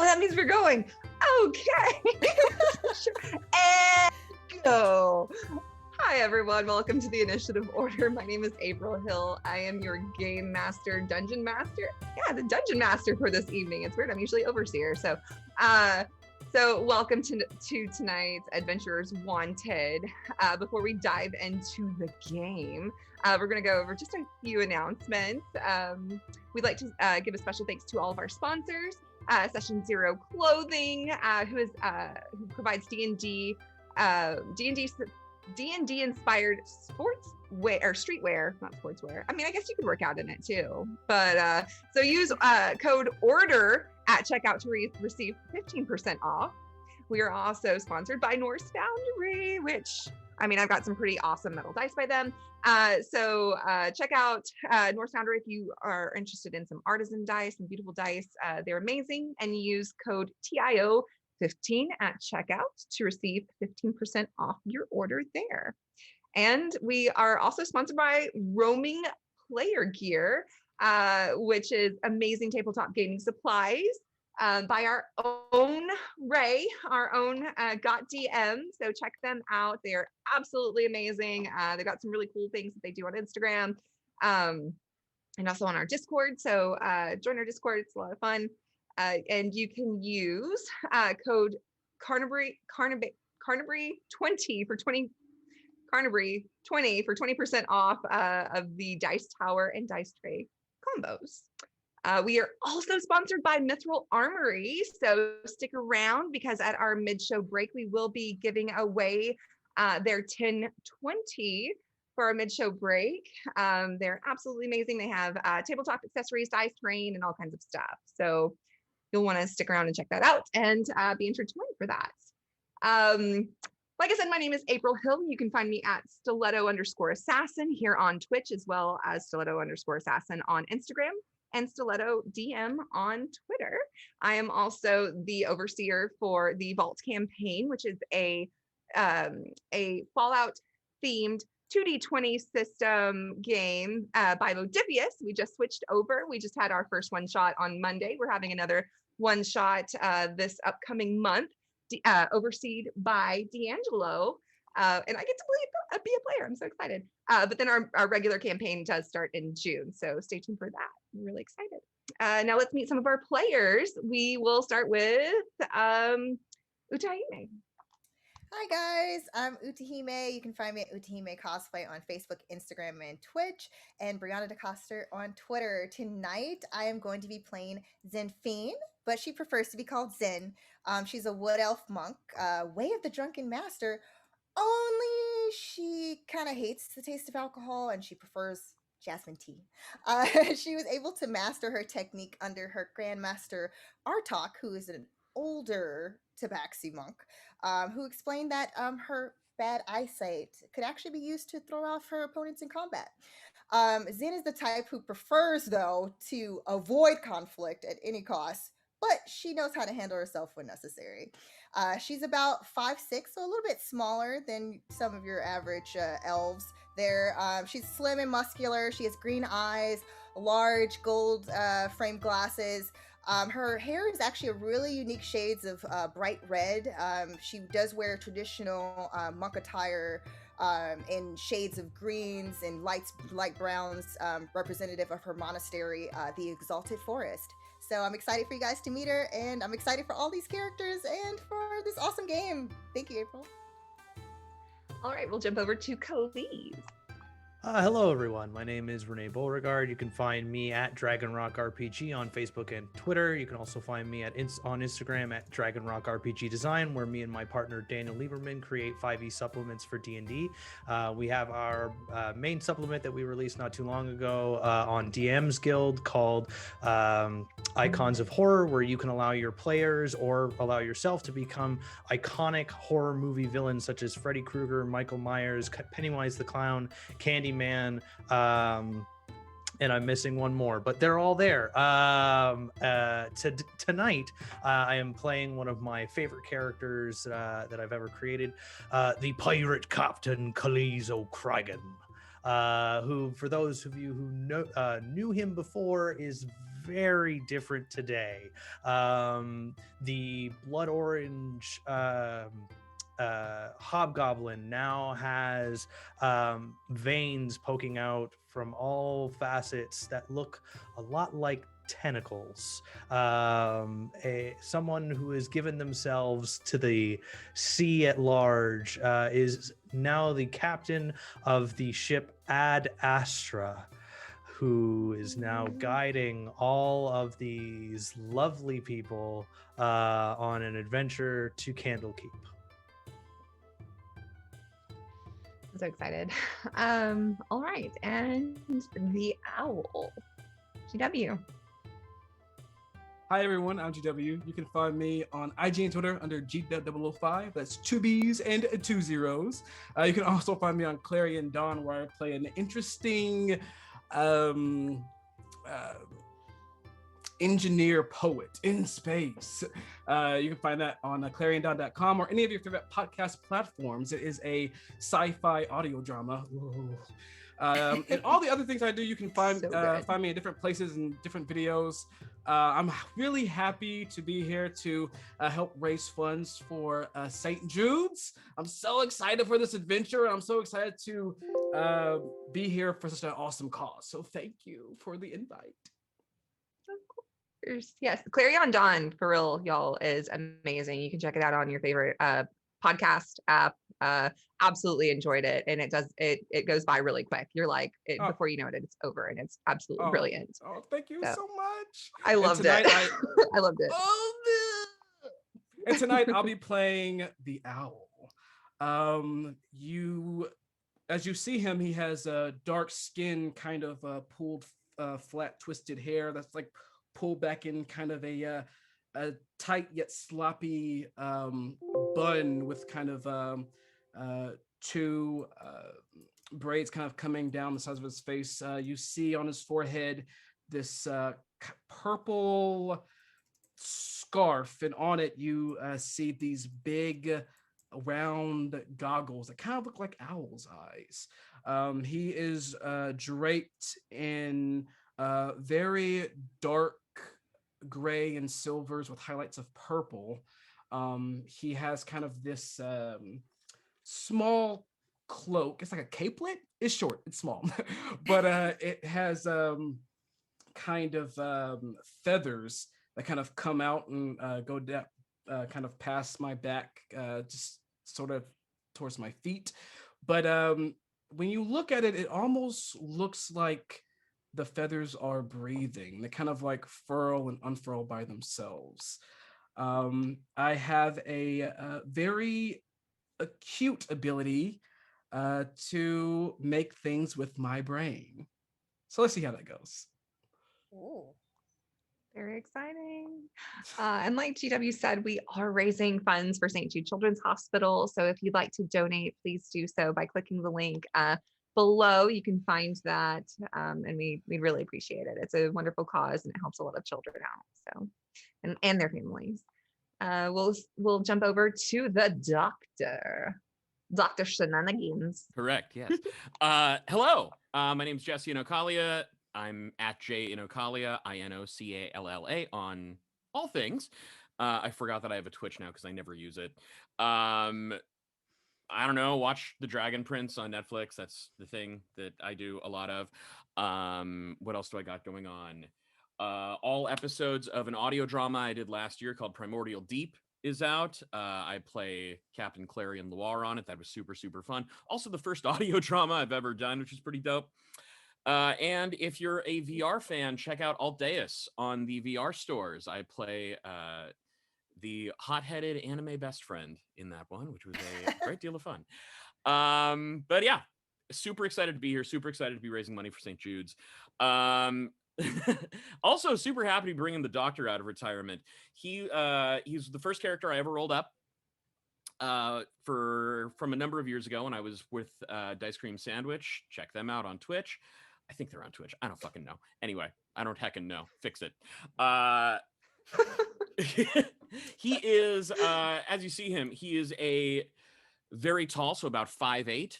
that means we're going. Okay. And go. Hi, everyone. Welcome to the Initiative Order. My name is April Hill. I am your Game Master, Dungeon Master. Yeah, the Dungeon Master for this evening. It's weird. I'm usually Overseer. So welcome to tonight's Adventurers Wanted. Before we dive into the game, we're going to go over just a few announcements. We'd like to give a special thanks to all of our sponsors. Session Zero Clothing, who provides D&D inspired sportswear or streetwear, not sportswear. I mean, I guess you could work out in it too. But so use code ORDER at checkout to receive 15% off. We are also sponsored by Norse Foundry, which, I mean, I've got some pretty awesome metal dice by them. So check out Norse Foundry if you are interested in some artisan dice, some beautiful dice. They're amazing. And use code TIO15 at checkout to receive 15% off your order there. And we are also sponsored by Roaming Player Gear, which is amazing tabletop gaming supplies. By our own Ray, our own Got DM. So check them out. They are absolutely amazing. They've got some really cool things that they do on Instagram and also on our Discord. So join our Discord. It's a lot of fun. And you can use code Carnaby 20 for 20% off of the Dice Tower and Dice Tray combos. We are also sponsored by Mithril Armory, so stick around because at our mid-show break, we will be giving away their 1020 for our mid-show break. They're absolutely amazing. They have tabletop accessories, dice, terrain, and all kinds of stuff. So you'll want to stick around and check that out and be entered to win for that. Like I said, my name is April Hill. You can find me at stiletto_assassin here on Twitch, as well as stiletto_assassin on Instagram. And Stiletto DM on Twitter. I am also the overseer for the Vault campaign, which is a Fallout themed 2D20 system game by Lodivius. We just switched over. We just had our first one shot on Monday. We're having another one shot this upcoming month, overseen by DeAngelo. And I get to be a player. I'm so excited. But then our regular campaign does start in June. So stay tuned for that. I'm really excited. Now let's meet some of our players. We will start with Utahime. Hi guys, I'm Utahime. You can find me at Utahime Cosplay on Facebook, Instagram, and Twitch, and Brianna DeCoster on Twitter. Tonight, I am going to be playing Zin Zinphine, but she prefers to be called Zin. She's a wood elf monk, Way of the Drunken Master, only she kind of hates the taste of alcohol and she prefers jasmine tea. She was able to master her technique under her Grandmaster Artok, who is an older Tabaxi monk, who explained that her bad eyesight could actually be used to throw off her opponents in combat. Zin is the type who prefers, though, to avoid conflict at any cost, but she knows how to handle herself when necessary. She's about 5'6", so a little bit smaller than some of your average elves there. She's slim and muscular. She has green eyes, large gold framed glasses. Her hair is actually a really unique shades of bright red. She does wear traditional monk attire in shades of greens and light browns, representative of her monastery, the Exalted Forest. So I'm excited for you guys to meet her, and I'm excited for all these characters and for this awesome game. Thank you, April. All right, we'll jump over to Kaliz. Hello, everyone. My name is Rene Beauregard. You can find me at Dragon Rock RPG on Facebook and Twitter. You can also find me on Instagram at Dragon Rock RPG Design, where me and my partner Daniel Lieberman create 5e supplements for D&D. We have our main supplement that we released not too long ago on DM's Guild called Icons of Horror, where you can allow your players or allow yourself to become iconic horror movie villains such as Freddy Krueger, Michael Myers, Pennywise the Clown, Candyman, and I'm missing one more, but they're all there. Tonight, I am playing one of my favorite characters that I've ever created, the pirate captain Kaliz Okragen, who, for those of you who knew him before, is very different today. The blood orange hobgoblin now has veins poking out from all facets that look a lot like tentacles. Someone who has given themselves to the sea at large is now the captain of the ship Ad Astra, who is now guiding all of these lovely people on an adventure to Candlekeep. I'm so excited. All right, and the owl, GW. Hi everyone, I'm GW. You can find me on IG and Twitter under G005. That's 2 B's and 2 zeros. You can also find me on Clarion Dawn, where I play an interesting engineer poet in space. You can find that on clariondawn.com or any of your favorite podcast platforms. It is a sci-fi audio drama. And all the other things I do, you can find me in different places and different videos. I'm really happy to be here to help raise funds for St. Jude's. I'm so excited for this adventure. I'm so excited to be here for such an awesome cause. So thank you for the invite. Yes, Clarion Dawn, for real, y'all, is amazing. You can check it out on your favorite podcast app. Absolutely enjoyed it, and it goes by really quick. You're like, before you know it, it's over, and it's absolutely brilliant. Oh, thank you so much. I loved it. I loved it. And tonight I'll be playing the owl. As you see him, he has a dark skin, kind of pulled, flat, twisted hair that's like pulled back in kind of a tight yet sloppy bun with kind of two braids kind of coming down the sides of his face. You see on his forehead this purple scarf, and on it you see these big round goggles that kind of look like owl's eyes. He is draped in very dark gray and silvers with highlights of purple. He has kind of this small cloak. It's like a capelet. It's short, it's small, but it has kind of feathers that kind of come out and go down, kind of past my back, just sort of towards my feet. But when you look at it, it almost looks like the feathers are breathing. They kind of like furl and unfurl by themselves. I have a very acute ability to make things with my brain. So let's see how that goes. Ooh. Very exciting. And like GW said, we are raising funds for St. Jude Children's Hospital. So if you'd like to donate, please do so by clicking the link below. You can find that, and we'd really appreciate it. It's a wonderful cause, and it helps a lot of children out. So, and their families. We'll jump over to the doctor, Dr. Shenanigans. Correct. Yes. Hello. My name's Jesse Inocalia. I'm at J Inocalia, INOCALLA on all things. I forgot that I have a Twitch now because I never use it. I don't know, watch The Dragon Prince on Netflix. That's the thing that I do a lot of. What else do I got going on? All episodes of an audio drama I did last year called Primordial Deep is out. I play Captain Clarion Loire on it. That was super, super fun. Also the first audio drama I've ever done, which is pretty dope. And if you're a VR fan, check out Aldeus on the VR stores. I play the hot-headed anime best friend in that one, which was a great deal of fun. But yeah, super excited to be here. Super excited to be raising money for St. Jude's. Also super happy to be bringing the doctor out of retirement. He's the first character I ever rolled up from a number of years ago when I was with Dice Cream Sandwich. Check them out on Twitch. I think they're on Twitch. I don't fucking know. Anyway, I don't heckin' know. Fix it. He is, as you see him, he is a very tall, so about 5'8",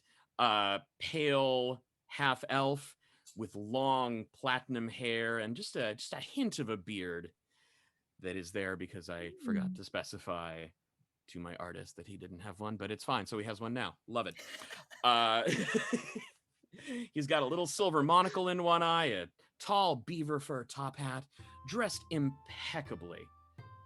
pale half elf with long platinum hair and just a hint of a beard that is there because I forgot to specify to my artist that he didn't have one, but it's fine. So he has one now. Love it. He's got a little silver monocle in one eye, a tall beaver fur top hat, dressed impeccably,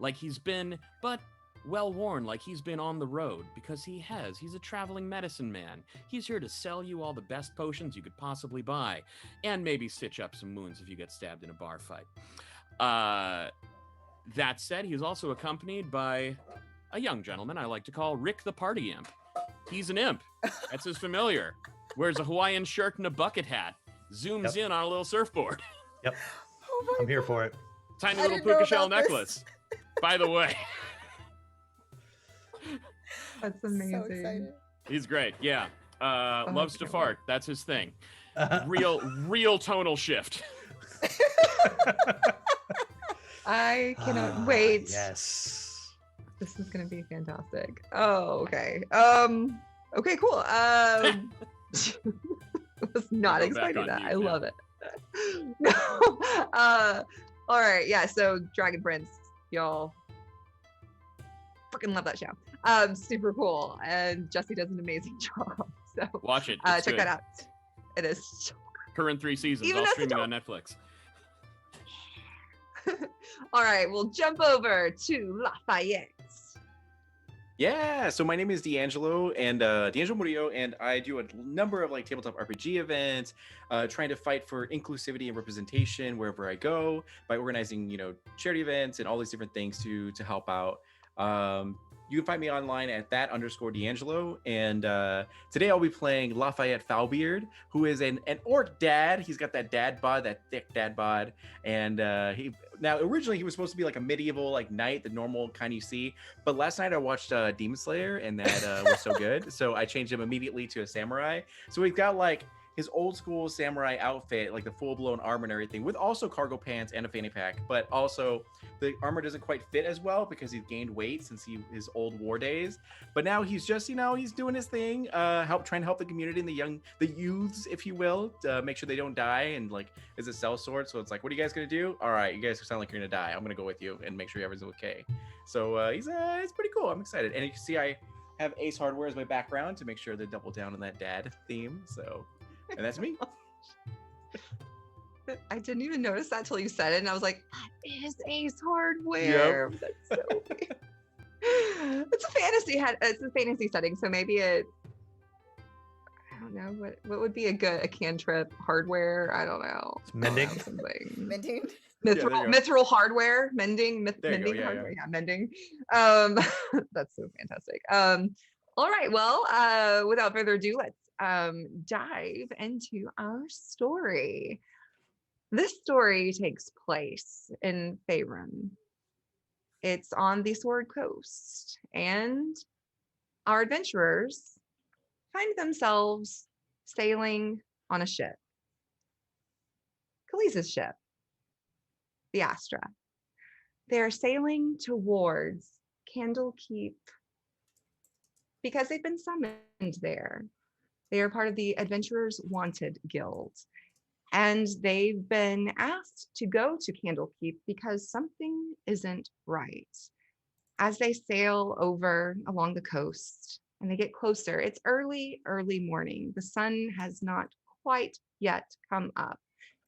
like he's been, but well worn, like he's been on the road, because he has. He's a traveling medicine man. He's here to sell you all the best potions you could possibly buy, and maybe stitch up some wounds if you get stabbed in a bar fight. That said, he's also accompanied by a young gentleman I like to call Rick the Party Imp. He's an imp. That's his familiar. Wears a Hawaiian shirt and a bucket hat. Zooms in on a little surfboard. Yep. Oh I'm here for it. Tiny I little didn't know puka shell about this. necklace. By the way. That's So amazing. excited. He's great. Yeah. Loves to can't fart. That's his thing. Real tonal shift. I cannot wait. Yes. This is gonna be fantastic. Oh, okay. Okay, cool. Was not I'll go back expecting on that. mute I now. love it. No. All right. Yeah. So Dragon Prince, y'all freaking love that show. Super cool. And Jesse does an amazing job. So Watch it. It's check good. that out. It is so Current 3 seasons, Even all as a streaming dog. on Netflix. all right. We'll jump over to Lafayette. Yeah, so my name is DeAngelo and DeAngelo Murillo, and I do a number of like tabletop RPG events, trying to fight for inclusivity and representation wherever I go by organizing, charity events and all these different things to help out. You can find me online at that_DeAngelo, and today I'll be playing Lafayette Foulbeard, who is an orc dad. He's got that dad bod, that thick dad bod, and originally he was supposed to be like a medieval like knight, the normal kind you see. But last night I watched Demon Slayer, and that was so good, so I changed him immediately to a samurai. So we've got like his old school samurai outfit, like the full-blown armor and everything, with also cargo pants and a fanny pack, but also the armor doesn't quite fit as well because he's gained weight since his old war days. But now he's just, he's doing his thing, trying to help the community and the youths, if you will, to make sure they don't die, and like is a sellsword. So it's like, what are you guys gonna do? All right, you guys sound like you're gonna die. I'm gonna go with you and make sure everything's okay. So it's pretty cool. I'm excited, and you can see I have Ace Hardware as my background to make sure they double down on that dad theme. So. And that's me. I didn't even notice that till you said it, and I was like, "That is Ace Hardware." Yep. That's so weird. It's a fantasy setting, so maybe I don't know what would be a cantrip hardware. I don't know. It's mending. Something. Mending. there you go. Mithril hardware, mending, There you go, mending yeah, hardware, yeah, mending. That's so fantastic. All right, well, without further ado, let's dive into our story. This story takes place in Faerun. It's on the Sword Coast, and our adventurers find themselves sailing on a ship. Kaliz's ship, the Astra. They're sailing towards Candlekeep because they've been summoned there. They are part of the Adventurers Wanted Guild, and they've been asked to go to Candlekeep because something isn't right. As they sail over along the coast and they get closer, it's early morning. The sun has not quite yet come up.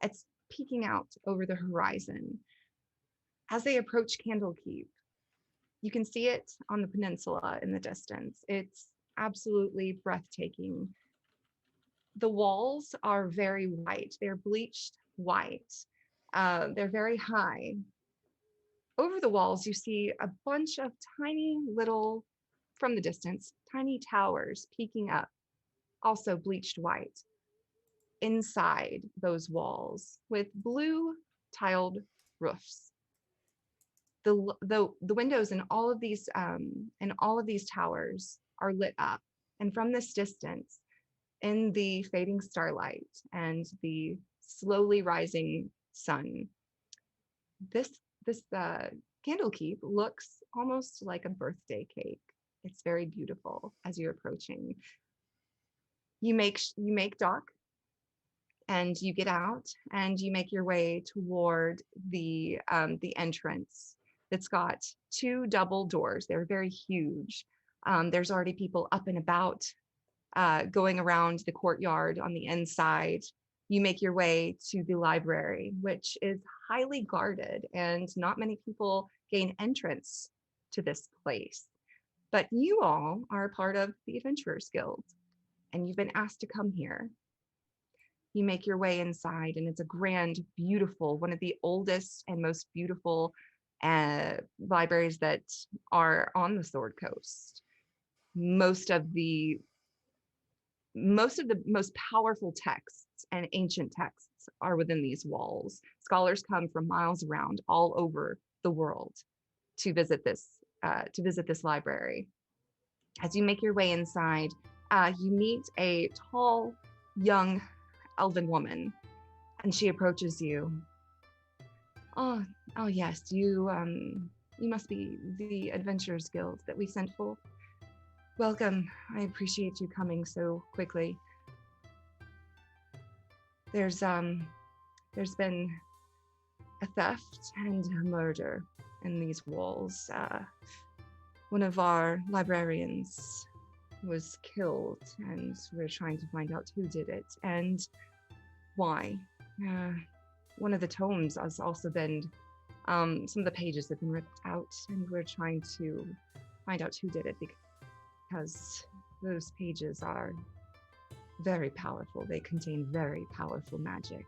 It's peeking out over the horizon. As they approach Candlekeep, you can see it on the peninsula in the distance. It's absolutely breathtaking. The walls are very white. They're bleached white. They're very high. Over the walls, you see a bunch of tiny little, from the distance, tiny towers peeking up, also bleached white. Inside those walls, with blue tiled roofs. The windows in all of these towers are lit up, and from this distance, in the fading starlight and the slowly rising sun, this Candlekeep looks almost like a birthday cake. It's very beautiful as you're approaching. You make dock and you get out and you make your way toward the entrance that's got two double doors. They're very huge. There's already people up and about, going around the courtyard on the inside. You make your way to the library, which is highly guarded, and not many people gain entrance to this place. But you all are a part of the Adventurers Guild, and you've been asked to come here. You make your way inside, and it's a grand, beautiful, one of the oldest and most beautiful libraries that are on the Sword Coast. Most of the most powerful texts and ancient texts are within these walls. Scholars come from miles around, all over the world, to visit this library. As you make your way inside, you meet a tall, young elven woman, and she approaches you. Oh yes, you must be the Adventurers Guild that we sent for. Welcome. I appreciate you coming so quickly. There's been a theft and a murder in these walls. One of our librarians was killed, and we're trying to find out who did it and why. One of the tomes has also been, some of the pages have been ripped out, and we're trying to find out who did it, because those pages are very powerful. They contain very powerful magic.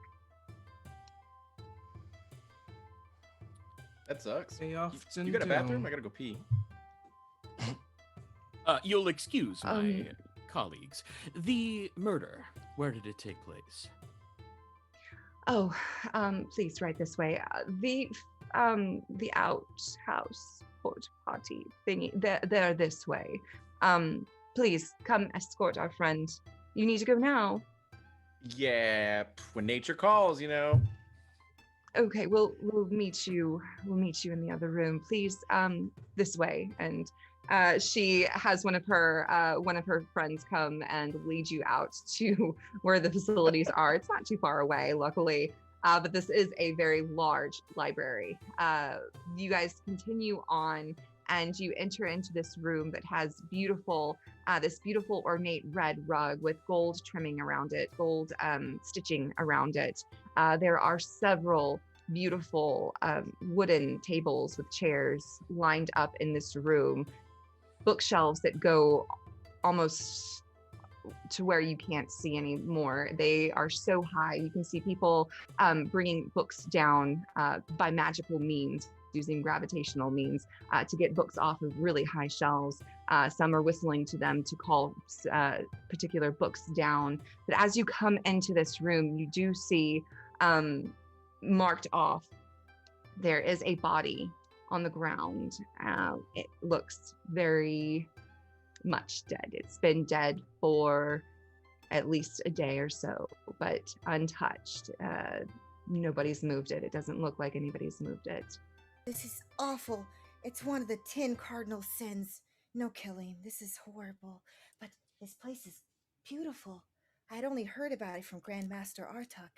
That sucks. They often You got a bathroom? do. I gotta go pee. You'll excuse my colleagues. The murder, where did it take place? Oh, please, right this way. The outhouse port party thingy, they're this way. Please come escort our friend. You need to go now. Yeah, when nature calls, you know. Okay, we'll meet you. We'll meet you in the other room. Please, this way. And she has one of her friends come and lead you out to where the facilities are. It's not too far away, luckily. But this is a very large library. You guys continue on, and you enter into this room that has this beautiful ornate red rug with gold trimming around it, gold stitching around it. There are several beautiful wooden tables with chairs lined up in this room, bookshelves that go almost to where you can't see anymore. They are so high. You can see people bringing books down by magical means, using gravitational means to get books off of really high shelves. Some are whistling to them to call particular books down. But as you come into this room, you do see marked off, there is a body on the ground. It looks very much dead. It's been dead for at least a day or so, but untouched. Nobody's moved it. It doesn't look like anybody's moved it. This is awful. It's one of the 10 cardinal sins. No killing. This is horrible. But this place is beautiful. I had only heard about it from Grandmaster Artuk.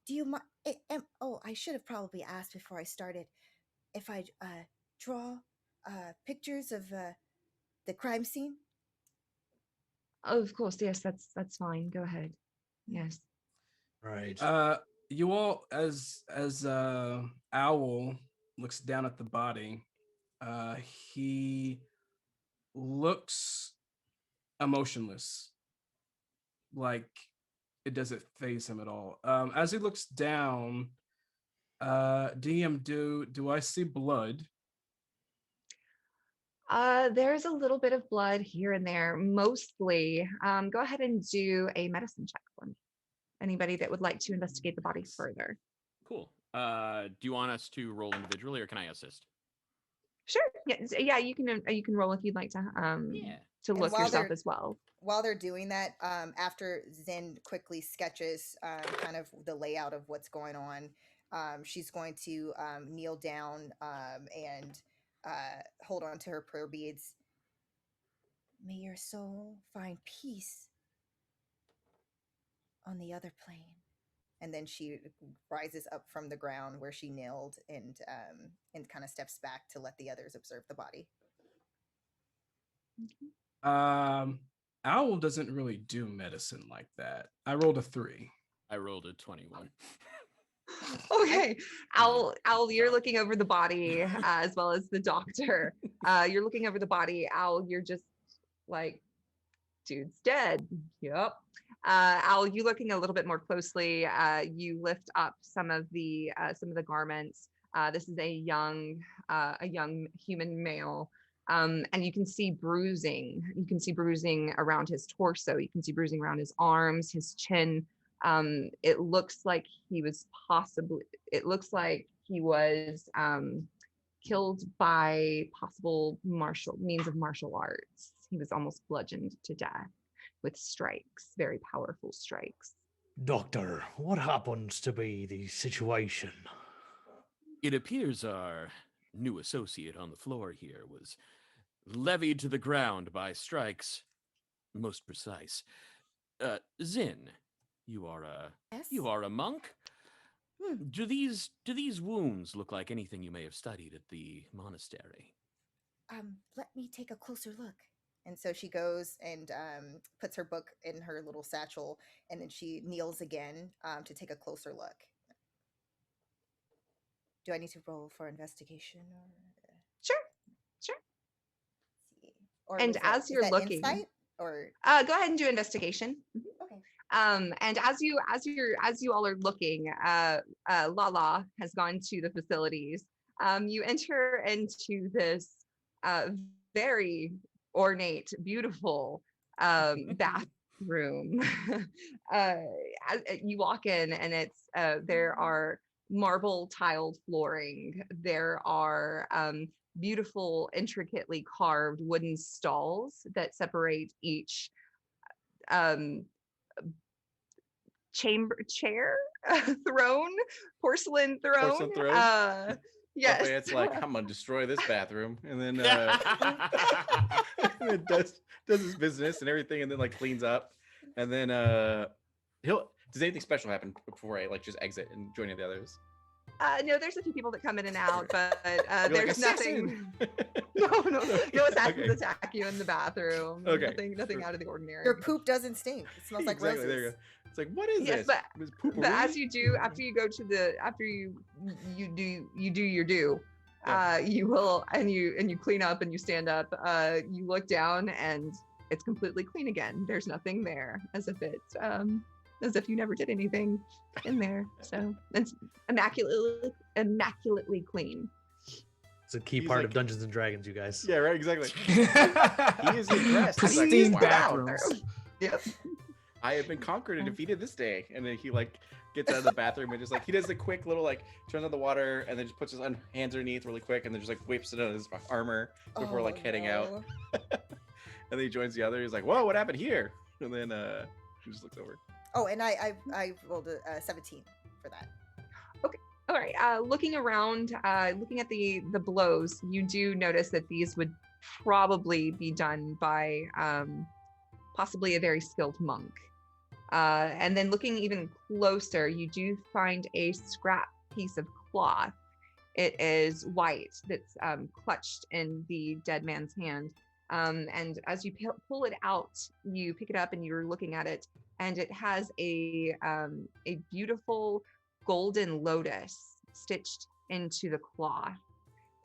Do you mind? I should have probably asked before I started if I draw pictures of the crime scene. Of course, yes, that's fine. Go ahead. Yes. Right. You all, as Owl looks down at the body, he looks emotionless, like it doesn't faze him at all. As he looks down, DM, do I see blood? There's a little bit of blood here and there, mostly. Go ahead and do a medicine check for me. Anybody that would like to investigate the body further. Cool. Do you want us to roll individually, or can I assist? Sure. Yeah. You can roll if you'd like to. To look yourself as well. While they're doing that, after Zin quickly sketches kind of the layout of what's going on, she's going to kneel down and hold on to her prayer beads. May your soul find peace on the other plane. and then she rises up from the ground where she kneeled and kind of steps back to let the others observe the body. Owl doesn't really do medicine like that. I rolled a 3. I rolled a 21. Okay, Owl, you're looking over the body as well as the doctor. You're looking over the body. Owl, you're just like, dude's dead. Yep. Owl, you looking a little bit more closely. You lift up some of the garments. This is a young human male. And you can see bruising. You can see bruising around his torso. You can see bruising around his arms, his chin. It looks like he was killed by possible means of martial arts. He was almost bludgeoned to death with strikes, very powerful strikes. Doctor, what happens to be the situation? It appears our new associate on the floor here was levied to the ground by strikes. Most precise. Zin, you are a monk? Do these wounds look like anything you may have studied at the monastery? Let me take a closer look. And so she goes and puts her book in her little satchel, and then she kneels again to take a closer look. Do I need to roll for investigation? Or... Sure. Let's see. Or And as you're looking, insight? Or go ahead and do investigation. okay. And as you all are looking, Lala has gone to the facilities. You enter into this very ornate, beautiful bathroom. You walk in, and it's there are marble tiled flooring. There are beautiful, intricately carved wooden stalls that separate each chair, porcelain throne. Yes. Lafayette's like, I'm gonna destroy this bathroom, and then and it does his business and everything, and then like cleans up, and then does anything special happen before I like just exit and join the others? No, there's a few people that come in and out, but like, there's nothing. No assassins attack you in the bathroom. Okay. Nothing out of the ordinary. Your poop doesn't stink. It smells like Exactly, roses. there you go. It's like, what is this? Is poop But as you do, after you go to after you do your due, you will, and you clean up and you stand up. You look down and it's completely clean again. There's nothing there, as if you never did anything in there. So it's immaculately clean. It's a key part of Dungeons and Dragons, you guys. Yeah, right, exactly. He is impressed. Pristine He's like, bathrooms. Yep. I have been conquered and defeated this day. And then he like gets out of the bathroom and just like he does a quick little like turns on the water and then just puts his hands underneath really quick and then just like whips it on his armor before like heading out. And then he joins the other. He's like, "Whoa, what happened here?" And then he just looks over. Oh, and I rolled a 17 for that. Okay. All right. Looking around, looking at the blows, you do notice that these would probably be done by possibly a very skilled monk. And then looking even closer, you do find a scrap piece of cloth. It is white, that's clutched in the dead man's hand. And as you pull it out, you pick it up and you're looking at it, and it has a beautiful golden lotus stitched into the cloth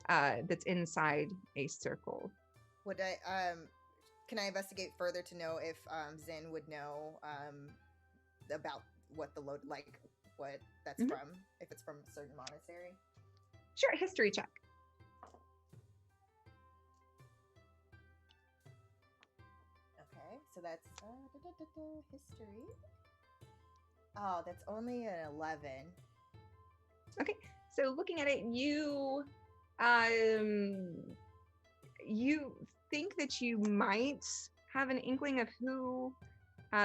that's inside a circle. Would I can I investigate further to know if Zin would know about what the what that's from, if it's from a certain monastery? Sure, history check. Okay, so that's history. Oh, that's only an 11. Okay, so looking at it, you think that you might have an inkling of who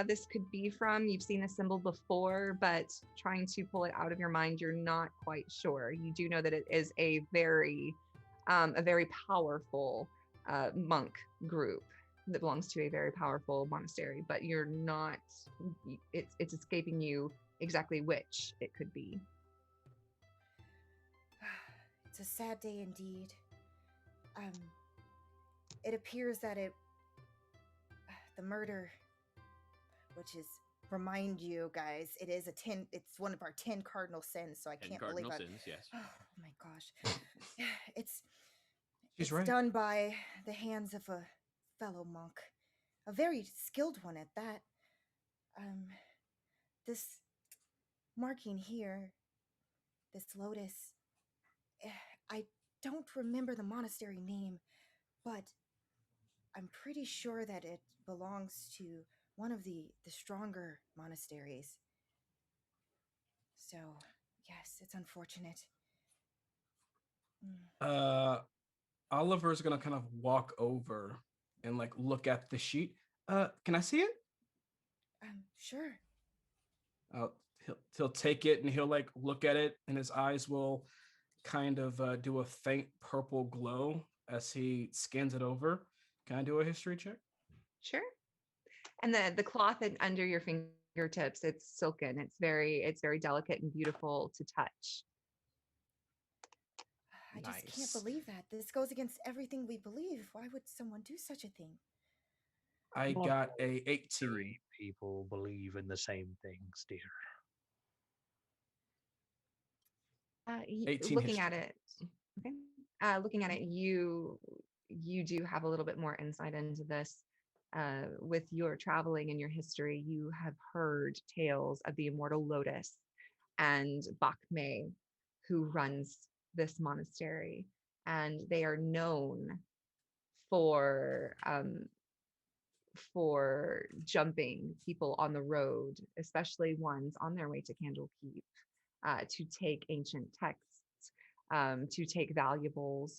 this could be from. You've seen the symbol before, but trying to pull it out of your mind, you're not quite sure. You do know that it is a very powerful monk group. that belongs to a very powerful monastery, but you're not. It's escaping you exactly which it could be. It's a sad day indeed. It appears that the murder, which is, remind you guys, it's one of our 10 cardinal sins, so I 10 can't cardinal believe sins, yes. Oh my gosh. She's It's right. done by the hands of a fellow monk, a very skilled one at that. This marking here, this lotus, I don't remember the monastery name, but I'm pretty sure that it belongs to one of the stronger monasteries. So, yes, it's unfortunate. Oliver's gonna kind of walk over and like look at the sheet. Can I see it? Sure. He'll take it and he'll like look at it, and his eyes will kind of do a faint purple glow as he scans it over. Can I do a history check? Sure. And the cloth under your fingertips, it's silken. It's very delicate and beautiful to touch. I just Nice. can't believe that. This goes against everything we believe. Why would someone do such a thing? I Not got all a 18. Three people believe in the same things, dear. 18 Looking history. at it, okay. Looking at it, you do have a little bit more insight into this. With your traveling and your history, you have heard tales of the Immortal Lotus and Bakme, who runs this monastery, and they are known for jumping people on the road, especially ones on their way to Candlekeep, to take ancient texts, to take valuable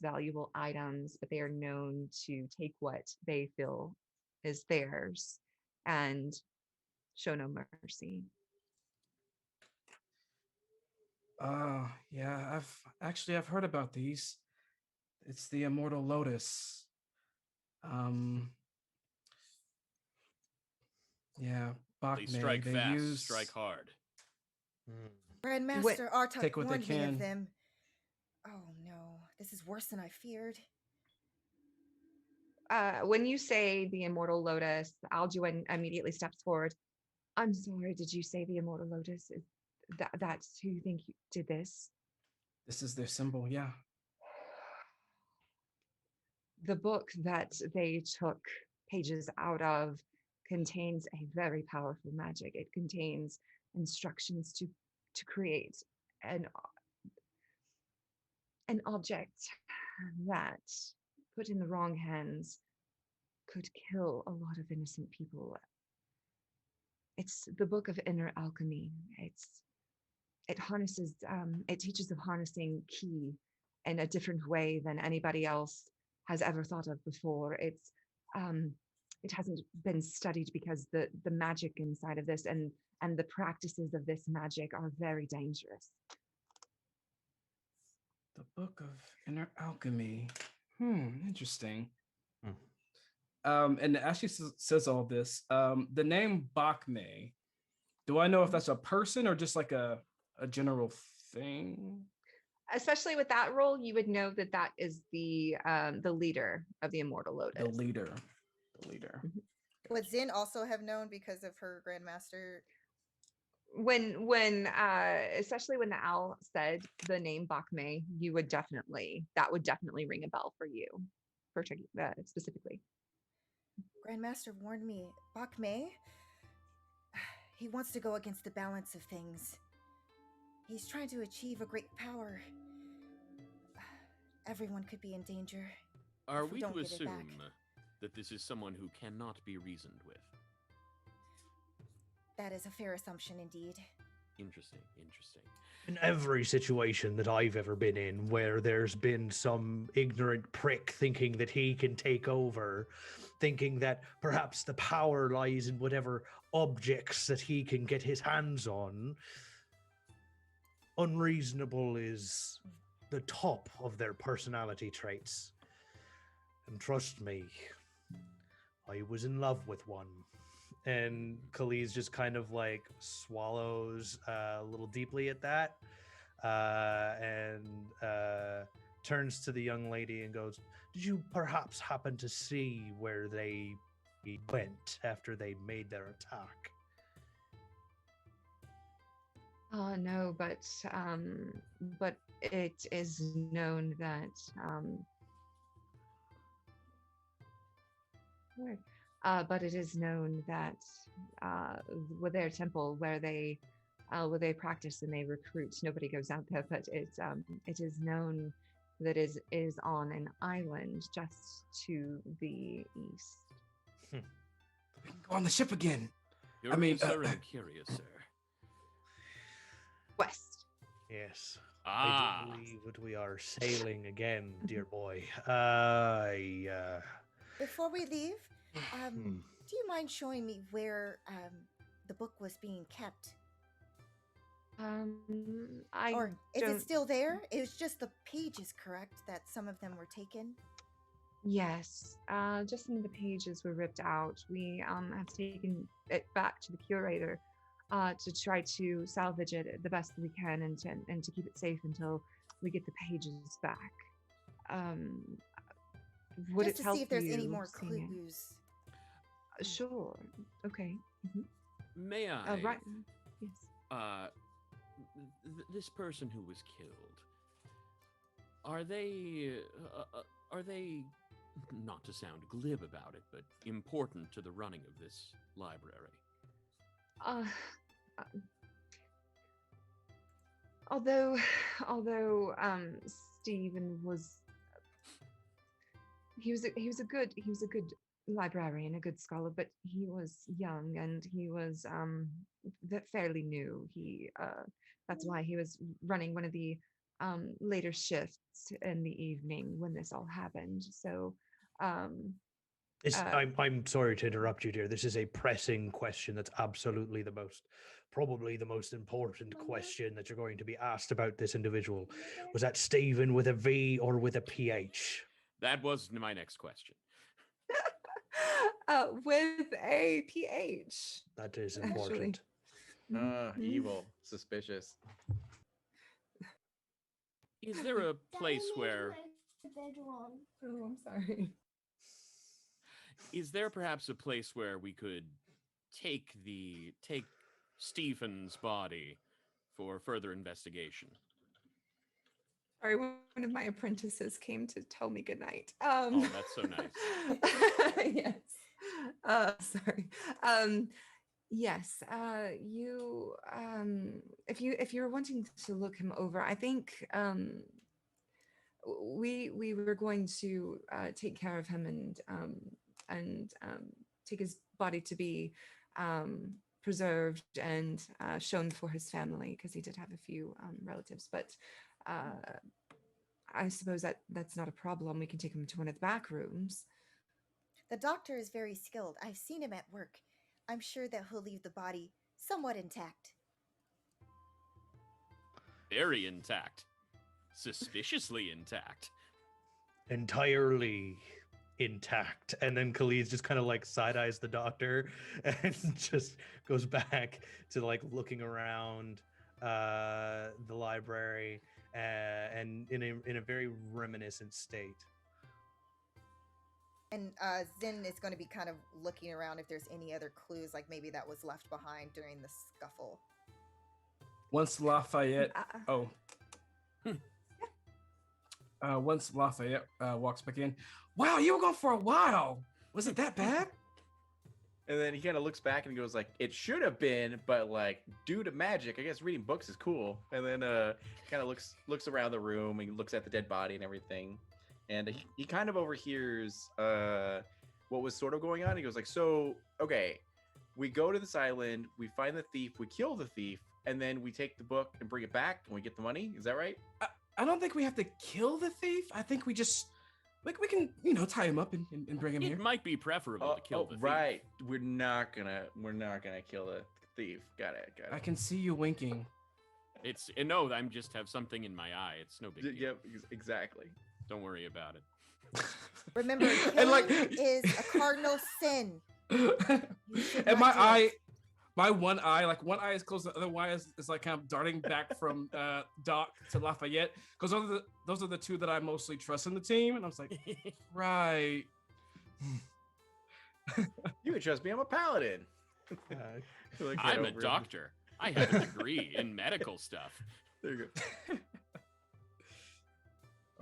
items, but they are known to take what they feel is theirs and show no mercy. Yeah, I've heard about these. It's the Immortal Lotus. Yeah, They Bakme. strike They fast, use strike hard. Grandmaster Artak Take what they warned me can. of them. Oh no, this is worse than I feared. When you say the Immortal Lotus, Alduin immediately steps forward. I'm sorry, did you say the Immortal Lotus? Is that's who you think did this? This is their symbol, yeah. The book that they took pages out of contains a very powerful magic. It contains instructions to create an object that, put in the wrong hands, could kill a lot of innocent people. It's the book of inner alchemy. It harnesses, it teaches of harnessing ki in a different way than anybody else has ever thought of before. It hasn't been studied because the magic inside of this and the practices of this magic are very dangerous. The Book of Inner Alchemy. Interesting. And as she says all this, the name Bakme, do I know if that's a person or just like a general thing? Especially with that role, you would know that that is the leader of the Immortal Lotus. The leader. Would Zin also have known because of her grandmaster? When especially when the owl said the name Bakme, that would definitely ring a bell for you, specifically. Grandmaster warned me. Bakme? He wants to go against the balance of things. He's trying to achieve a great power. Everyone could be in danger. Are if we don't to get it back. assume that this is someone who cannot be reasoned with? That is a fair assumption indeed. Interesting. In every situation that I've ever been in where there's been some ignorant prick thinking that he can take over, thinking that perhaps the power lies in whatever objects that he can get his hands on, unreasonable is the top of their personality traits. And trust me, I was in love with one. And Kaliz just kind of like swallows a little deeply at that, and turns to the young lady and goes, "Did you perhaps happen to see where they went after they made their attack?" No, but it is known that where? But it is known that with their temple where they practice and they recruit, nobody goes out there. But it is known that is on an island just to the east. We can go on the ship again. You're I mean, curious, sir. West. Yes. Ah. I do believe that we are sailing again, dear boy. Before we leave, do you mind showing me where the book was being kept? Or is it still there? It was just the pages, correct? That some of them were taken? Yes, just some of the pages were ripped out. We have taken it back to the curator to try to salvage it the best we can and to keep it safe until we get the pages back. Would just it to help see if there's any you more seeing clues. it? Sure. Okay. May I? Right. Yes. This person who was killed, are they not to sound glib about it, but important to the running of this library? Although Stephen was he was a good librarian, a good scholar, but he was young and he was fairly new. That's why he was running one of the later shifts in the evening when this all happened. So I'm sorry to interrupt you, dear. This is a pressing question that's absolutely probably the most important question that you're going to be asked about this individual. Was that Stephen with a V or with a PH? That was my next question. with a PH. That is important. Evil, suspicious. Is there a place where... Oh, I'm sorry. Is there perhaps a place where we could take Stephen's body for further investigation? Sorry, one of my apprentices came to tell me goodnight. Oh, that's so nice. Yes. Sorry. Yes. You. If you're wanting to look him over, I think we were going to take care of him and take his body to be preserved and shown for his family because he did have a few relatives, but I suppose that's not a problem. We can take him to one of the back rooms. The doctor is very skilled. I've seen him at work. I'm sure that he'll leave the body somewhat intact. Very intact. Suspiciously intact. Entirely intact. And then Kaliz just kind of like side-eyes the doctor and just goes back to like looking around the library and in a very reminiscent state. And Zin is going to be kind of looking around if there's any other clues, like maybe that was left behind during the scuffle. Once Lafayette, once Lafayette walks back in, wow, you were gone for a while. Was it that bad? And then he kind of looks back and goes like, "It should have been, but like due to magic, I guess reading books is cool." And then kind of looks around the room and looks at the dead body and everything. And he kind of overhears what was sort of going on. He goes like, "So, okay, we go to this island, we find the thief, we kill the thief, and then we take the book and bring it back and we get the money. Is that right?" I don't think we have to kill the thief. I think we just we can tie him up and bring him here. It might be preferable to kill the thief. Right. We're not gonna kill the thief. Got it. I can see you winking. It's no, I'm just have something in my eye. It's no big deal. Yep, exactly. Don't worry about it. Remember, And, killing like- is a cardinal sin. should And not do it. my one eye is closed, the other eye is like kind of darting back from Doc to Lafayette, because those are the two that I mostly trust in the team. And I was like, right. You can trust me. I'm a paladin. Like, head I'm a over. doctor. I have a degree in medical stuff. There you go.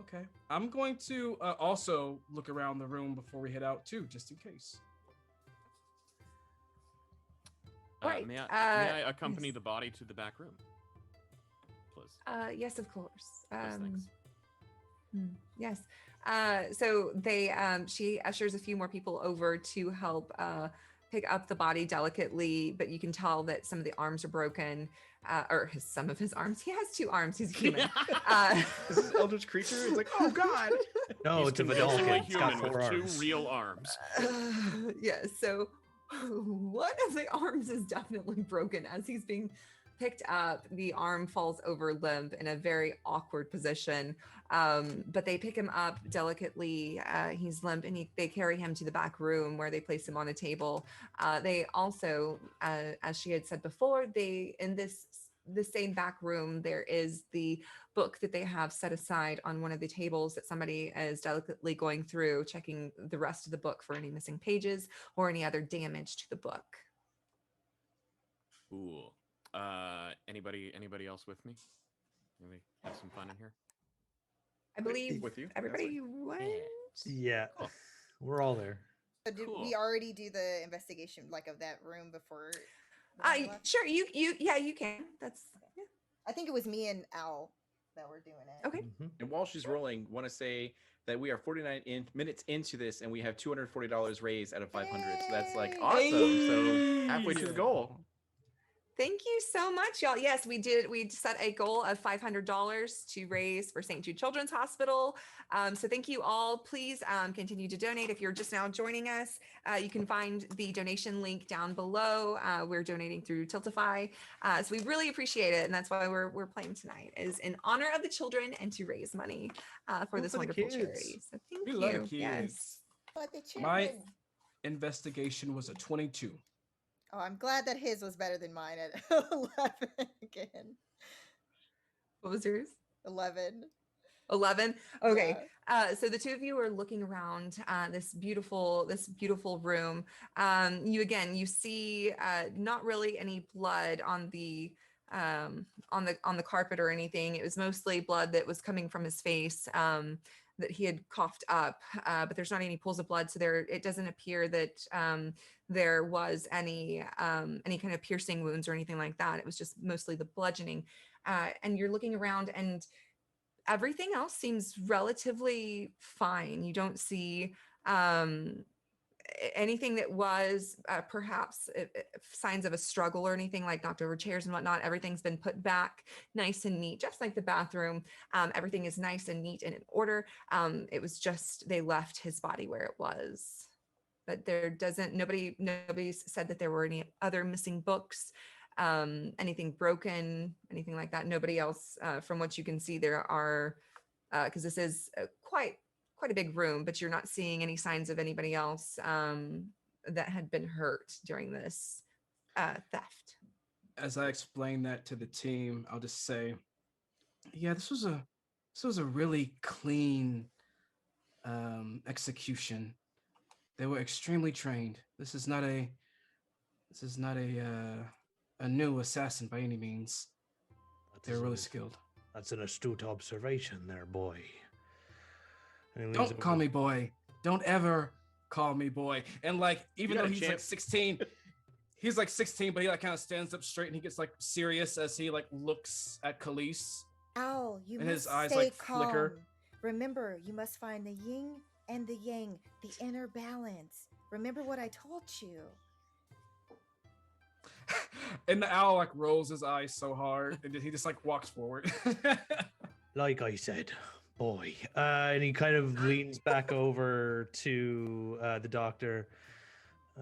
Okay. I'm going to also look around the room before we head out too, just in case. Right, May I accompany yes. the body to the back room, please? Yes, of course. Yes, thanks. Yes. So they she ushers a few more people over to help pick up the body delicately, but you can tell that some of the arms are broken, some of his arms. He has 2 arms. He's human. This is eldritch creature. It's like, oh god. No, He's it's a convincingly Vidalkin. It's got human 4 with 2 arms. real arms. Yeah, so one of the arms is definitely broken. As he's being picked up, the arm falls over limp in a very awkward position, but they pick him up delicately. He's limp, and they carry him to the back room where they place him on a table. They also, as she had said before, in the same back room, there is the book that they have set aside on one of the tables that somebody is delicately going through, checking the rest of the book for any missing pages or any other damage to the book. Cool. Anybody else with me? Maybe have some fun in here. I believe with you. everybody went. Yeah, Cool. we're all there. So did Cool. we already do the investigation of that room before? the one left? Sure, you can. That's yeah. I think it was me and Al that were doing it. Okay. Mhm. And while she's rolling, want to say that we are 49 minutes into this, and we have $240 raised out of 500. So that's like awesome. So halfway to the goal. Thank you so much, y'all. Yes, we did. We set a goal of $500 to raise for St. Jude Children's Hospital. So thank you all. Please continue to donate. If you're just now joining us, you can find the donation link down below. We're donating through Tiltify. So we really appreciate it. And that's why we're playing tonight, is in honor of the children and to raise money for this for the wonderful kids. charity. So thank We you. love kids. Yes. But the My children. investigation was a 22. Oh, I'm glad that his was better than mine at 11 again. What was yours? 11. 11. Okay. So the two of you are looking around this beautiful room. You see not really any blood on the carpet or anything. It was mostly blood that was coming from his face that he had coughed up, but there's not any pools of blood. So it doesn't appear that there was any kind of piercing wounds or anything like that. It was just mostly the bludgeoning. And you're looking around, and everything else seems relatively fine. You don't see anything that was perhaps signs of a struggle or anything, like knocked over chairs and whatnot. Everything's been put back nice and neat, just like the bathroom. Everything is nice and neat and in order. It was just they left his body where it was. But nobody's said that there were any other missing books, anything broken, anything like that. Nobody else, from what you can see, there are, because this is quite a big room, but you're not seeing any signs of anybody else that had been hurt during this theft. As I explained that to the team, I'll just say, yeah, this was a really clean execution. They were extremely trained. This is not a new assassin by any means. They're really skilled. That's an astute observation there, boy. And he leans Don't call over- me boy. Don't ever call me boy. And like, even got though a he's like champ. 16, he's like 16, but he like kind of stands up straight and he gets like serious as he like looks at Kaliz. Ow, you And must his eyes, stay like, calm. flicker. Remember, you must find the yin and the yang, the inner balance. Remember what I told you. And the owl like rolls his eyes so hard and he just like walks forward. Like I said, boy. And he kind of leans back over to the doctor.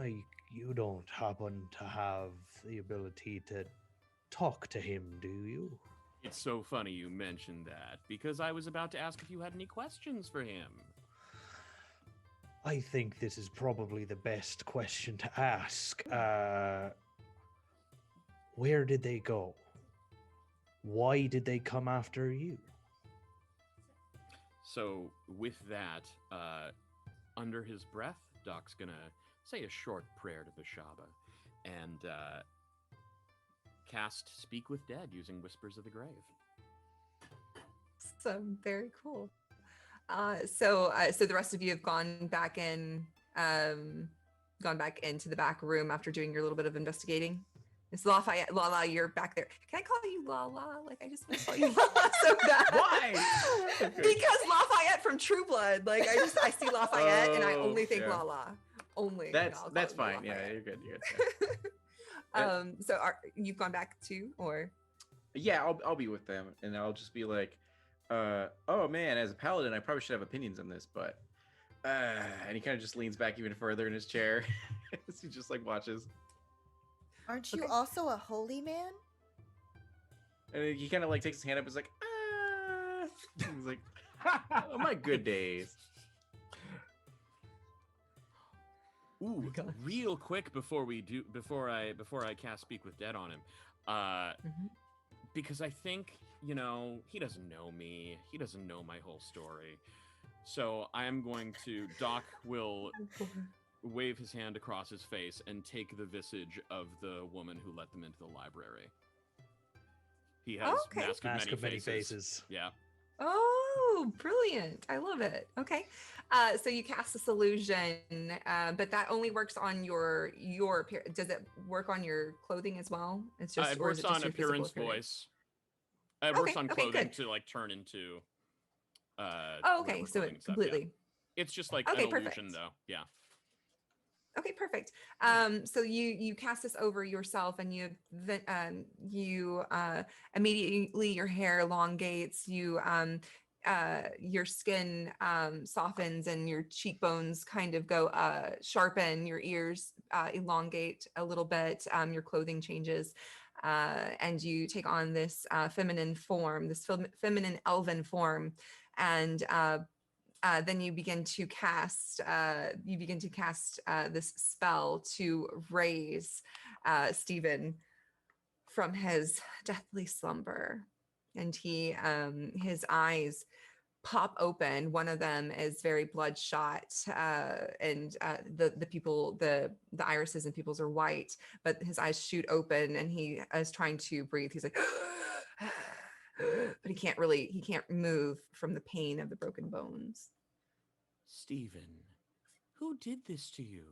You don't happen to have the ability to talk to him, do you? It's so funny you mentioned that, because I was about to ask if you had any questions for him. I think this is probably the best question to ask. Where did they go? Why did they come after you? So with that, under his breath, Doc's gonna say a short prayer to the Shaba and cast Speak with Dead using Whispers of the Grave. So very cool. So the rest of you have gone back into the back room after doing your little bit of investigating. It's Lafayette. Lala, you're back there. Can I call you Lala? Like, I just want to call you Lala so bad. Why? Because Lafayette from True Blood. Like, I see Lafayette and I Oh, only think yeah. Lala. Only. That's I'll call you fine. Yeah, Lafayette. you're good. You're good. So you've gone back too, or? Yeah, I'll be with them, and I'll just be like, oh man, as a paladin, I probably should have opinions on this, but and he kind of just leans back even further in his chair as he just like watches. Aren't you Okay. also a holy man? And then he kind of like takes his hand up and is like, ah. He's like, oh, my good days. Ooh, gosh. real quick before I cast Speak with Dead on him, because I think, you know, he doesn't know me. He doesn't know my whole story. So I am going to, Doc will wave his hand across his face and take the visage of the woman who let them into the library. He has Okay. Mask of Many Faces. Yeah. Oh, brilliant. I love it. Okay. So you cast this illusion, but that only works on your does it work on your clothing as well? It's just It or is works it just on your physical appearance voice. It works on okay, clothing good. to like turn into Oh, okay. whatever So clothing it stuff, yeah. completely. It's just like Okay, an illusion perfect. though. Yeah. Okay, perfect. So you cast this over yourself, and you immediately your hair elongates. Your skin softens, and your cheekbones kind of go sharpen. Your ears elongate a little bit. Your clothing changes, and you take on this feminine form, this feminine elven form, and then you begin to cast this spell to raise Stephen from his deathly slumber, and his eyes pop open. One of them is very bloodshot, and the irises and pupils are white, but his eyes shoot open, and he is trying to breathe. He's like but he can't move from the pain of the broken bones. Stephen, who did this to you?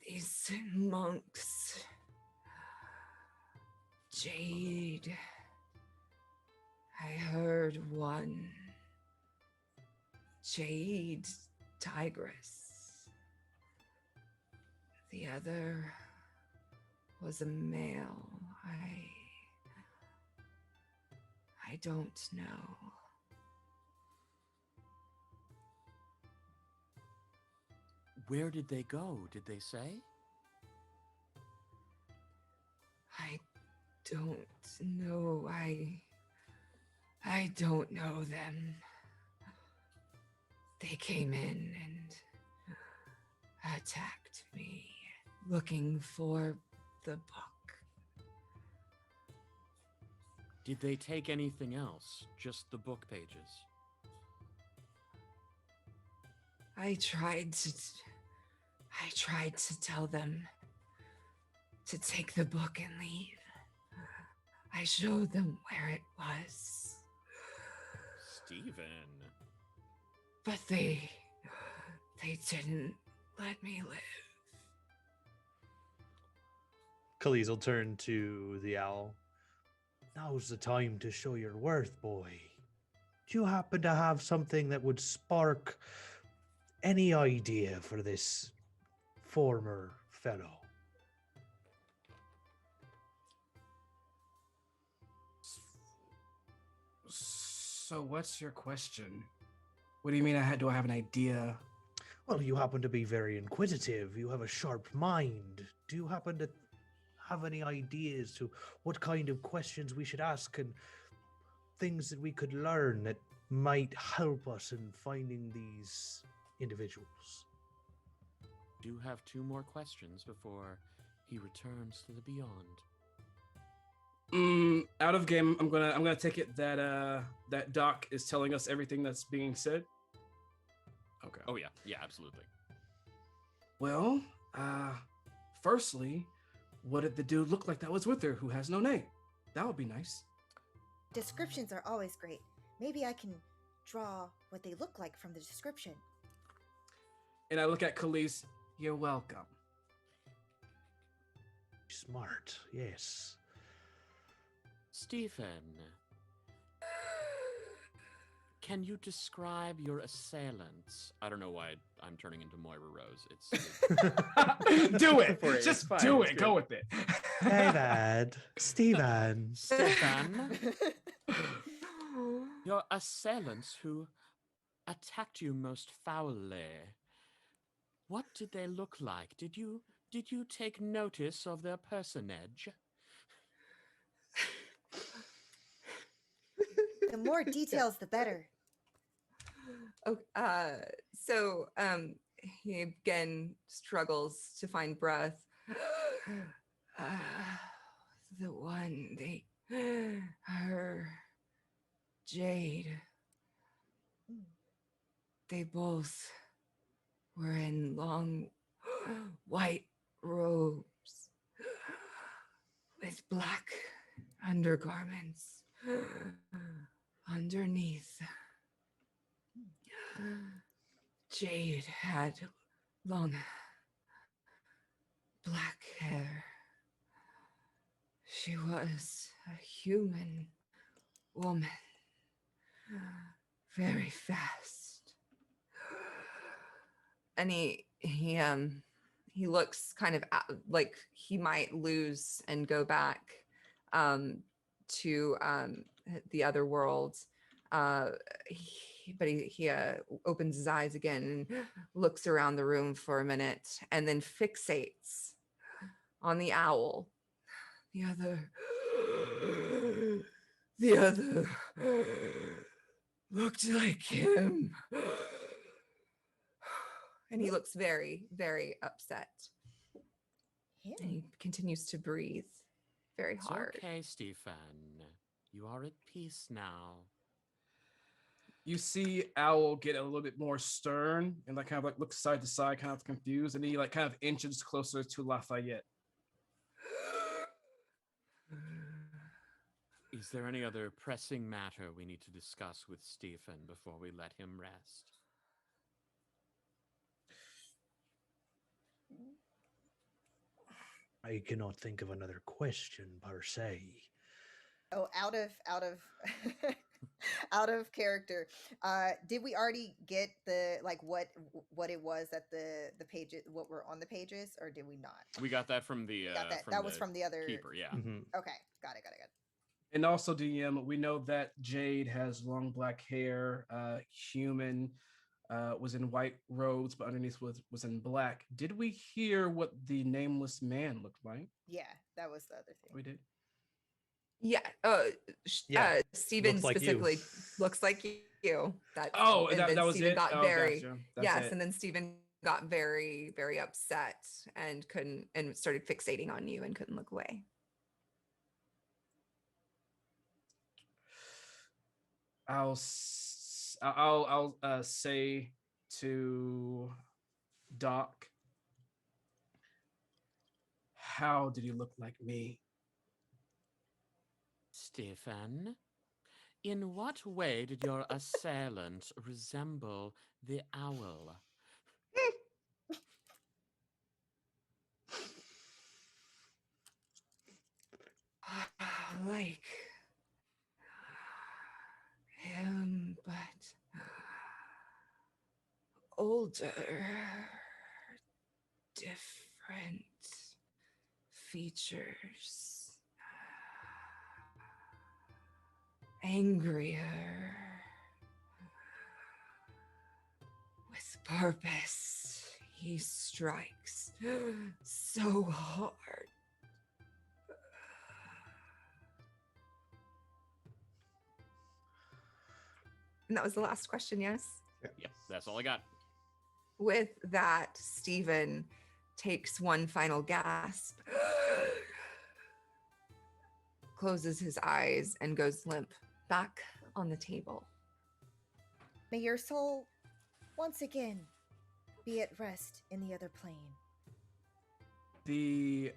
These monks. Jade. I heard one. Jade Tigress. The other was a male. I don't know. Where did they go? Did they say? I don't know. I don't know them. They came in and attacked me, looking for the book. Did they take anything else? Just the book pages? I tried to tell them to take the book and leave. I showed them where it was. Stephen. But they didn't let me live. Kaliz will turn to the owl. Now's the time to show your worth, boy. Do you happen to have something that would spark any idea for this former fellow? So what's your question? What do you mean do I have an idea? Well, you happen to be very inquisitive. You have a sharp mind. Do you happen to have any ideas to what kind of questions we should ask and things that we could learn that might help us in finding these individuals. Do have 2 more questions before he returns to the beyond. Out of game, I'm gonna take it that that Doc is telling us everything that's being said. Okay. Oh yeah, absolutely. Well, firstly, what did the dude look like that was with her who has no name? That would be nice. Descriptions are always great. Maybe I can draw what they look like from the description. And I look at Kaliz. You're welcome. Smart, yes. Stephen, can you describe your assailants? I don't know why I'm turning into Moira Rose. It's Do it. For it. Just It's fine. do It's it. good. Go with it. Hey, Dad. Stephen. Stefan. Your assailants who attacked you most foully. What did they look like? Did you take notice of their personage? The more details, the better. So he again struggles to find breath. The one her Jade. They both were in long white robes with black undergarments underneath. Jade had long black hair. She was a human woman, very fast. And he looks kind of like he might lose and go back to the other world. But he opens his eyes again and looks around the room for a minute and then fixates on the owl. The other looked like him. And he looks very, very upset. Him? And he continues to breathe very It's hard. okay, Stephen. You are at peace now. You see Owl get a little bit more stern and like kind of like looks side to side, kind of confused, and he like kind of inches closer to Lafayette. Is there any other pressing matter we need to discuss with Stephen before we let him rest? I cannot think of another question per se. Oh, out of out of character. Did we already get the like what it was that the pages what were on the pages, or did we not? We got that from the Got that. That was from the other keeper, yeah. Mhm. Okay, got it. And also, DM, we know that Jade has long black hair. Human was in white robes, but underneath was in black. Did we hear what the nameless man looked like? Yeah, that was the other thing. We did. Yeah. Yeah, Steven looks like you. specifically looks like you. That, Oh, and that then was Steven it. got Oh, very gotcha. That's yes, it. and then Steven got very, very upset and couldn't and started fixating on you and couldn't look away. I'll say to Doc, how did he look like me? Stephen, in what way did your assailant resemble the owl? Like him, but older, different features, angrier, with purpose. He strikes so hard. And that was the last question, yes? Yep, that's all I got. With that, Stephen takes one final gasp, closes his eyes, and goes limp back on the table. May your soul once again be at rest in the other plane. The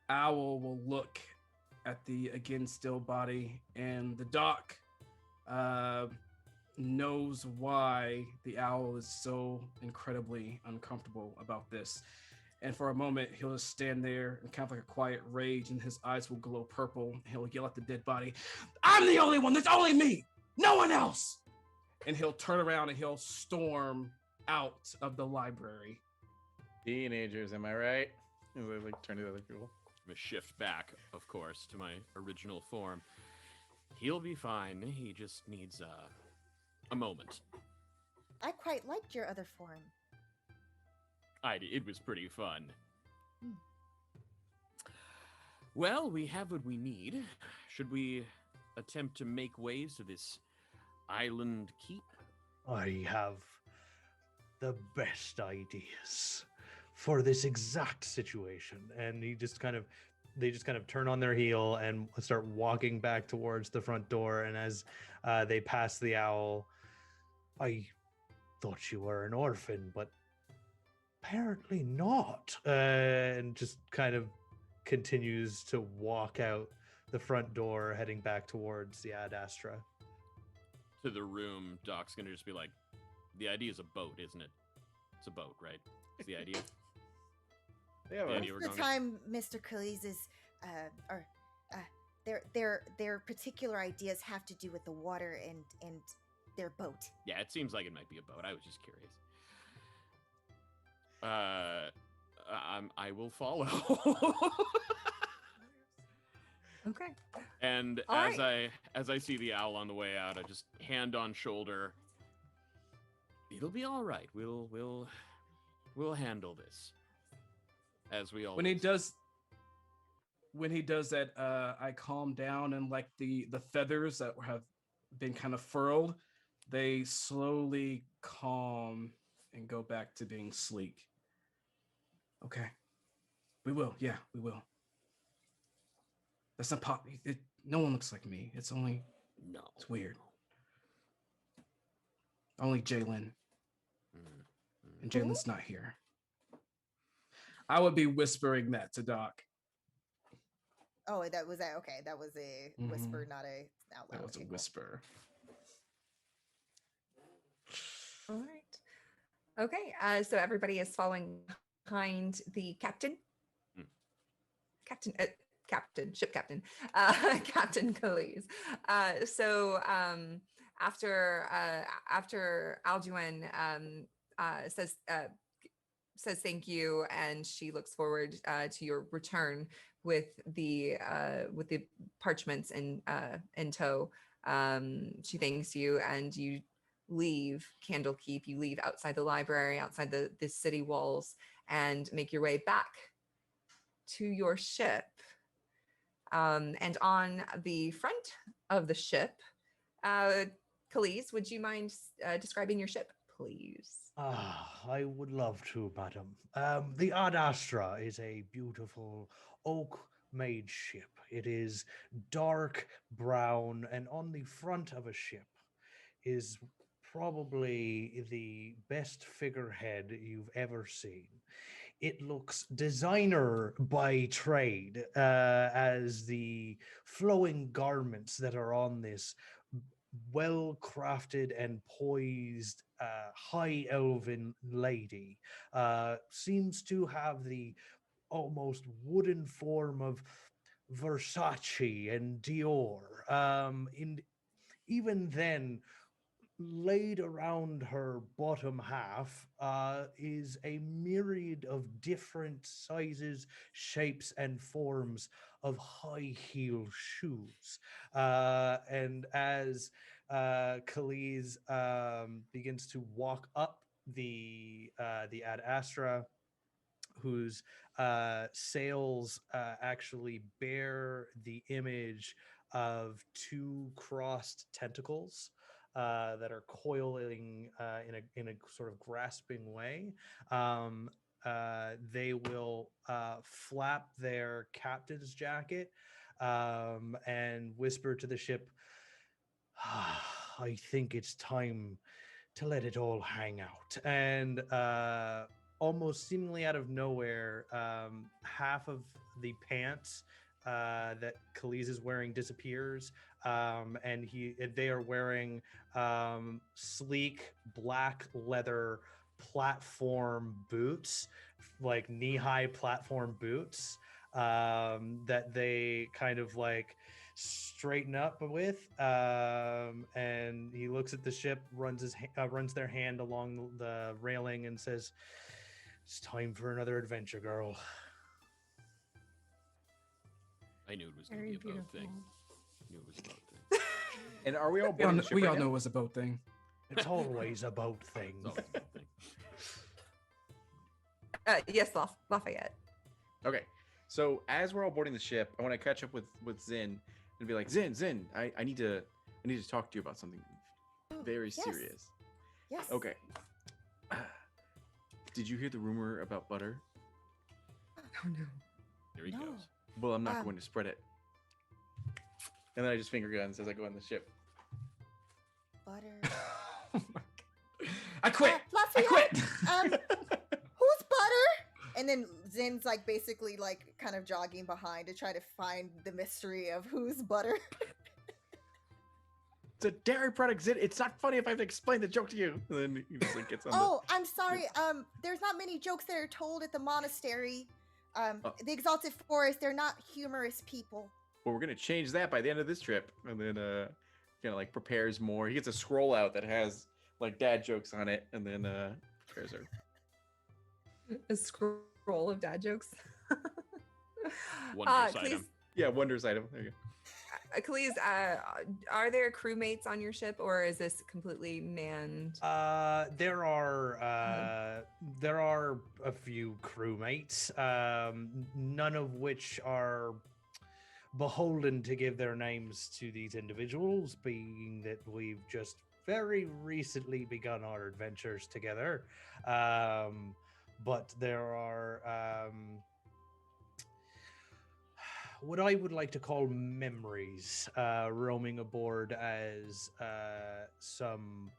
owl will look at the again still body, and the doc knows why the owl is so incredibly uncomfortable about this. And for a moment, he'll just stand there and kind of like a quiet rage, and his eyes will glow purple. And he'll yell at the dead body, "I'm the only one! There's only me! No one else!" And he'll turn around and he'll storm out of the library. Teenagers, am I right? As I like turn to the other people. I'm gonna shift back, of course, to my original form. He'll be fine. He just needs a moment. I quite liked your other form. It was pretty fun. Well, we have what we need. Should we attempt to make ways to this island keep? I have the best ideas for this exact situation. And they just kind of turn on their heel and start walking back towards the front door. And as they pass the owl, I thought you were an orphan, but apparently not. And just kind of continues to walk out the front door, heading back towards the Ad Astra. To the room, Doc's gonna just be like, the idea is a boat, isn't it? It's a boat, right? It's the idea. Yeah, The idea Most we're of the going time, Mr. Kaliz is, their particular ideas have to do with the water and their boat. Yeah, it seems like it might be a boat. I was just curious. I will follow. Okay. And All as I see the owl on the way out, I just hand on shoulder. It'll be all right. We'll handle this. As we all When he does that, I calm down, and like the feathers that have been kind of furled, they slowly calm and go back to being sleek. Okay, we will. Yeah, we will. That's not pop. No one looks like me. It's only. No. It's weird. Only Jalen, and Jalen's not here. I would be whispering that to Doc. Oh, that was that. Okay, that was a whisper, not a out loud. That was a whisper. All right. Okay. So everybody is following behind the captain. Ship captain, Captain Kaliz. So after Alduin says thank you, and she looks forward to your return with the parchments in tow. She thanks you, and you leave Candlekeep. You leave outside the library, outside the city walls, and make your way back to your ship. And on the front of the ship, Kaliz, would you mind describing your ship, please? I would love to, madam. The Ad Astra is a beautiful oak-made ship. It is dark brown, and on the front of a ship is probably the best figurehead you've ever seen. It looks designer by trade, as the flowing garments that are on this well-crafted and poised high elven lady seems to have the almost wooden form of Versace and Dior. Even then, laid around her bottom half is a myriad of different sizes, shapes, and forms of high heel shoes. And as Kaliz begins to walk up the Ad Astra, whose sails actually bear the image of two crossed tentacles, that are coiling in a sort of grasping way. They will flap their captain's jacket and whisper to the ship, I think it's time to let it all hang out. And almost seemingly out of nowhere, half of the pants that Kaliz is wearing disappears, and they are wearing sleek black leather platform boots, like knee-high platform boots, that they kind of like straighten up with, and he looks at the ship, runs their hand along the railing, and says, "It's time for another adventure, girl." I knew it was going to Very be a boat thing. beautiful. I knew it was a boat thing. And are we all boarding the ship We right all now? know it was a boat thing. It's always a boat thing. It's always a boat thing. Yes, Lafayette. Okay. So as we're all boarding the ship, I want to catch up with Zin and be like, Zin, I need to talk to you about something very yes. serious. Yes. Okay. Did you hear the rumor about butter? Oh no. There he No. goes. Well, I'm not Um, going to spread it. And then I just finger guns as I go on the ship. Butter. Oh my God. I quit. I Lafayette, quit. who's butter? And then Zin's like basically like kind of jogging behind to try to find the mystery of who's butter. It's a dairy product, Zin. It's not funny if I have to explain the joke to you. And then he just like gets on Oh, I'm sorry. There's not many jokes that are told at the monastery. The Exalted Forest, they're not humorous people. Well, we're gonna change that by the end of this trip. And then kind of like prepares more. He gets a scroll out that has like dad jokes on it, and then prepares her. A scroll of dad jokes. Wondrous item. Yeah, wonders item. There you go. Kaliz, are there crewmates on your ship, or is this completely manned? There are a few crewmates, none of which are beholden to give their names to these individuals, being that we've just very recently begun our adventures together. But there are what I would like to call memories roaming aboard as some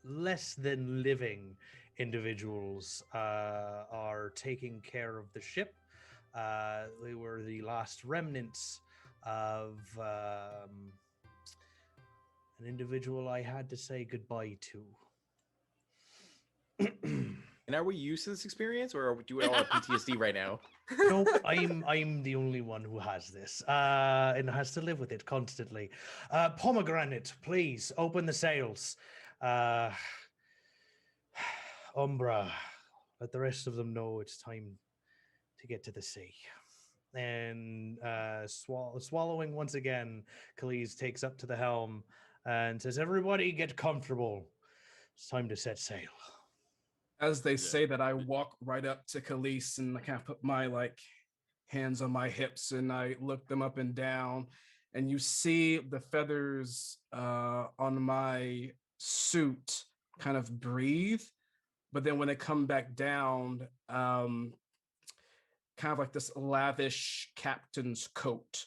less than living individuals are taking care of the ship. They were the last remnants of an individual I had to say goodbye to. And are we used to this experience, or do we all have PTSD right now? Nope, I'm the only one who has this, and has to live with it constantly. Pomegranate, please open the sails. Umbra, let the rest of them know it's time to get to the sea. And swallowing once again, Kaliz takes up to the helm and says, "Everybody get comfortable. It's time to set sail." As they say that, I walk right up to Kaliz and I kind of put my like hands on my hips and I look them up and down, and you see the feathers on my suit kind of breathe, but then when they come back down, kind of like this lavish captain's coat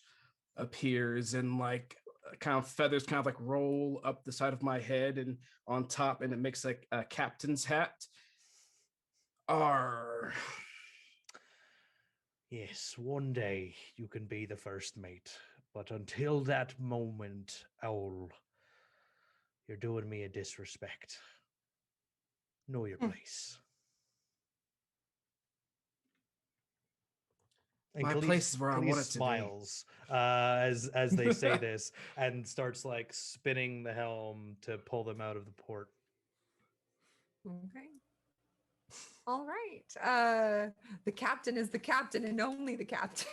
appears, and like kind of feathers kind of like roll up the side of my head and on top, and it makes like a captain's hat. Arr. Yes, one day you can be the first mate, but until that moment, Owl, you're doing me a disrespect. Know your place. And My Kaliz- place is where I Kaliz want it to be. smiles as they say this and starts like spinning the helm to pull them out of the port. Okay. All right. The captain is the captain and only the captain.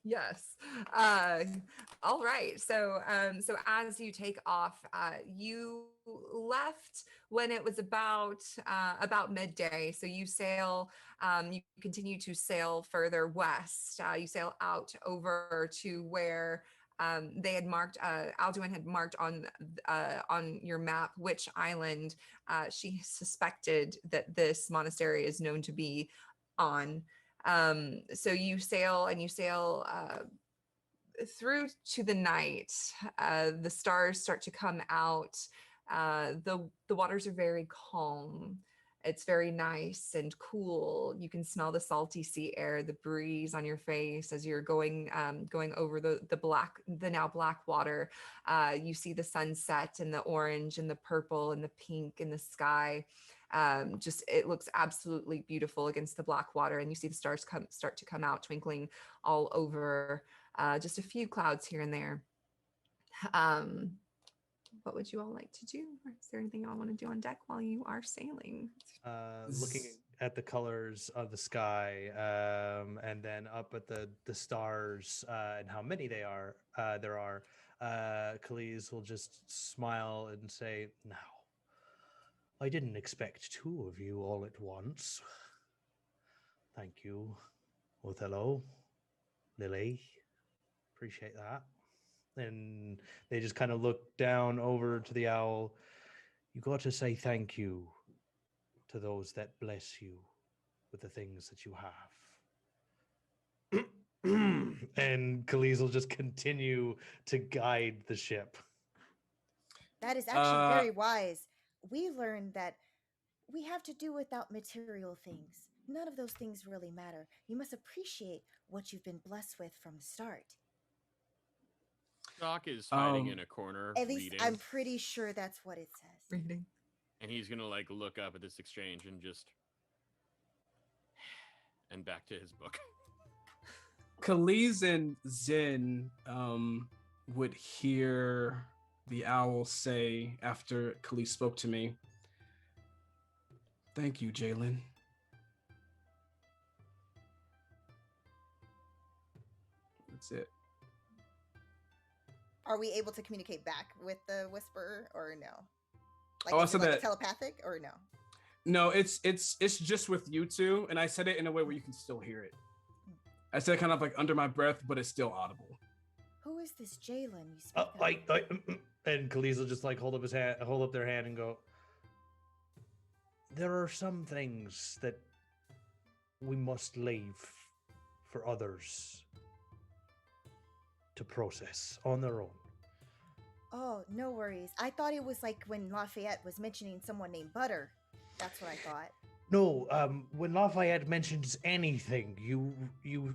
Yes. All right. So as you take off, you left when it was about midday. So you sail. You continue to sail further west. You sail out over to where They had marked, Alduin had marked on your map which island she suspected that this monastery is known to be on. So you sail through to the night. The stars start to come out. The waters are very calm. It's very nice and cool. You can smell the salty sea air, the breeze on your face as you're going over the now black water. You see the sunset and the orange and the purple and the pink in the sky. Just it looks absolutely beautiful against the black water, and you see the stars start to come out, twinkling all over. Just a few clouds here and there. What would you all like to do? Is there anything y'all want to do on deck while you are sailing? Looking at the colors of the sky, and then up at the stars and how many there are. Kaliz will just smile and say, "Now, I didn't expect two of you all at once. Thank you, Othello, Lily. Appreciate that." And they just kind of look down over to the owl. "You got to say thank you to those that bless you with the things that you have." And Kaliz will just continue to guide the ship. That is actually very wise. We learned that we have to do without material things. None of those things really matter. You must appreciate what you've been blessed with from the start. Doc is hiding in a corner. At least reading, I'm pretty sure that's what it says. Reading. and he's gonna like look up at this exchange and just and back to his book. Kaliz and Zin would hear the owl say after Kaliz spoke to me, "Thank you, Jalen." That's it. Are we able to communicate back with the whisperer or no? Like, Oh, is so it like that- telepathic or no? No, it's just with you two, and I said it in a way where you can still hear it. I said it kind of like under my breath, but it's still audible. Who is this Jalen you speak of? And Kaliz will just like hold up their hand and go, "There are some things that we must leave for others to process on their own." Oh, no worries. I thought it was like when Lafayette was mentioning someone named Butter. That's what I thought. No, when Lafayette mentions anything, you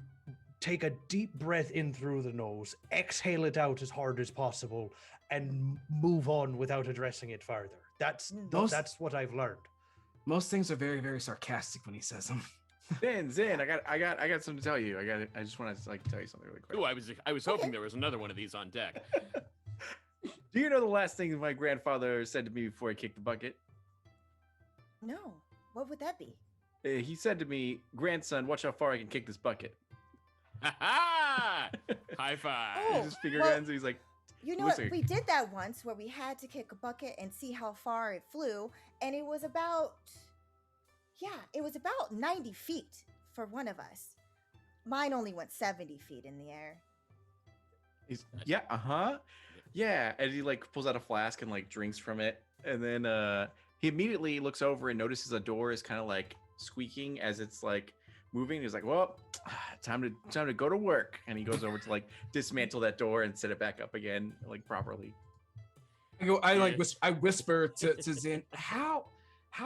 take a deep breath in through the nose, exhale it out as hard as possible, and move on without addressing it further. That's what I've learned. Most things are very, very sarcastic when he says them. Zin, I got something to tell you. I just want to like tell you something really quick. Ooh, I was hoping there was another one of these on deck. Do you know the last thing my grandfather said to me before he kicked the bucket? No. What would that be? He said to me, "Grandson, watch how far I can kick this bucket." Ha ha! High five. Oh, He's just finger well, guns. And he's like, You know Looks what? like- We did that once where we had to kick a bucket and see how far it flew. And it was about 90 feet for one of us. Mine only went 70 feet in the air. "Yeah, yeah." And he like pulls out a flask and like drinks from it, and then he immediately looks over and notices a door is kind of like squeaking as it's like moving. He's like, "Well, time to go to work." And he goes over to like dismantle that door and set it back up again, like properly. I whisper to Zin, how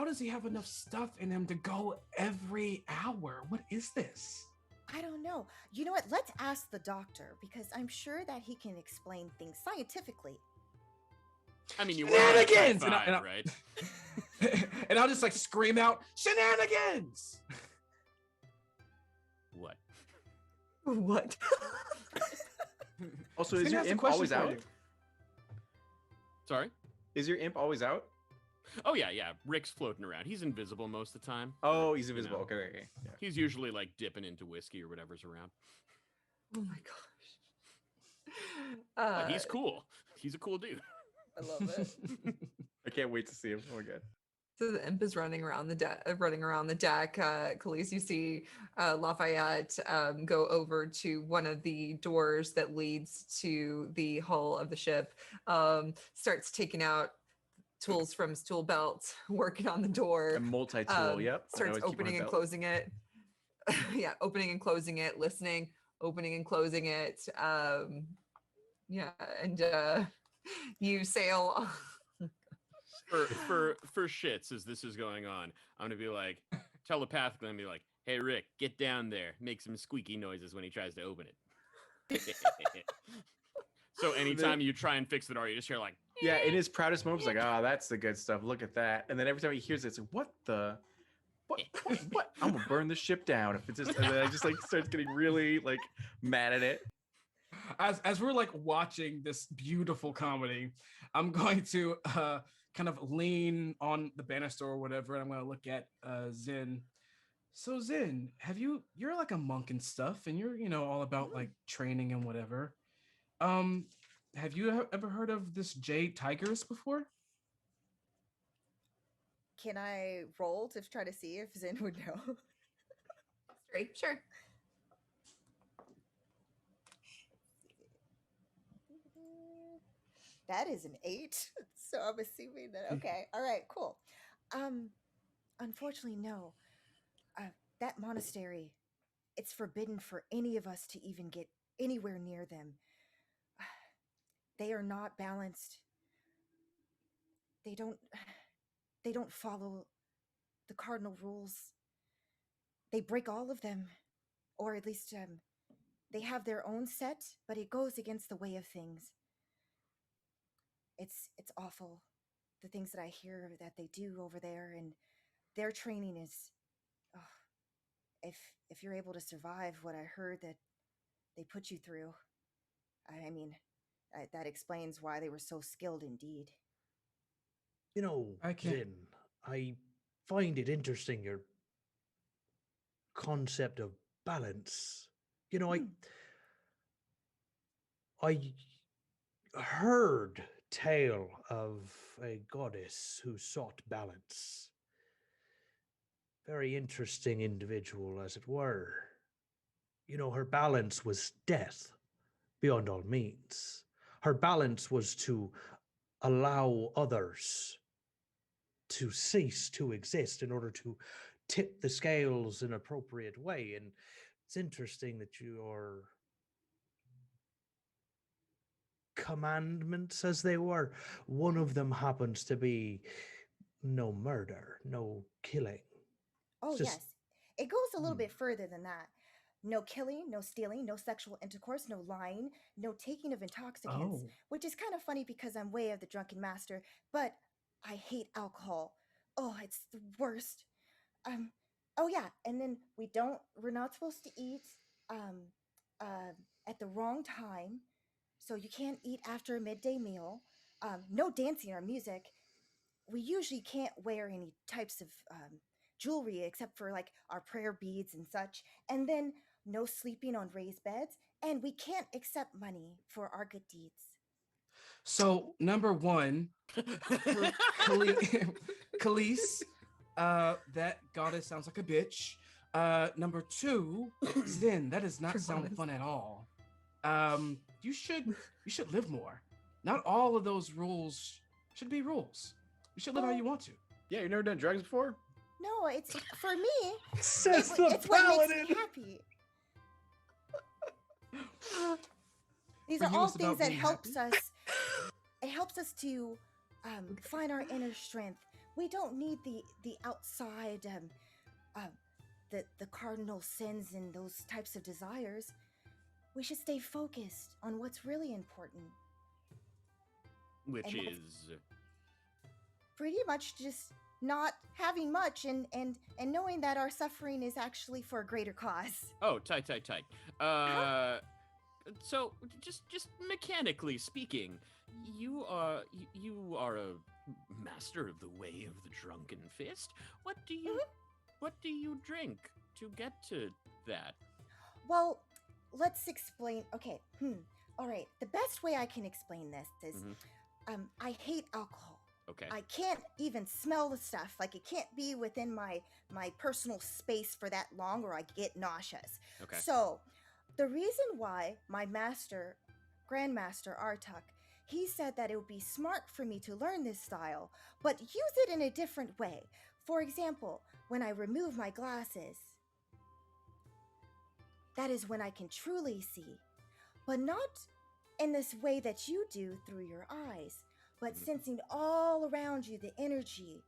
does he have enough stuff in him to go every hour? What is this? I don't know. You know what? Let's ask the doctor because I'm sure that he can explain things scientifically. I mean, you were Shenanigans! on And I- right? And I'll just like scream out, "Shenanigans!" What? What? Also, Zin is your has a imp question always for out? you. Sorry? Is your imp always out? Oh yeah. Rick's floating around. He's invisible most of the time. Oh, he's You invisible. know. Okay. Yeah. He's usually like dipping into whiskey or whatever's around. Oh my gosh. But he's cool. He's a cool dude. I love it. I can't wait to see him. Oh my god. So the imp is running around the deck. Kaliz, you see Lafayette go over to one of the doors that leads to the hull of the ship. Starts taking out tools from his tool belt, working on the door. A multi-tool. Yep. I Starts always keep on opening my and belt. closing it. Yeah, opening and closing it, listening, opening and closing it. Yeah, and you sail. For shits as this is going on, I'm gonna be like telepathically, I'm gonna be like, hey Rick, get down there, make some squeaky noises when he tries to open it. So anytime you try and fix the door, you just hear like, Yeah, in his proudest moments, like, oh, that's the good stuff. Look at that. And then every time he hears it, it's like, what the? What? I'm gonna burn the ship down if it's just. And then I just like starts getting really like mad at it. As we're like watching this beautiful comedy, I'm going to kind of lean on the banister or whatever, and I'm going to look at Zin. So Zin, you're like a monk and stuff, and you're all about like training and whatever. Have you ever heard of this jade tigress before? Can I roll to try to see if Zin would know? Straight, sure. That is an 8. So I'm assuming that, okay. All right, cool. Unfortunately, no. That monastery, it's forbidden for any of us to even get anywhere near them. They are not balanced. They don't follow the cardinal rules. They break all of them, or at least they have their own set, but it goes against the way of things. It's awful, the things that I hear that they do over there, and their training is, if you're able to survive what I heard that they put you through, I mean, that explains why they were so skilled indeed. Zin, I find it interesting, your concept of balance. I heard tale of a goddess who sought balance. Very interesting individual, as it were. Her balance was death, beyond all means. Her balance was to allow others to cease to exist in order to tip the scales in an appropriate way. And it's interesting that your commandments, as they were, one of them happens to be no murder, no killing. Oh, yes. It goes a little bit further than that. No killing, no stealing, no sexual intercourse, no lying, no taking of intoxicants, which is kind of funny because I'm way of the drunken master, but I hate alcohol. Oh, it's the worst. Oh yeah, and then we're not supposed to eat at the wrong time, so you can't eat after a midday meal. No dancing or music. We usually can't wear any types of jewelry except for like our prayer beads and such. And then no sleeping on raised beds, and we can't accept money for our good deeds. So number one, Kaliz, that goddess sounds like a bitch. Number two, Zin, that does not sound fun at all. You should live more. Not all of those rules should be rules. You should live how you want to. Yeah, you've never done drugs before? No, it's for me. Says the it's what paladin. makes me happy. These are all things that helps us. It helps us to find our inner strength. We don't need the outside, the cardinal sins and those types of desires. We should stay focused on what's really important. Which is pretty much just not having much and knowing that our suffering is actually for a greater cause. Oh, tight. So just mechanically speaking, you are a master of the way of the drunken fist. What do you drink to get to that? Well, let's explain. Okay. All right. The best way I can explain this is I hate alcohol. Okay. I can't even smell the stuff. Like it can't be within my personal space for that long, or I get nauseous. Okay. So the reason why my master, Grandmaster Artuk, he said that it would be smart for me to learn this style, but use it in a different way. For example, when I remove my glasses, that is when I can truly see, but not in this way that you do through your eyes, but sensing all around you the energy,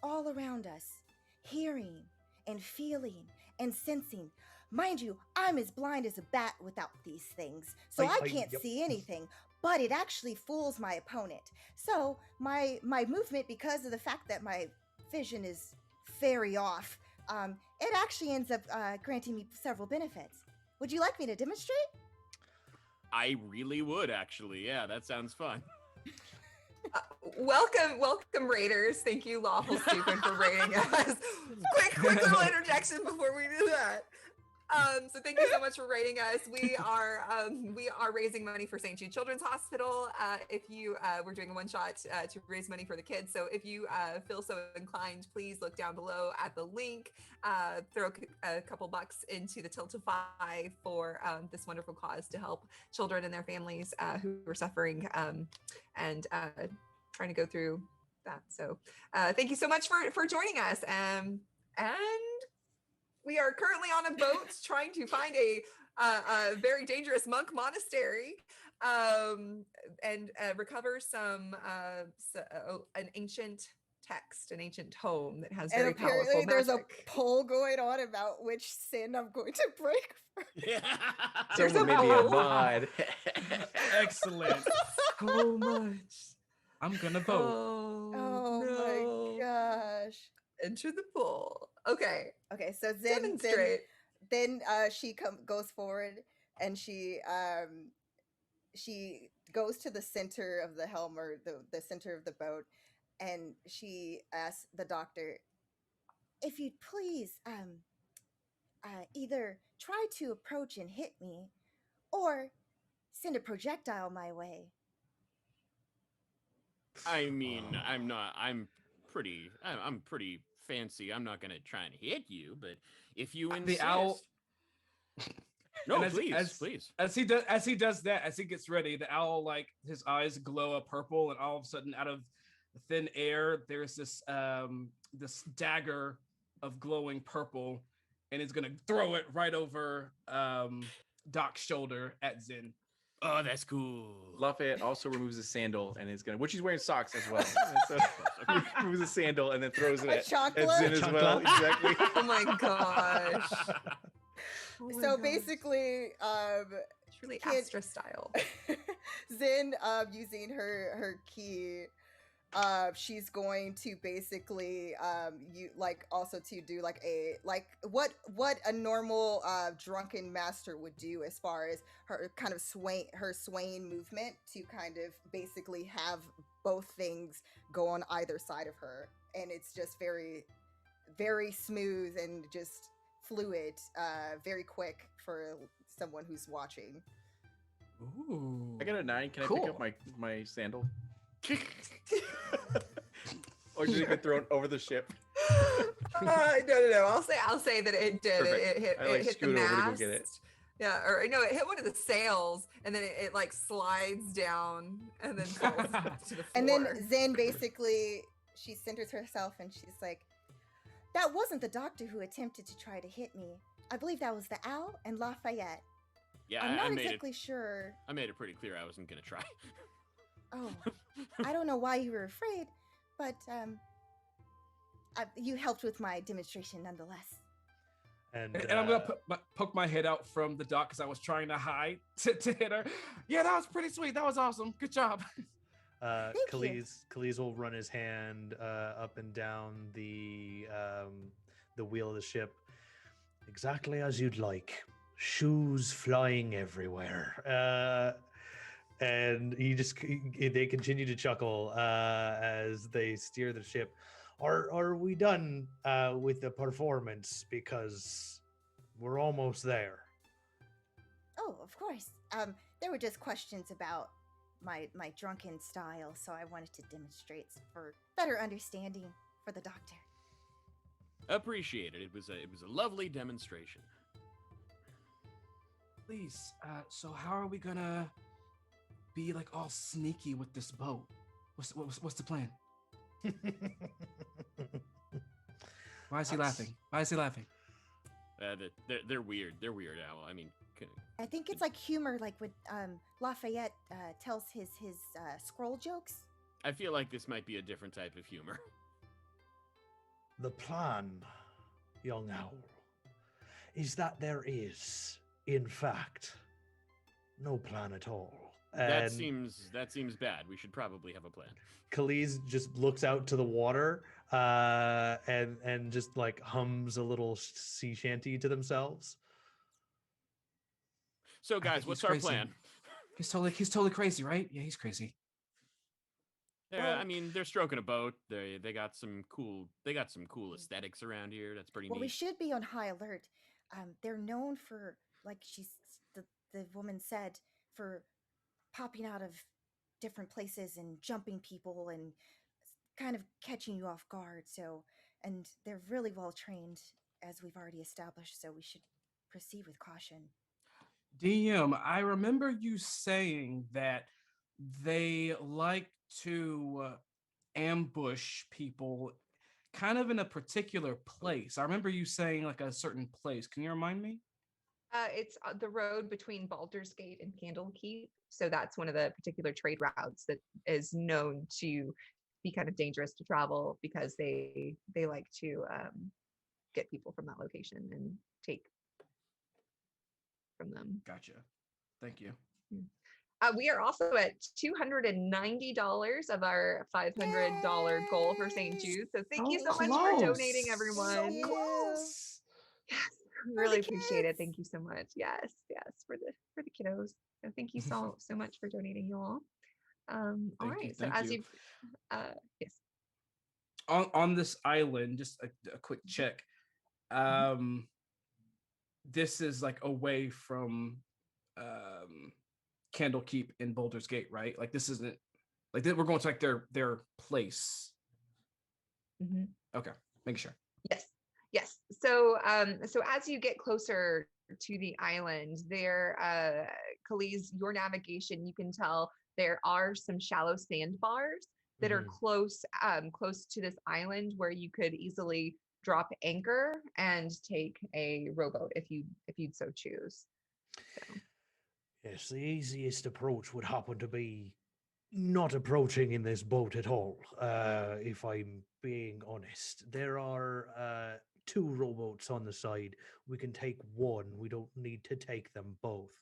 all around us, hearing and feeling and sensing. Mind you, I'm as blind as a bat without these things, so I can't see anything, but it actually fools my opponent. So my movement, because of the fact that my vision is very off, it actually ends up granting me several benefits. Would you like me to demonstrate? I really would, actually. Yeah, that sounds fun. Welcome, Raiders. Thank you, Lawful Stupid, for raiding us. Quick little interjection before we do that. So thank you so much for rating us. We are raising money for St. Jude Children's Hospital. If you we're doing a one shot to raise money for the kids. So if you feel so inclined, please look down below at the link. Throw a couple bucks into the Tiltify for this wonderful cause to help children and their families who are suffering and trying to go through that. So thank you so much for joining us. And we are currently on a boat trying to find a very dangerous monk monastery and recover an ancient text, an ancient tome that has very powerful magic. And apparently there's a poll going on about which sin I'm going to break first. Yeah. Someone made me a mod. Excellent. So much. I'm gonna vote. Oh my gosh. Enter the poll. Okay. So Zin Demonstrate. then she goes forward and she goes to the center of the helm, or the center of the boat, and she asks the doctor, if you'd please either try to approach and hit me, or send a projectile my way. I mean, I'm pretty fancy. I'm not gonna try and hit you, but if you insist. The owl. No, And please. As he does that, as he gets ready, the owl, like, his eyes glow a purple, and all of a sudden, out of thin air, there's this dagger of glowing purple, and he's gonna throw it right over Doc's shoulder at Zin. Oh, that's cool. Lafayette also removes his sandal and is gonna, which he's wearing socks as well. So removes a sandal and then throws it at Zin as well. Exactly. Oh my gosh. So basically, it's really Astra style. Zin, using her key, she's going to basically also to do what a normal drunken master would do, as far as her kind of swaying movement, to kind of basically have both things go on either side of her, and it's just very, very smooth and just fluid, very quick for someone who's watching. Ooh. I got a 9. Can Cool. I pick up my sandal? Or did it get thrown over the ship? No. I'll say that it did. Perfect. It hit I, hit the scoot over to go mast. get it. Yeah, or no, it hit one of the sails, and then it like slides down and then falls to the floor. And then Zin basically, she centers herself and she's like, that wasn't the doctor who attempted to try to hit me. I believe that was the owl and Lafayette. Yeah, I'm not I made exactly sure. I made it pretty clear I wasn't gonna try. Oh, I don't know why you were afraid, but you helped with my demonstration nonetheless. And I'm gonna poke my head out from the dock because I was trying to hide to hit her. Yeah, that was pretty sweet. That was awesome. Good job. Kaliz will run his hand up and down the wheel of the ship, exactly as you'd like. Shoes flying everywhere. And they continue to chuckle as they steer the ship. Are we done with the performance? Because we're almost there. Oh, of course. There were just questions about my drunken style, so I wanted to demonstrate for better understanding for the doctor. Appreciate it. It was a lovely demonstration. Please, so how are we gonna be like all sneaky with this boat? What's the plan? Why is he laughing? Why is he laughing? They're weird. They're weird, Owl. I mean, I think it's like humor, like when Lafayette tells his scroll jokes. I feel like this might be a different type of humor. The plan, young owl, is that there is, in fact, no plan at all. That seems bad. We should probably have a plan. Kaliz just looks out to the water and just like hums a little sea shanty to themselves. So guys, what's our crazy. plan? He's totally crazy, right? Yeah, he's crazy. Yeah, I mean, they're stroking a boat. They got some cool aesthetics around here. That's pretty Well, we neat. should be on high alert. They're known for, like the woman said, for popping out of different places and jumping people and kind of catching you off guard. So, and they're really well trained, as we've already established. So we should proceed with caution. DM, I remember you saying that they like to ambush people kind of in a particular place. I remember you saying like a certain place. Can you remind me? It's the road between Baldur's Gate and Candlekeep. So that's one of the particular trade routes that is known to be kind of dangerous to travel because they like to get people from that location and take from them. Gotcha. Thank you. We are also at $290 of our $500 goal for St. Jude. So thank you so much for donating, everyone. So close. Yes, really appreciate it. Thank you so much. Yes, for the kiddos. So thank you so much for donating, you all. All right. So as you've yes. On this island, just a quick check. This is like away from Candlekeep in Baldur's Gate, right? Like this isn't like we're going to like their place. Okay, making sure. Yes. So as you get closer to the island, there, Kaliz, your navigation, you can tell there are some shallow sandbars that are close to this island where you could easily drop anchor and take a rowboat if you'd so choose. So. Yes, the easiest approach would happen to be not approaching in this boat at all, if I'm being honest. There are 2 rowboats on the side. We can take one. We don't need to take them both.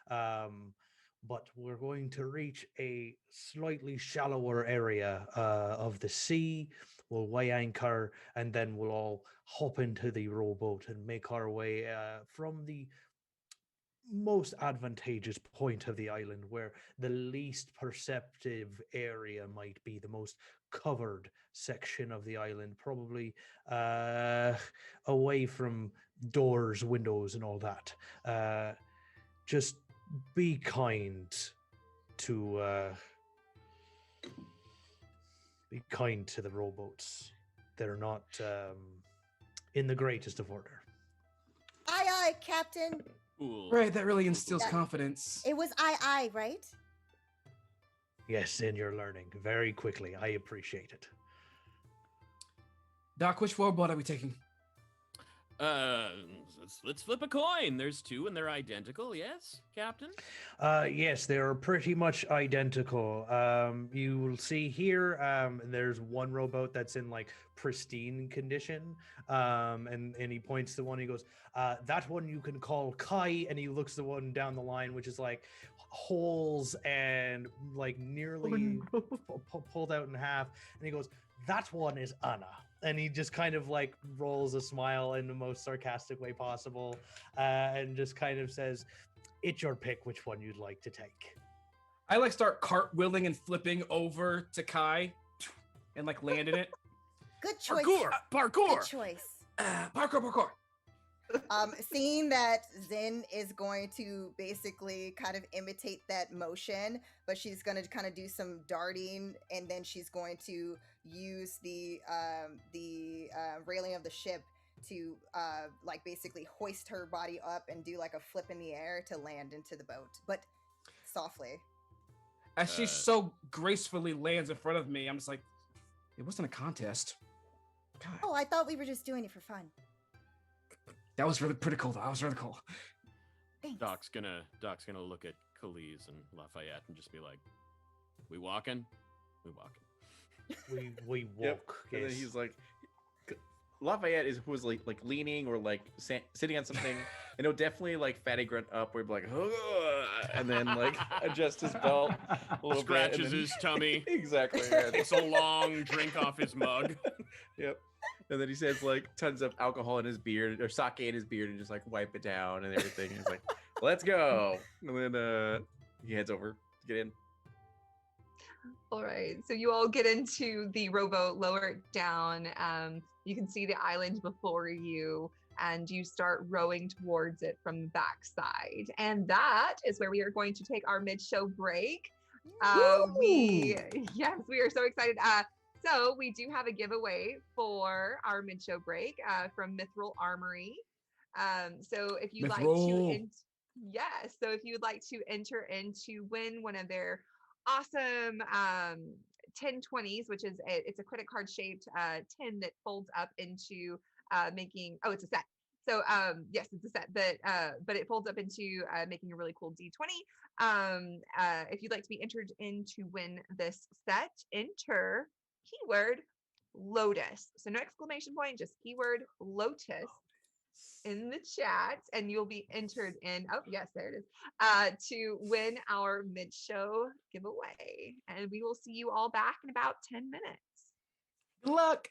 But we're going to reach a slightly shallower area of the sea. We'll weigh anchor, and then we'll all hop into the rowboat and make our way from the most advantageous point of the island, where the least perceptive area might be, the most covered section of the island, probably away from doors, windows, and all that. Just be kind to the rowboats. They're not in the greatest of order. Aye, Captain. Cool. Right, that really instills confidence. It was aye, right? Yes, and you're learning very quickly. I appreciate it. Doc, which rowboat are we taking? Let's flip a coin. There's 2 and they're identical. Yes, Captain? Yes, they're pretty much identical. You will see here, there's one rowboat that's in like pristine condition. And he points to one, he goes, that one you can call Kai, and he looks the one down the line, which is like holes and like nearly pulled out in half. And he goes, that one is Anna. And he just kind of like rolls a smile in the most sarcastic way possible, and just kind of says, it's your pick which one you'd like to take. I like start cartwheeling and flipping over to Kai and like land in it. Good choice. Parkour! Good choice. Parkour. Seeing that Zin is going to basically kind of imitate that motion, but she's going to kind of do some darting, and then she's going to use the railing of the ship to like basically hoist her body up and do like a flip in the air to land into the boat, but softly. As she so gracefully lands in front of me, I'm just like, it wasn't a contest. God. Oh, I thought we were just doing it for fun. That was really pretty cool. That was really cool. Thanks. Doc's gonna look at Kaliz and Lafayette and just be like, "We walking? We walking." We walk. Yep. And then Yes. he's like, Lafayette was like leaning or like sitting on something, and he'll definitely like fatty grunt up, where he'll be like, "Ugh," and then like adjust his belt a little Scratches bit, and then his tummy. exactly. Yeah. Takes a long drink off his mug. Yep. And then he says like tons of alcohol in his beard or sake in his beard and just like wipe it down and everything. And he's like, "Let's go." And then he heads over to get in. All right, so you all get into the rowboat, lower it down. You can see the island before you, and you start rowing towards it from the backside. And that is where we are going to take our mid-show break. We are so excited. So we do have a giveaway for our mid-show break from Mithril Armory. So if you'd like to, so if you'd like to enter in to win one of their awesome 1020s, which is it's a credit card shaped 10 that folds up into making, it's a set. So yes, it's a set, but it folds up into making a really cool D20. If you'd like to be entered in to win this set, enter keyword Lotus. So no exclamation point, just keyword Lotus in the chat, and you'll be entered in, yes, there it is, to win our mid-show giveaway. And we will see you all back in about 10 minutes. Good luck.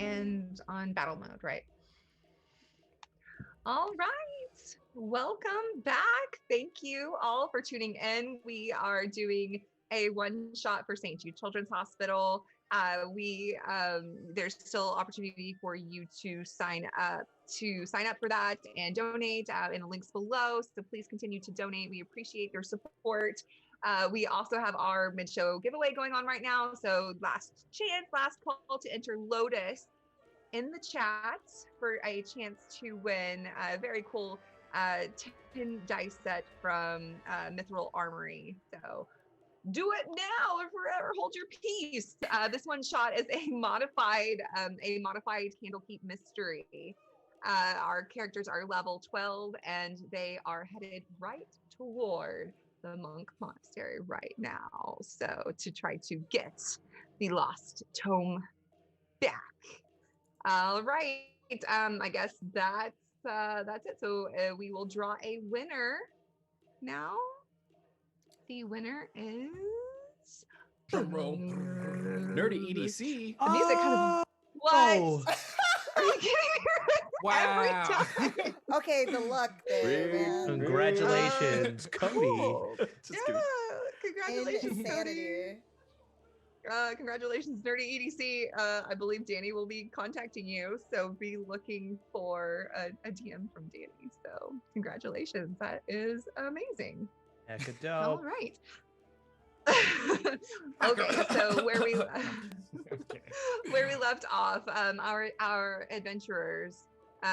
and on battle mode, right? All right. Welcome back. Thank you all for tuning in. We are doing a one shot for St. Jude Children's Hospital. There's still opportunity for you to sign up for that and donate in the links below. So please continue to donate. We appreciate your support. We also have our mid-show giveaway going on right now. So last call to enter Lotus in the chat for a chance to win a very cool 10 dice set from Mithril Armory. So do it now or forever hold your peace. This one shot is a modified Candlekeep mystery. Our characters are level 12 and they are headed right toward the monk monastery right now. So to try to get the lost tome back. All right. I guess that's it. So we will draw a winner now. The winner is Roll. Nerdy EDC. The music kind of what? Oh, Are you kidding me? Every Wow. time. Okay, the luck there, man. congratulations, Cody. Cool. Just kidding. Congratulations, Cody. Insanity. Congratulations, Nerdy EDC. I believe Danny will be contacting you, so be looking for a DM from Danny. So congratulations, that is amazing. Heck a All dope. right. Okay, so where we left off, our adventurers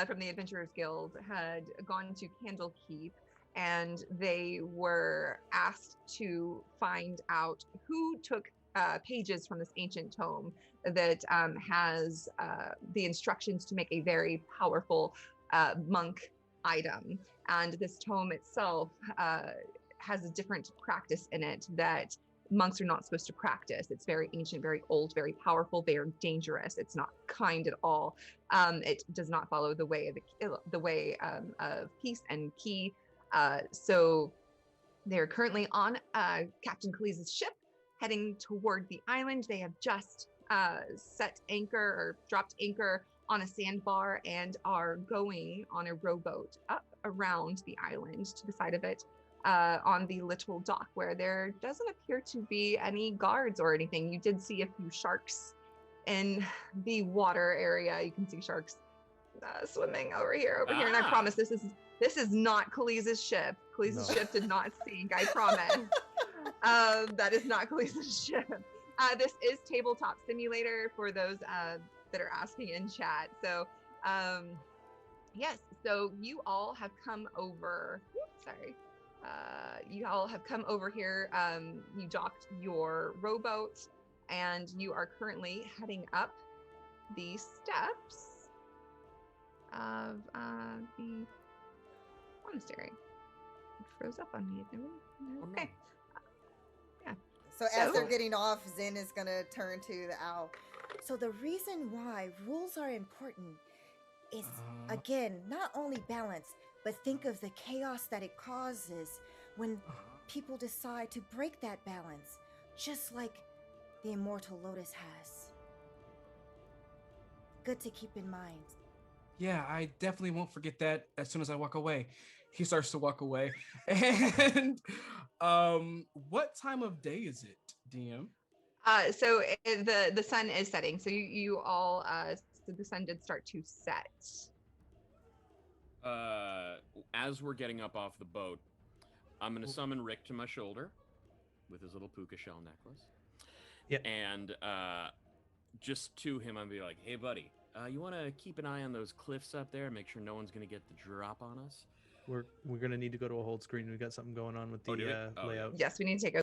from the Adventurers Guild had gone to Candlekeep, and they were asked to find out who took pages from this ancient tome that has the instructions to make a very powerful monk item. And this tome itself has a different practice in it that monks are not supposed to practice. It's very ancient, very old, very powerful, very dangerous. It's not kind at all. It does not follow the way of peace and key. So they're currently on Captain Kaliz's ship, heading toward the island. They have just set anchor or dropped anchor on a sandbar and are going on a rowboat up around the island to the side of it, on the little dock where there doesn't appear to be any guards or anything. You did see a few sharks in the water area. You can see sharks swimming over here, and I promise this is not Kaliz's ship. Kaliz's ship did not sink, I promise. That is not Kaliz's ship. This is Tabletop Simulator for those that are asking in chat. So yes, so you all have come over. You all have come over here. You docked your rowboat and you are currently heading up the steps of the monastery. It froze up on me. Okay. So as they're getting off, Zin is gonna turn to the owl. So the reason why rules are important is, again, not only balance, but think of the chaos that it causes when people decide to break that balance, just like the Immortal Lotus has. Good to keep in mind. Yeah, I definitely won't forget that as soon as I walk away. He starts to walk away. And what time of day is it, DM? So the sun is setting. So you all so the sun did start to set. As we're getting up off the boat, I'm gonna summon Rick to my shoulder with his little puka shell necklace. Yep. And just to him, I'm gonna be like, "Hey, buddy, you want to keep an eye on those cliffs up there? Make sure no one's gonna get the drop on us." We're gonna need to go to a hold screen. We got something going on with the layout. Yes, we need to take a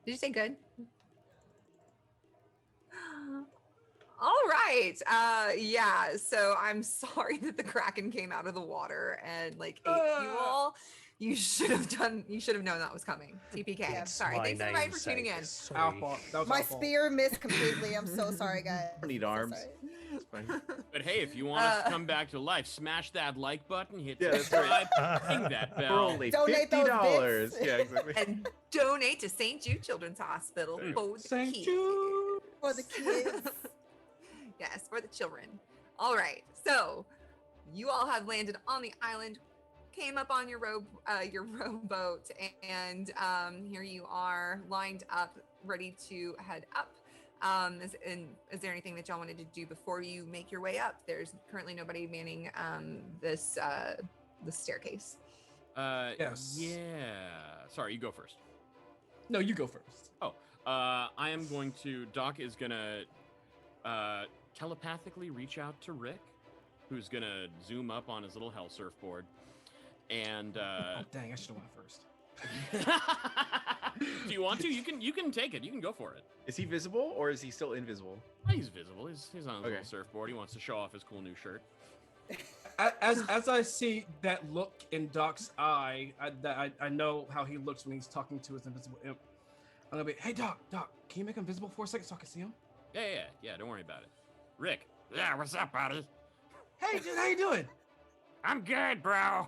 Did you say good? All right. Yeah. So I'm sorry that the Kraken came out of the water and like ate you all. You should have known that was coming. TPK. Yeah. Sorry. Thanks everybody for tuning in. Our fault. That was My our fault. spear missed completely. I'm so sorry, guys. I don't need I'm so arms. sorry. It's fine. But hey, if you want us to come back to life, smash that like button, hit Yeah, that's subscribe, ping that For bell. only Donate those $50. bits. Yeah, exactly. And donate to St. Jude Children's Hospital for the Thank kids. you. For the kids. Yes, for the children. All right. So you all have landed on the island, came up on your rowboat, and here you are lined up, ready to head up. Is there anything that y'all wanted to do before you make your way up? There's currently nobody manning this staircase. Yes. Yeah. Sorry, you go first. No, you go first. I am going to. Doc is gonna telepathically reach out to Rick, who's gonna zoom up on his little hell surfboard, and. Oh, dang! I should have went first. Do you want to? You can take it. You can go for it. Is he visible or is he still invisible? He's visible. He's on his Okay. little surfboard. He wants to show off his cool new shirt. As I see that look in Doc's eye, I know how he looks when he's talking to his invisible imp. I'm gonna be, hey Doc, can you make him visible for a second so I can see him? Yeah. Don't worry about it. Rick. Yeah, what's up, buddy? Hey, dude, how you doing? I'm good, bro.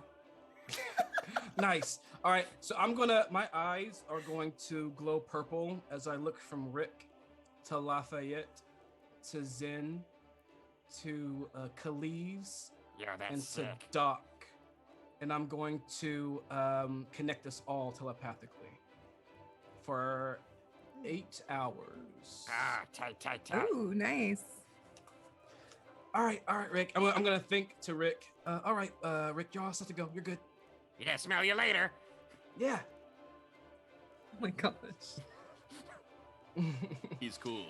Nice. All right, so my eyes are going to glow purple as I look from Rick to Lafayette to Zin to Kaliz Yeah, and that's to sick. Doc, and I'm going to connect us all telepathically for 8 hours. Tight. Ooh, nice. All right, Rick. I'm gonna think to Rick. All right, Rick, you're all set to go. You're good. Yeah, smell you later. Yeah. Oh my gosh. He's cool.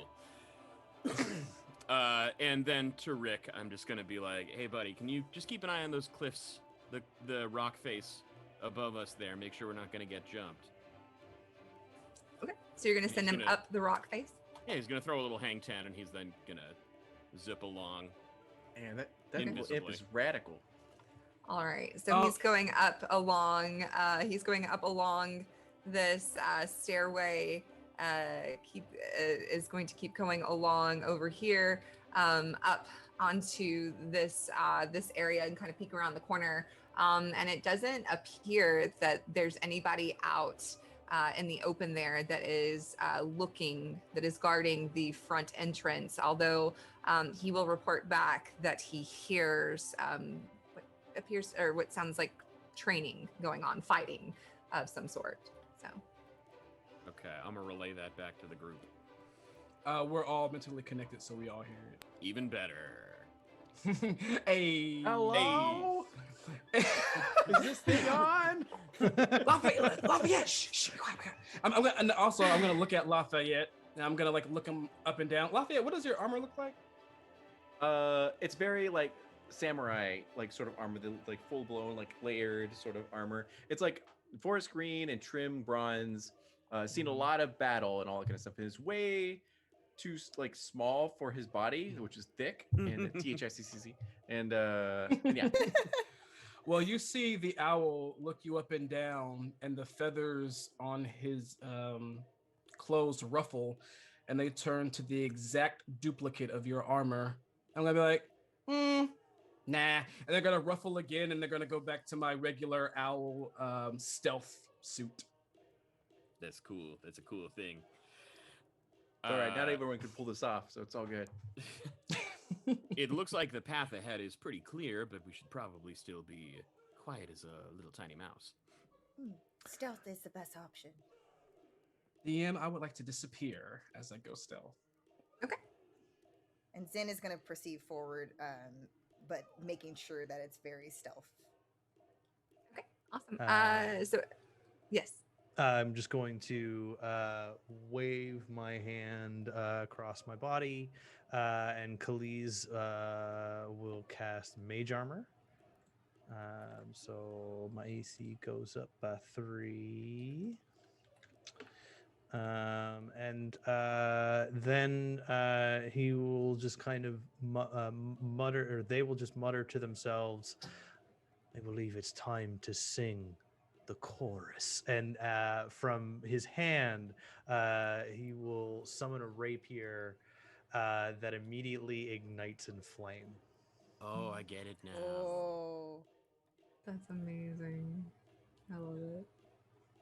And then to Rick, I'm just gonna be like, hey buddy, can you just keep an eye on those cliffs, the rock face above us there, make sure we're not gonna get jumped. Okay. So you're gonna send He's him gonna- up the rock face? Yeah, he's gonna throw a little hang ten and he's then gonna zip along. Man, that little imp Invisibly. is radical. All right. So he's going up along this stairway. Is going to keep going along over here, up onto this area and kind of peek around the corner. And it doesn't appear that there's anybody out in the open there that is guarding the front entrance. Although he will report back that he hears what sounds like training going on, fighting of some sort. So Okay, I'm gonna relay that back to the group. We're all mentally connected, so we all hear Even better. it. Hey. Hello? Is this thing on? Lafayette, shh, quiet. I'm gonna look at Lafayette, and I'm gonna like look him up and down. Lafayette, what does your armor look like? It's very like samurai, like sort of armor, like full blown, like layered sort of armor. It's like forest green and trim bronze. Seen a lot of battle and all that kind of stuff. And it's way too like small for his body, which is thick and THICCC. And yeah. Well, you see the owl look you up and down, and the feathers on his clothes ruffle, and they turn to the exact duplicate of your armor. I'm gonna be like, nah. And they're gonna ruffle again, and they're gonna go back to my regular owl stealth suit. That's cool. That's a cool thing. All right, not everyone can pull this off, so it's all good. It looks like the path ahead is pretty clear, but we should probably still be quiet as a little tiny mouse. Stealth is the best option. DM, I would like to disappear as I go stealth. And Zin is going to proceed forward, but making sure that it's very stealth. okay, awesome. So yes. I'm just going to wave my hand across my body, and Kaliz will cast Mage Armor. So my AC goes up by 3. And then he will just kind of mutter, or they will just mutter to themselves, I believe it's time to sing the chorus. And from his hand, he will summon a rapier that immediately ignites in flame. Oh, I get it now. Oh. That's amazing. I love it.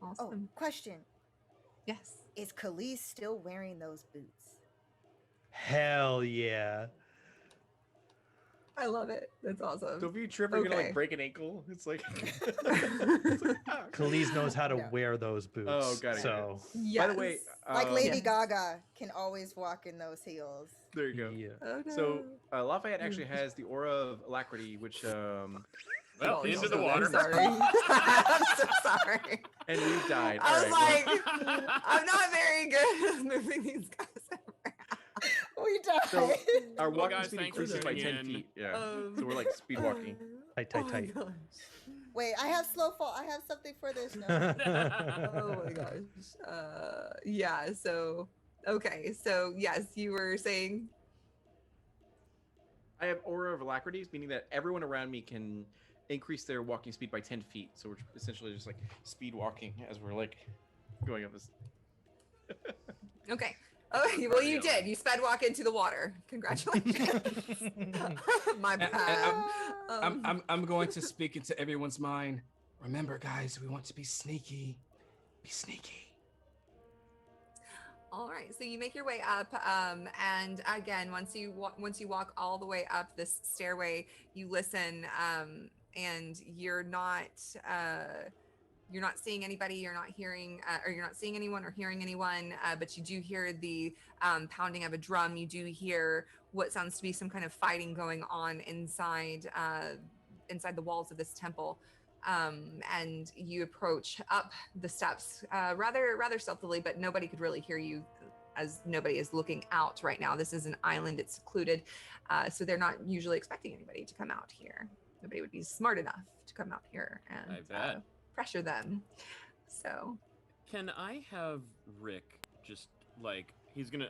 Oh, Awesome. question. Yes. Is Kaliz still wearing those boots? Hell yeah. I love it. That's awesome. So if you trip, you're gonna Okay. like break an ankle. It's like, Kaliz knows how to Yeah. wear those boots. Oh, got it. So Yes. By the way, Like Lady Yes. Gaga can always walk in those heels. there you go. yeah. Oh, no. So Lafayette actually has the aura of alacrity, which Well, Oh, into no. the water. I'm sorry. I'm so sorry. and you died. I was All right, like, I'm not very good at moving these guys around. We died. So, our Well, walking guys, speed thanks for increases by tuning 10 in. feet. Yeah. So we're like speed walking. Tight, Oh tight, my tight. gosh. Wait, I have slow fall. I have something for this. No. Oh my gosh. Yeah, so okay. So yes, you were saying I have aura of alacrity, meaning that everyone around me can increase their walking speed by 10 feet. So we're essentially just like speed walking as we're like going up this. okay. Oh, well, you did. You sped walk into the water. Congratulations. My bad. I'm going to speak into everyone's mind. Remember, guys, we want to be sneaky. Be sneaky. All right, so you make your way up, and again, once you walk all the way up this stairway, you listen, and you're not seeing anybody, you're not hearing, or you're not seeing anyone or hearing anyone, but you do hear the pounding of a drum. You do hear what sounds to be some kind of fighting going on inside the walls of this temple. And you approach up the steps rather stealthily, but nobody could really hear you as nobody is looking out right now. This is an island, it's secluded, so they're not usually expecting anybody to come out here. Nobody would be smart enough to come out here and I bet. pressure them. So Can I have Rick just like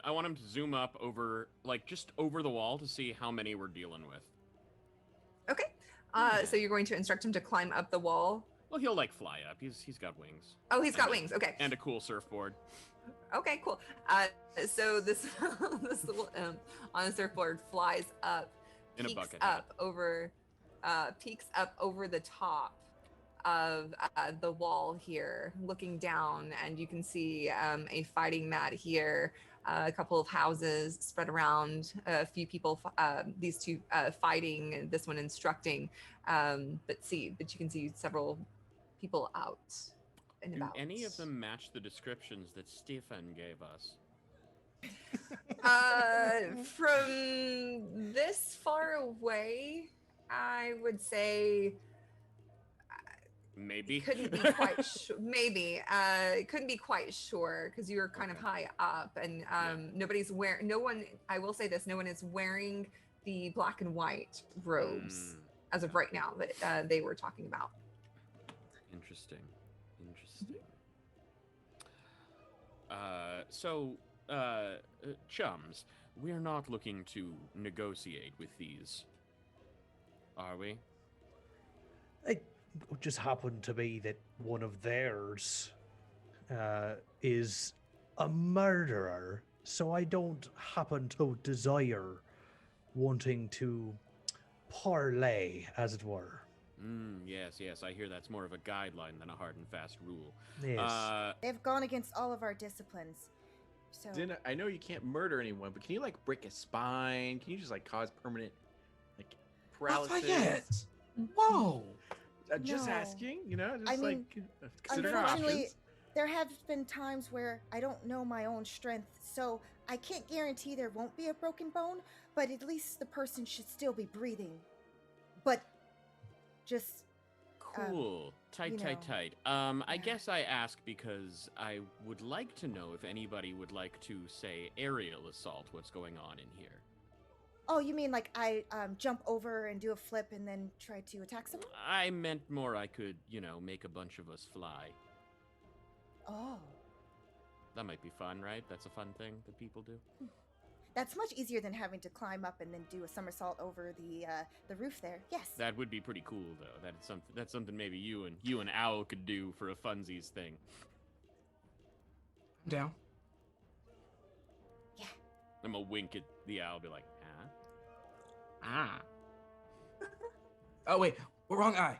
I want him to zoom up over just over the wall to see how many we're dealing with. okay, so you're going to instruct him to climb up the wall. Well, he'll like fly up. He's got wings. Oh, he's got And a- wings. Okay. And a cool surfboard. Okay, cool. So this this little on a surfboard flies up, In a peeks bucket hat. peeks up over the top of the wall here, looking down, and you can see a fighting mat here, a couple of houses spread around, a few people, these two fighting, this one instructing, but you can see several people out and Do about. any of them match the descriptions that Stefan gave us? From this far away, I would say Maybe. couldn't be quite sure. Maybe couldn't be quite sure because you were kind of high up, and nobody's wearing. No one. I will say this: no one is wearing the black and white robes as of right now that they were talking about. Interesting. So, chums, we're not looking to negotiate with these, are we? It just happened to be that one of theirs is a murderer, so I don't happen to desire wanting to parlay, as it were. Yes, I hear that's more of a guideline than a hard and fast rule. Yes. They've gone against all of our disciplines. So Zin, I know you can't murder anyone, but can you like break a spine? Can you just like cause permanent like paralysis? Lafayette! Whoa! Just No. asking, you know, just I mean, consider our unfortunately, options. there have been times where I don't know my own strength, so I can't guarantee there won't be a broken bone, but at least the person should still be breathing. But just Cool. Tight. yeah. I guess I ask because I would like to know if anybody would like to say aerial assault what's going on in here. oh, you mean like I jump over and do a flip and then try to attack someone? I meant more I could, make a bunch of us fly. Oh. That might be fun, right? That's a fun thing that people do. That's much easier than having to climb up and then do a somersault over the roof there. Yes. That would be pretty cool, though. That's something maybe you and Owl could do for a funsies thing. I'm down. Yeah. I'm gonna wink at the owl, be like, ah. Oh wait, wrong eye.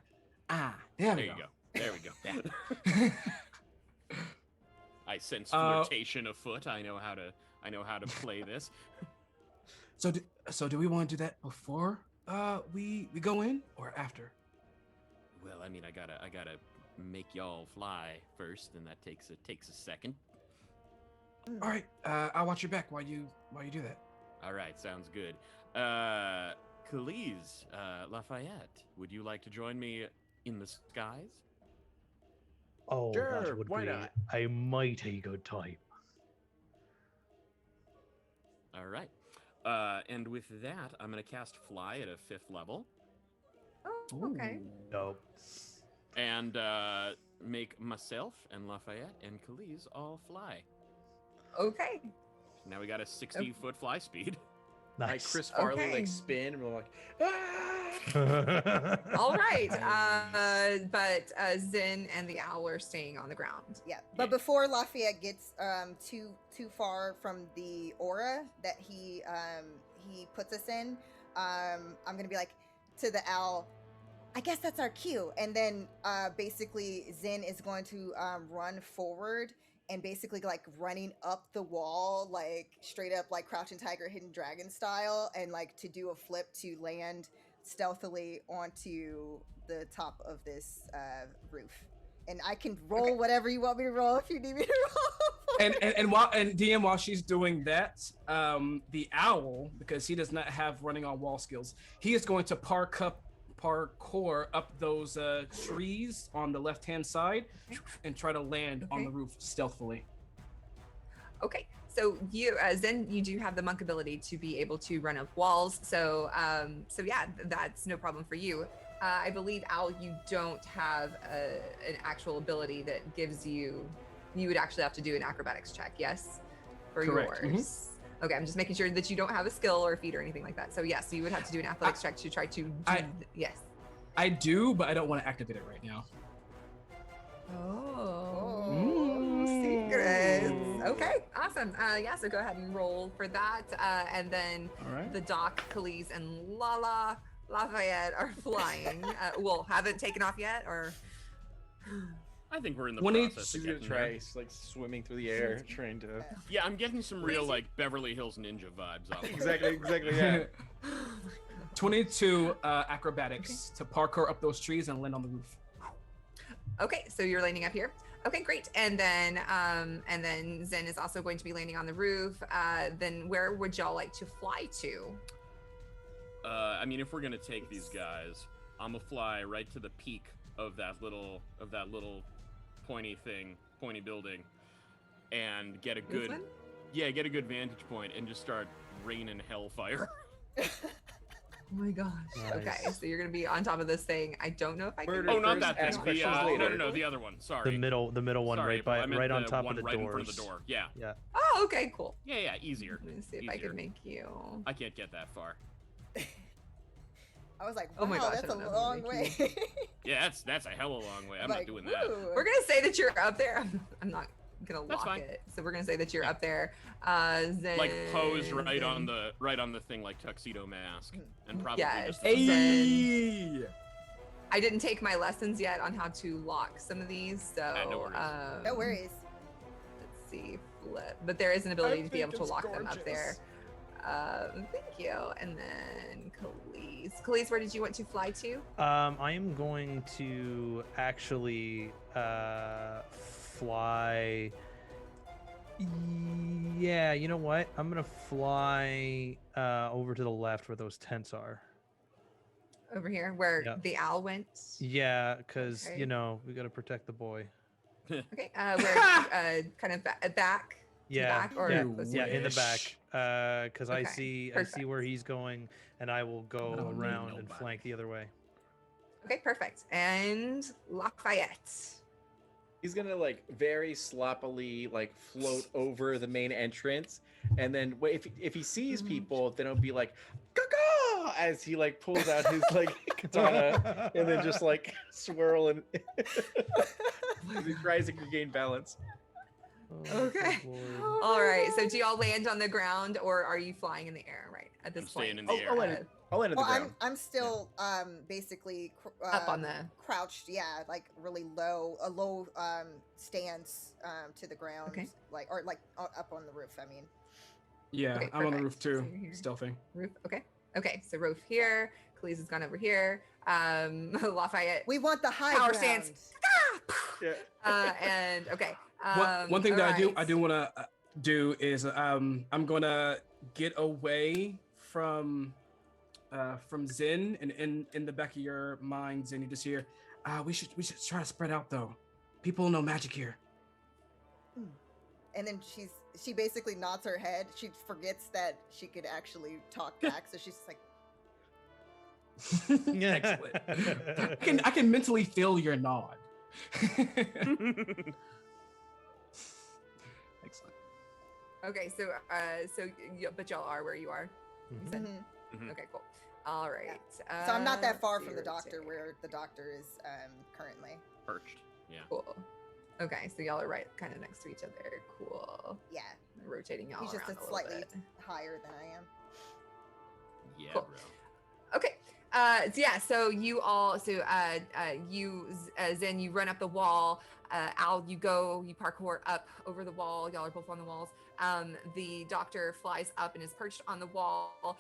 There There we you go. go. There we go. I sense flirtation afoot. I know how to play this. So do we want to do that before we go in or after? Well, I mean, I gotta make y'all fly first, and that takes a second. All right, I'll watch your back while you do that. All right, sounds good. Kaliz, Lafayette, would you like to join me in the skies? Oh, Sure, that would why be not? a mighty good time. All right. And with that, I'm gonna cast Fly at a 5th level, Oh, okay. Nope. and make myself and Lafayette and Kaliz all fly. Okay. Now we got a 60-foot fly speed. Like Nice. Chris Farley, Okay. like spin, and we're like, ah! All right. But Zin and the owl are staying on the ground. Yeah, but before Lafayette gets too far from the aura that he puts us in, I'm gonna be like to the owl, I guess that's our cue. And then basically Zin is going to run forward and basically like running up the wall, like straight up like Crouching Tiger, Hidden Dragon style, and like to do a flip to land stealthily onto the top of this roof. And I can roll whatever you want me to roll if you need me to roll. And DM, while she's doing that, the owl, because he does not have running on wall skills, he is going to parkour up those trees on the left-hand side and try to land on Okay. the roof stealthily. Okay. So you, Zen, you do have the monk ability to be able to run up walls. So, yeah, that's no problem for you. I believe, Al, you don't have an actual ability that gives you. You would actually have to do an acrobatics check, yes, for Correct. yours. Okay, I'm just making sure that you don't have a skill or a feat or anything like that. So yes, you would have to do an athletics check to try to do. Yes. I do, but I don't want to activate it right now. Oh, secrets. Okay, awesome. Yeah, so go ahead and roll for that. And then All right. the Doc, Kaliz, and Lafayette are flying. Well, haven't taken off yet, or I think we're in the When he- process She's of gonna getting try, there. like swimming through the air, trying to. Yeah, I'm getting some real like Beverly Hills Ninja vibes off. of it. Exactly, yeah. 22 acrobatics to parkour up those trees and land on the roof. okay, so you're landing up here. Okay, great. And then Zen is also going to be landing on the roof. Then where would y'all like to fly to? I mean, if we're gonna take these guys, I'm gonna fly right to the peak of that little pointy building, and get a This good, one? get a good vantage point and just start raining hellfire. Oh my gosh. Nice. Okay, so you're gonna be on top of this thing. I don't know if I can. Murder Oh, not first, that ask thing. The, questions later. no, the other one. Sorry. The middle one, Sorry, right I meant right on the top one of the right doors. in front of the door. Yeah. Yeah. Oh, okay, cool. Yeah, easier. Let me see if I Easier. can make you. I can't get that far. I was like, Oh my wow, gosh, I that's a don't know if I'll long make way. Yeah, that's a hell of a long way. I'm Like, not doing that. woo. We're gonna say that you're up there. I'm not gonna That's lock fine. it. So we're gonna say that you're up there. Zen, Like pose right on Zen- the thing like tuxedo mask, and probably Yes. just Hey! I didn't take my lessons yet on how to lock some of these, so no worries. No worries. Let's see, flip. But there is an ability to be able to lock them up there. Thank you. And then Kaliz. Kaliz, where did you want to fly to? I am going to actually fly. Yeah, you know what? I'm gonna fly over to the left where those tents are. Over here, where Yeah. the owl went. Yeah, because Okay. you know we gotta protect the boy. Okay, where kind of back. To the Yeah, back, or yeah, close to yeah, the- in the back. Because I Okay, see perfect. where he's going, and I will go I don't need around and nobody. flank the other way. Okay, perfect. And Lafayette. He's gonna like very sloppily like float over the main entrance, and then if he sees people, then it'll be like, "Caw-caw!" as he like pulls out his like katana, and then just like swirl and as he tries to regain balance. Okay. All right. So do y'all land on the ground, or are you flying in the air right at this I'm point? staying in the air. I'll land on the Well, ground. I'm still basically Up on the. crouched, yeah, like really low, a low stance to the ground, Okay. like up on the roof. I mean, Yeah, Okay, I'm on the perfect. roof too, So you're here. stealthing. Roof. Okay. Okay. So roof here. Kaliz has gone over here. Lafayette. we want the high Power ground. stance. Yeah. And okay. One thing that all I do want to do is I'm gonna get away from Zin, and in the back of your mind, Zin, you just hear, we should try to spread out though. People know magic here. And then she basically nods her head. She forgets that she could actually talk back, so she's just like, Excellent. I can mentally feel your nod. Excellent. Okay. But y'all are where you are. You said? mhm. Okay. Cool. All right. So I'm not that far let's from see the doctor, rotate. where the doctor is currently. Perched. Yeah. Cool. Okay, so y'all are right, kind of next to each other. Cool. Yeah, Rotating y'all he's just around a slightly little bit. higher than I am. Yeah, Cool. bro. Okay. So you all, Zen, you run up the wall. Al, you parkour up over the wall. Y'all are both on the walls. The doctor flies up and is perched on the wall.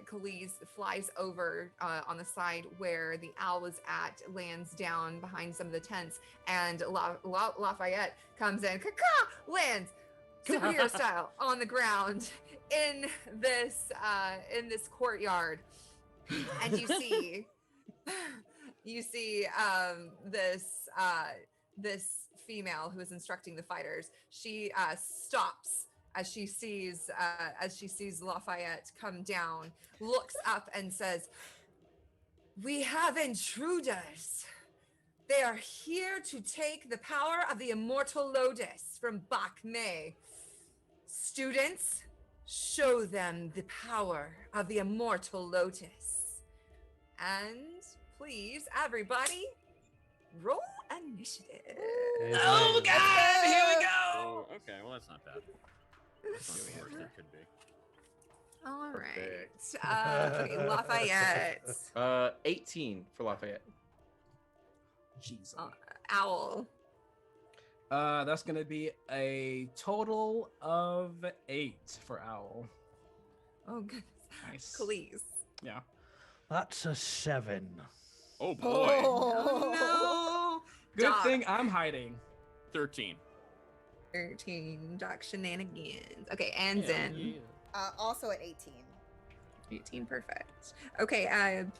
Kaliz flies over on the side where the owl was at, lands down behind some of the tents, and Lafayette comes in, lands superhero style on the ground in this courtyard. And you see this female who is instructing the fighters. She stops as she sees Lafayette come down, looks up and says, "We have intruders. They are here to take the power of the Immortal Lotus from Bakme. Students, show them the power of the Immortal Lotus. And please, everybody, roll initiative." Oh God! Here we go. Okay, well that's not bad. That's not the worst it could be. All right. Okay, Lafayette. 18 for Lafayette. Jeez. Owl. That's gonna be a total of 8 for Owl. Oh, goodness. Nice. Kaliz. Yeah. That's a 7. Oh boy. Oh, no. Good Doc. thing I'm hiding. 13. 13. Doc Shenanigans. Okay, and Zen. Also at 18. 18, perfect. Okay, I'm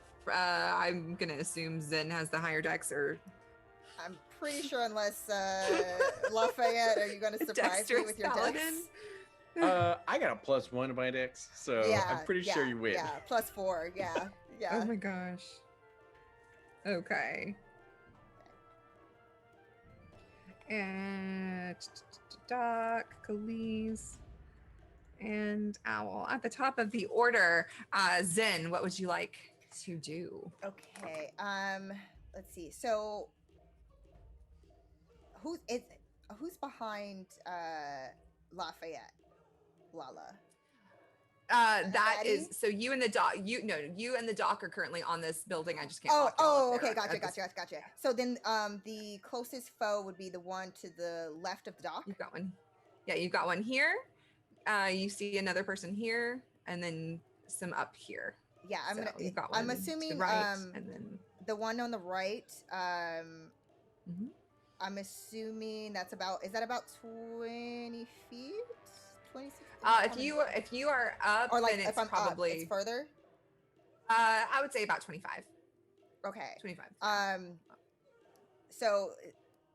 gonna assume Zen has the higher dex, or I'm pretty sure, unless Lafayette, are you going to surprise me with your Paladin? dex? I got a +1 to my dex, so I'm pretty sure you win. Yeah, +4. Yeah, yeah. Oh my gosh. Okay. And Doc, Kaliz, and Owl. At the top of the order, Zen, what would you like to do? Okay. Let's see. So, who's behind Lafayette? Lala. That Maddie? is so you and the doc. You and the doc are currently on this building. I just can't. Oh, walk y'all up okay, there at gotcha. this- So then, the closest foe would be the one to the left of the dock. You've got one. Yeah, you've got one here. You see another person here, and then some up here. Yeah, You've got I'm one to assuming the right, and then the one on the right. Mhm. I'm assuming that's about. Is that about 20 feet? 26. if you are up, or like then if it's I'm probably up, it's further. I would say about 25. Okay. 25. So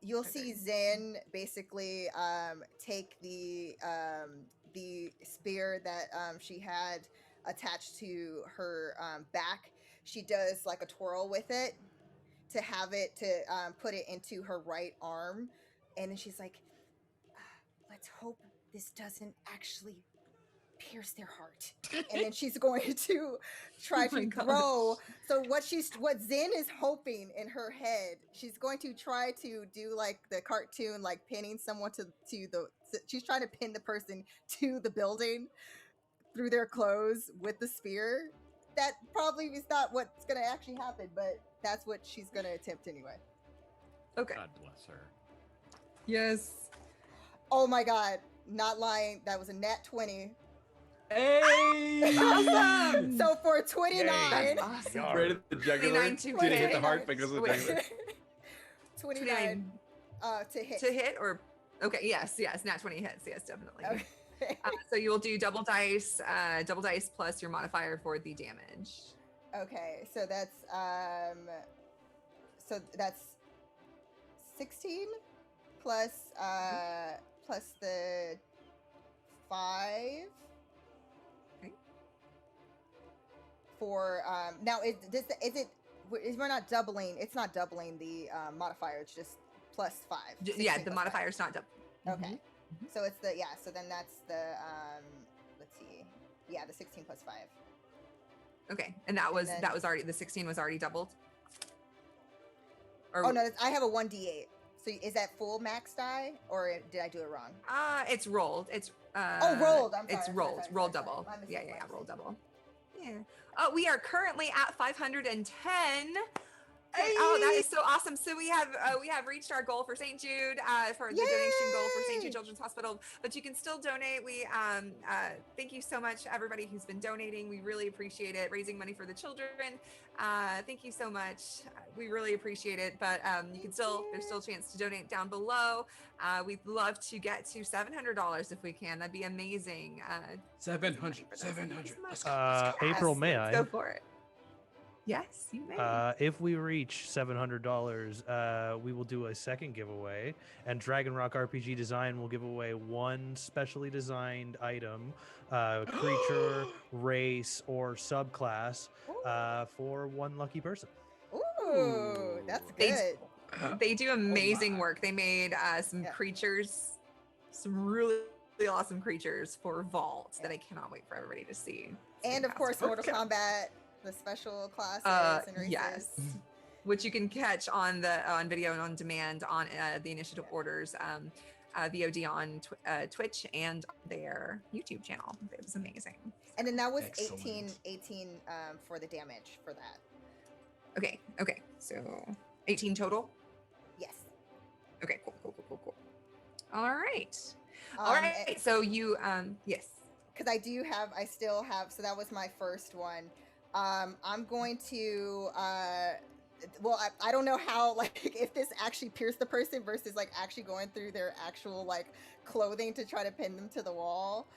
you'll Okay. see Zen basically take the spear that she had attached to her back. She does like a twirl with it to have it to put it into her right arm and then she's like, let's hope this doesn't actually pierce their heart. And then she's going to try to throw. So what Zin is hoping in her head, she's going to try to do like the cartoon, like pinning someone to the, she's trying to pin the person to the building through their clothes with the spear. That probably is not what's going to actually happen, but that's what she's going to attempt anyway. Okay. God bless her. Yes. Oh my God. Not lying. That was a nat 20. Hey! Awesome! So for 29. That's awesome. Right at the jugular. 29 to Didn't hit the hit. heart because of the Wait. jugular. 29 to hit. To hit or okay, yes, nat 20 hits, yes, definitely. Okay. So you will do double dice plus your modifier for the damage. Okay, so that's 16 plus plus the 5. Okay. For now we're not doubling. It's not doubling the modifier. It's just plus 5. Yeah, 16 the plus modifier's not double. 5. Okay. So it's the so then that's the let's see. Yeah, the 16 plus 5. Okay, and that was then- already the 16 was already doubled. Or, Oh no, I have a 1d8. So is that full max die, or did I do it wrong? it's rolled. It's rolled. I'm It's sorry, rolled. sorry, Rolled sorry. double. My mistake, Yeah, my rolled mistake. double. Yeah. We are currently at 510. Oh, that is so awesome. So we have reached our goal for St. Jude, for the donation goal for St. Jude Children's Hospital, but you can still donate. We thank you so much everybody who's been donating. We really appreciate it. Raising money for the children. Thank you so much. We really appreciate it, but there's still a chance to donate down below. We'd love to get to $700 if we can. That'd be amazing. 700. Let's April, may let's I? go for it. Yes, you may. If we reach $700, we will do a second giveaway, and Dragon Rock RPG Design will give away one specially designed item, creature, race, or subclass for one lucky person. Ooh, that's They- good. They do amazing my. work. They made some Yeah. creatures, some really awesome creatures for Vault that I cannot wait for everybody to see. It's And of course, fantastic. Mortal Kombat, the special classes and races. Yes, which you can catch on video and on demand on the Initiative Orders VOD on Twitch and their YouTube channel. It was amazing. And then that was Excellent. 18 for the damage for that. Okay. So 18 total. Yes. Okay, cool. All right. Um, So you yes. Because I still have, so that was my first one. I'm going to, well, I don't know how, like, if this actually pierced the person versus, like, actually going through their actual, like, clothing to try to pin them to the wall.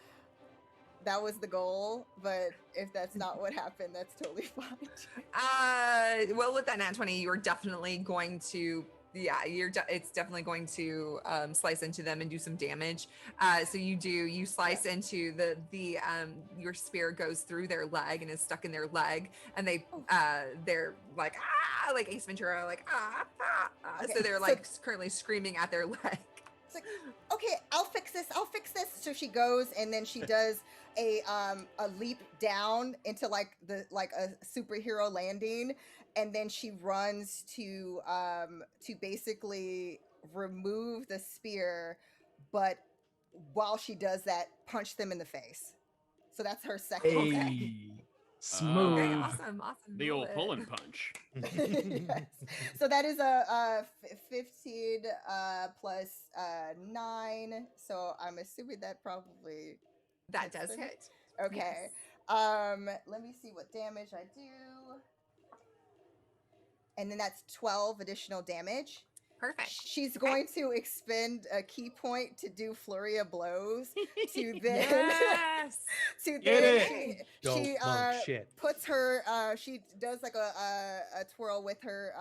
That was the goal, but if that's not what happened, that's totally fine. Well, with that nat 20, you're definitely going to, it's definitely going to slice into them and do some damage. So you slice into your spear goes through their leg and is stuck in their leg, and they're like Ace Ventura, like Okay, so they're so- like currently screaming at their leg. It's like, okay, I'll fix this. So she goes and then she does a leap down into like a superhero landing, and then she runs to basically remove the spear, but while she does that, punch them in the face. So that's her second attack. Hey, smooth. Okay, awesome. The old Love it. pull and punch. Yes. So that is a 15 plus 9. So I'm assuming that probably That That's does the- hit. okay. Yes. Let me see what damage I do. And then that's 12 additional damage. Perfect. She's going to expend a key point to do flurry of blows to then Yes. to Get then it. she Shit. puts her she does like a twirl with her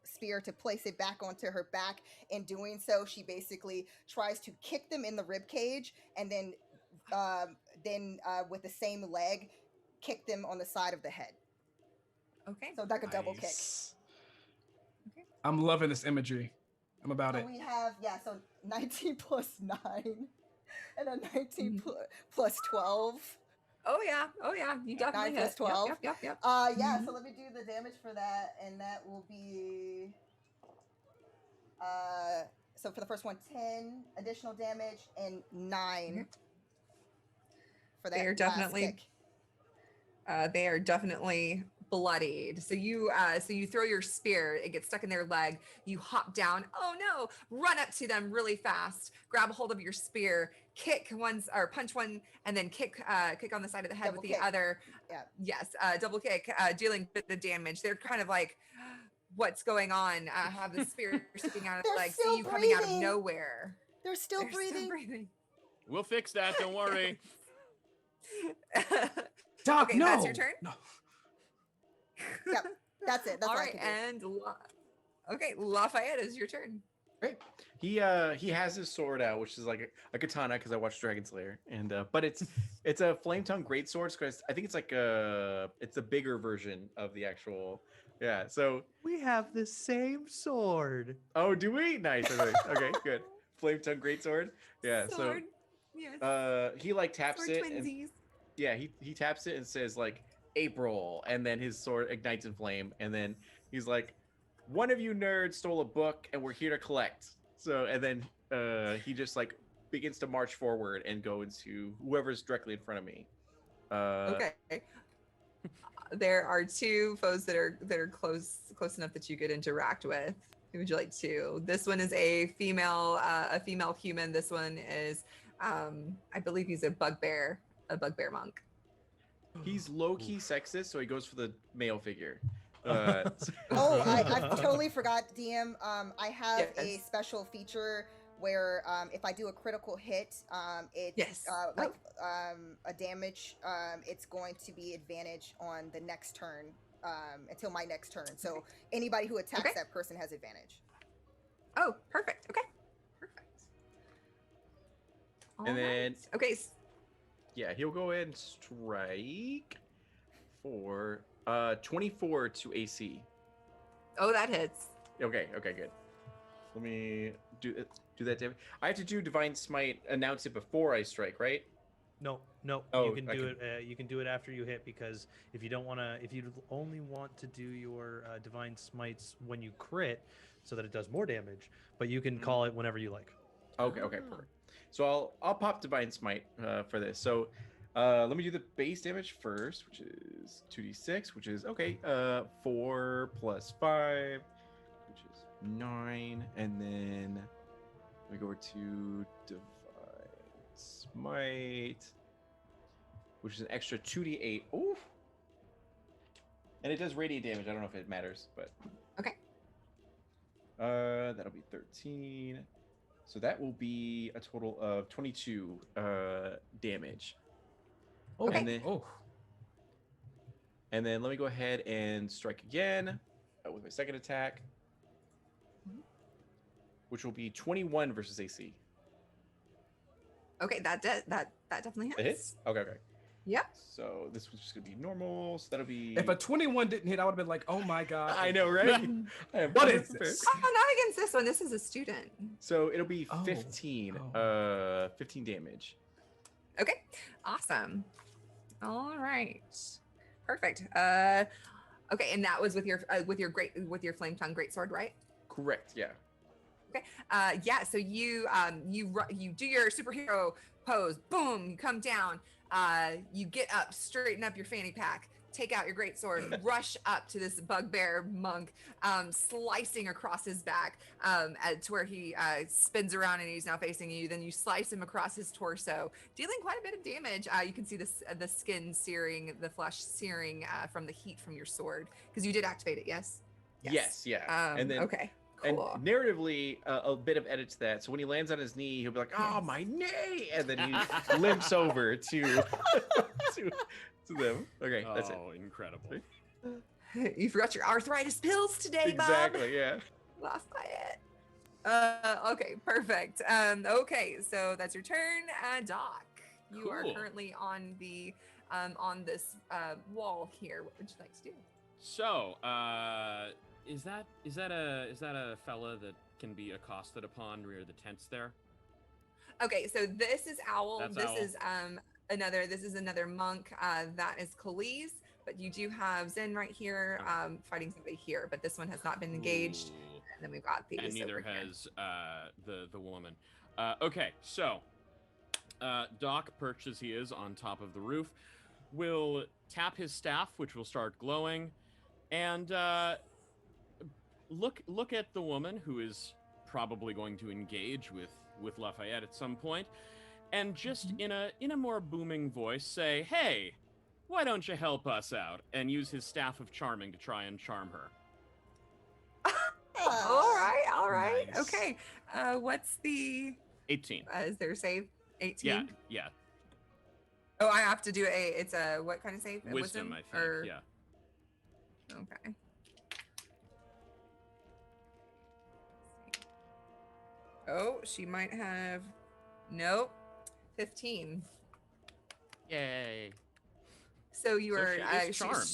spear to place it back onto her back. In doing so, she basically tries to kick them in the rib cage, and then with the same leg kick them on the side of the head. Okay. So like a double kick. Nice. Okay. I'm loving this imagery. I'm about So it. we have, so 19 plus 9 and a 19 plus 12. Oh yeah, you definitely 9 plus hit. 12. Yep. So let me do the damage for that, and that will be so for the first one, 10 additional damage and 9 for that They are last definitely kick. they are definitely bloodied. So you throw your spear, it gets stuck in their leg. You hop down. Oh no! Run up to them really fast. Grab a hold of your spear. Punch one, and then kick on the side of the head Double with kick. the other. Yeah. Yes, double kick, dealing the damage. They're kind of like, what's going on? Have the spear sticking out of the leg. See you coming out of nowhere. They're still breathing. We'll fix that. Don't worry. Doc, Okay, no. that's your turn. No. Yep, that's it. That's all all I right, can do. and Lafayette, is your turn. Great. He has his sword out, which is like a katana because I watched Dragon Slayer, and but it's a flame tongue greatsword because I think it's like it's a bigger version of the actual. Yeah. So We have the same sword. oh, do we? Nice. Okay, good. Flame tongue greatsword. Yeah. Sword. Yes. So he like taps Sword it. And, twinsies. yeah, he taps it and says like April, and then his sword ignites in flame, and then he's like, one of you nerds stole a book and we're here to collect. So and then he just like begins to march forward and go into whoever's directly in front of me. Okay. There are two foes that are close enough that you could interact with. Who would you like to? This one is a female human. This one is I believe he's a bugbear monk. He's low-key sexist, so he goes for the male figure. Oh, I totally forgot, DM. I have a Yes. special feature where if I do a critical hit, it's Yes. a damage. It's going to be advantage on the next turn until my next turn. So anybody who attacks Okay. that person has advantage. Oh, perfect. Okay. Perfect. And All then- right. Okay. Yeah, he'll go ahead and strike for 24 to AC. Oh, that hits. Okay, good. Let me do that. David. I have to do Divine Smite, announce it before I strike, right? No, Oh, you can I do it. You can do it after you hit because if you only want to do your divine smites when you crit, so that it does more damage, but you can call it whenever you like. Okay, perfect. So I'll pop Divine Smite for this. So let me do the base damage first, which is 2d6, which is 4 plus 5, which is 9, and then we go over to Divine Smite, which is an extra 2d8. Ooh. And it does radiant damage. I don't know if it matters, but Okay. that'll be 13. So that will be a total of 22 damage. Oh, Okay. And then, and then let me go ahead and strike again with my second attack, which will be 21 versus AC. Okay, that definitely hits. It hits? Okay. Yep. So this was just gonna be normal. So that'll be. If a 21 didn't hit, I would have been like, oh my god. I know, right? I am What is unprepared. this? Oh, not against this one. This is a student. So it'll be Oh. 15. 15 damage. Okay. Awesome. All right. Perfect. Okay, and that was with your flame tongue greatsword, right? Correct. Yeah. Yeah. So you do your superhero pose. Boom. You come down. You get up, straighten up your fanny pack, take out your greatsword, rush up to this bugbear monk, slicing across his back to where he spins around and he's now facing you. Then you slice him across his torso, dealing quite a bit of damage. You can see the skin searing, the flesh searing from the heat from your sword because you did activate it. Yes. Yes. Yeah. And then okay. and Cool. narratively, a bit of edit to that. So when he lands on his knee, he'll be like, "Oh, Yes. my knee," and then he limps over to them. Okay, that's it. Oh, incredible. You forgot your arthritis pills today, Bob. Exactly. Yeah. Lafayette. Okay, perfect. Okay, so that's your turn. Doc, you are Cool. currently on the on this wall here. What would you like to do? So, is that a fella that can be accosted upon near the tents there? Okay, so this is Owl. That's this Owl. is another monk. That is Kaliz, but you do have Zin right here, fighting somebody here, but this one has not been engaged. Ooh. And then we've got these. And neither over here. has the woman. Okay, so Doc, perched as he is on top of the roof, will tap his staff, which will start glowing, and look at the woman who is probably going to engage with Lafayette at some point, and just in a more booming voice say, "Hey, why don't you help us out?" and use his staff of charming to try and charm her. All right. Nice. Okay. What's the 18. is there a save? 18? Yeah. Oh, I have to do it's a what kind of save? A Wisdom, I think. Or... Yeah. Okay. Oh, she might have. Nope. 15. Yay. So you So are she is charmed.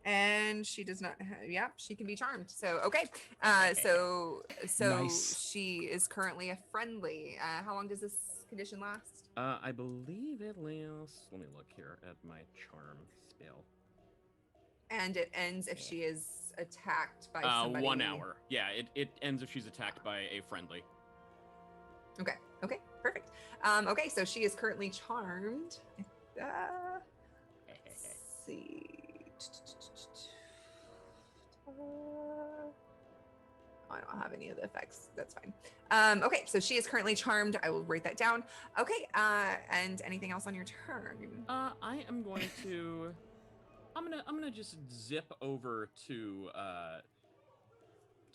And she does not yep, she can be charmed. So okay. So Nice. she is currently a friendly. How long does this condition last? I believe it lasts. Let me look here at my charm spell. And it ends if she is attacked by somebody. 1 hour. Yeah, it ends if she's attacked by a friendly. Okay, perfect. Okay, so she is currently charmed. Let's see. I don't have any of the effects. That's fine. Okay, so she is currently charmed. I will write that down. Okay, and anything else on your turn? I am going to. I'm gonna just zip over to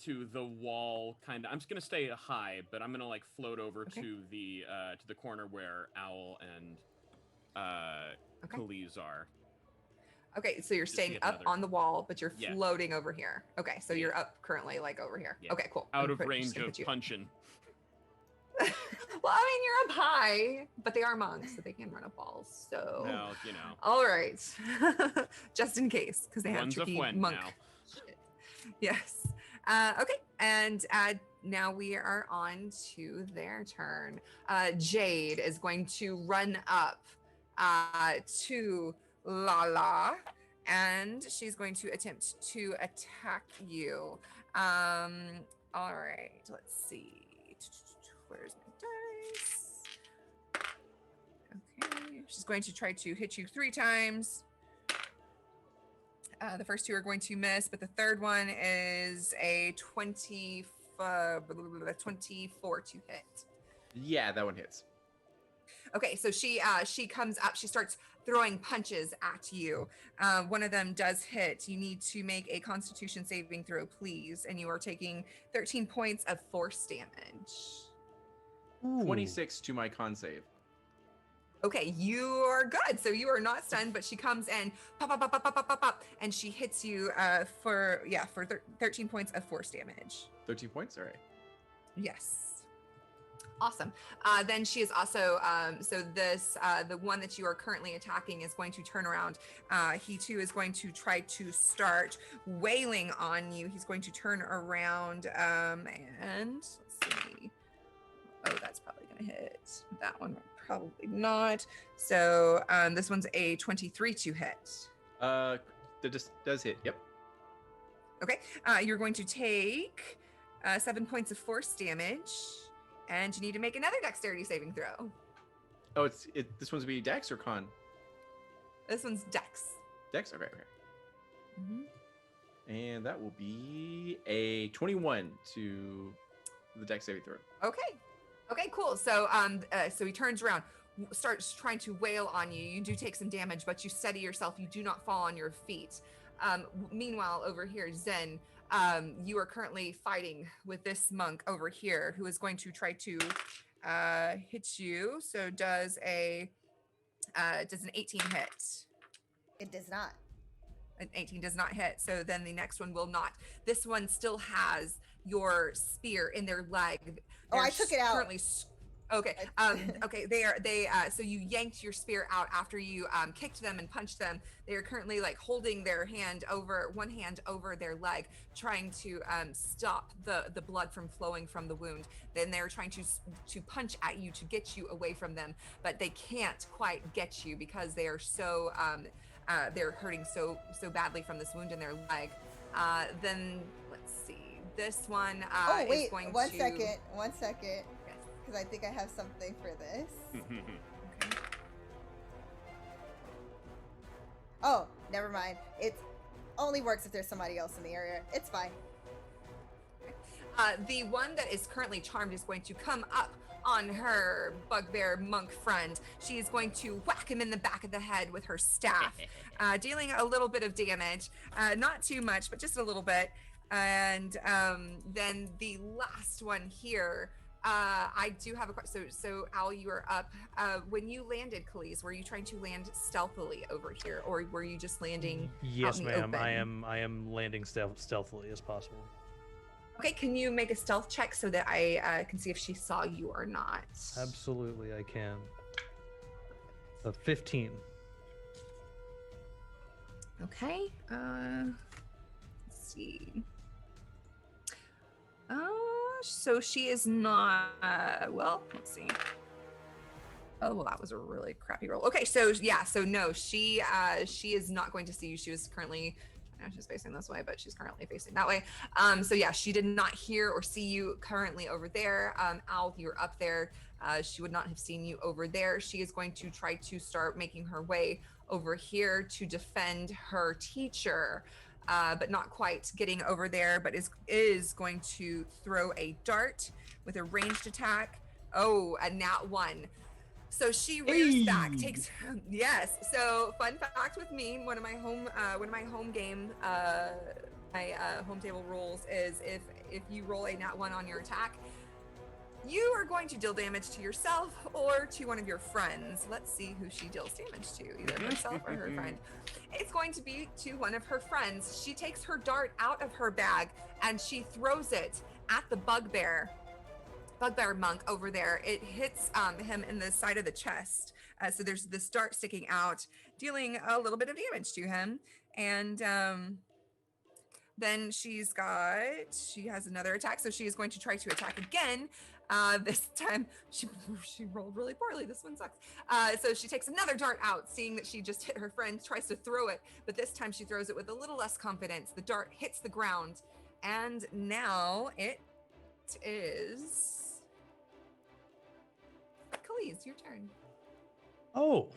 the wall, kind of. I'm just gonna stay high, but I'm gonna like float over to the corner where Owl and Kaliz are. Okay, so you're Just staying get up another- on the wall, but you're Yeah. floating over here. Okay, so Yeah. you're up currently, like over here. Yeah. Okay, cool. Out I'm of just range gonna of put you- punching. Well, I mean, you're up high, but they are monks, so they can run up walls. So, Well, you know. all right, just in case, because they have One's a tricky friend monk. now. Shit. Yes. Okay, and now we are on to their turn. Jade is going to run up to Lala, and she's going to attempt to attack you. All right, let's see. Where's my dice? Okay, she's going to try to hit you 3 times. The first 2 are going to miss, but the third one is a 24 to hit. Yeah, that one hits. Okay, so she comes up, she starts throwing punches at you. One of them does hit. You need to make a Constitution saving throw, please, and you are taking 13 points of force damage. 26 to my con save. Okay, you are good. So you are not stunned, but she comes in, pop, pop, pop, pop, pop, pop, pop, pop, and she hits you for 13 points of force damage. 13 points? All right. Yes. Awesome. Then she is also, so this, the one that you are currently attacking is going to turn around. He too is going to try to start wailing on you. He's going to turn around and let's see. Oh, that's probably going to hit. That one probably not. So this one's a 23 to hit. That just does hit. Yep. Okay. You're going to take 7 points of force damage. And you need to make another dexterity saving throw. Oh, this one's be Dex or Con? This one's dex. Dex? Okay. And that will be a 21 to the Dex saving throw. Okay, cool. So so he turns around, starts trying to wail on you. You do take some damage, but you steady yourself. You do not fall on your feet. Meanwhile, over here, Zen, you are currently fighting with this monk over here who is going to try to hit you. So does an 18 hit? It does not. An 18 does not hit. So then the next one will not. This one still has your spear in their leg. Oh, I took it out. Currently, Okay. Okay. So you yanked your spear out after you kicked them and punched them. They are currently like holding their one hand over their leg, trying to stop the blood from flowing from the wound. Then they're trying to punch at you to get you away from them, but they can't quite get you because they are so they're hurting so badly from this wound in their leg. Then let's see. This one oh wait, is going one to. second. Yes. Because I think I have something for this. Okay. Oh, never mind. It only works if there's somebody else in the area. It's fine. The one that is currently charmed is going to come up on her bugbear monk friend. She is going to whack him in the back of the head with her staff, dealing a little bit of damage. Not too much, but just a little bit. And then the last one here, I do have a question. So Al, you are up. When you landed, Kaliz, were you trying to land stealthily over here, or were you just landing? Yes, out in the ma'am. open? I am landing stealthily as possible. Okay, can you make a stealth check so that I can see if she saw you or not? Absolutely, I can. A 15. Okay. Let's see. So she is not. Well, let's see. Oh, well, that was a really crappy roll. Okay, so yeah, so no, she is not going to see you. She was currently. I know she's facing this way, but she's currently facing that way. So yeah, she did not hear or see you currently over there. Al, you're up there. She would not have seen you over there. She is going to try to start making her way over here to defend her teacher, but not quite getting over there, but is going to throw a dart with a ranged attack. Oh, a nat 1. So she rears back, takes yes. So fun fact with me, one of my home game, my home table rules is if you roll a nat 1 on your attack, you are going to deal damage to yourself or to one of your friends. Let's see who she deals damage to, either herself or her friend. It's going to be to one of her friends. She takes her dart out of her bag and she throws it at the bugbear monk over there. It hits him in the side of the chest. So there's this dart sticking out, dealing a little bit of damage to him. And then she has another attack. So she is going to try to attack again. This time she rolled really poorly. This one sucks. So she takes another dart out, seeing that she just hit her friend, tries to throw it, but this time she throws it with a little less confidence. The dart hits the ground, and now it is Kaliz, your turn. Oh,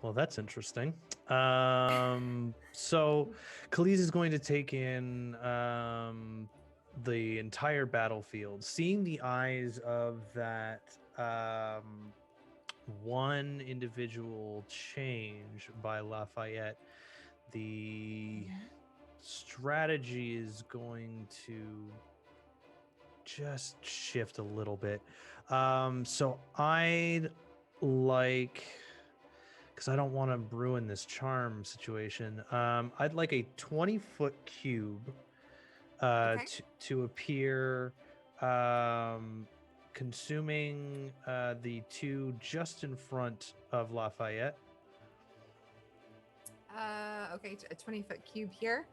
well, that's interesting. So Kaliz is going to take in the entire battlefield, seeing the eyes of that one individual change by Lafayette. The strategy is going to just shift a little bit. So I'd like, because I don't want to ruin this charm situation, I'd like a 20-foot cube to appear, consuming the two just in front of Lafayette. Okay, a 20-foot cube here.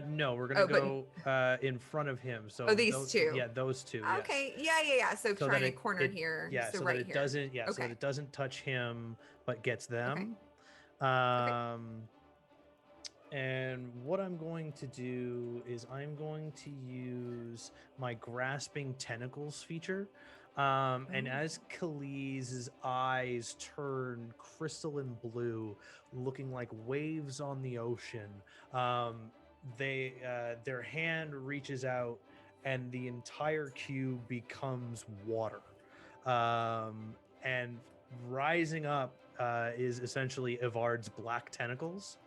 No, we're gonna go in front of him. So these two. Yeah, those two. Okay, yeah. So trying to corner here. Yeah, so right that it here. doesn't. Yeah, so that it doesn't touch him, but gets them. Okay. And what I'm going to do is I'm going to use my grasping tentacles feature. And as Kaliz's eyes turn crystalline blue, looking like waves on the ocean, their hand reaches out and the entire cube becomes water. And rising up is essentially Ivard's black tentacles.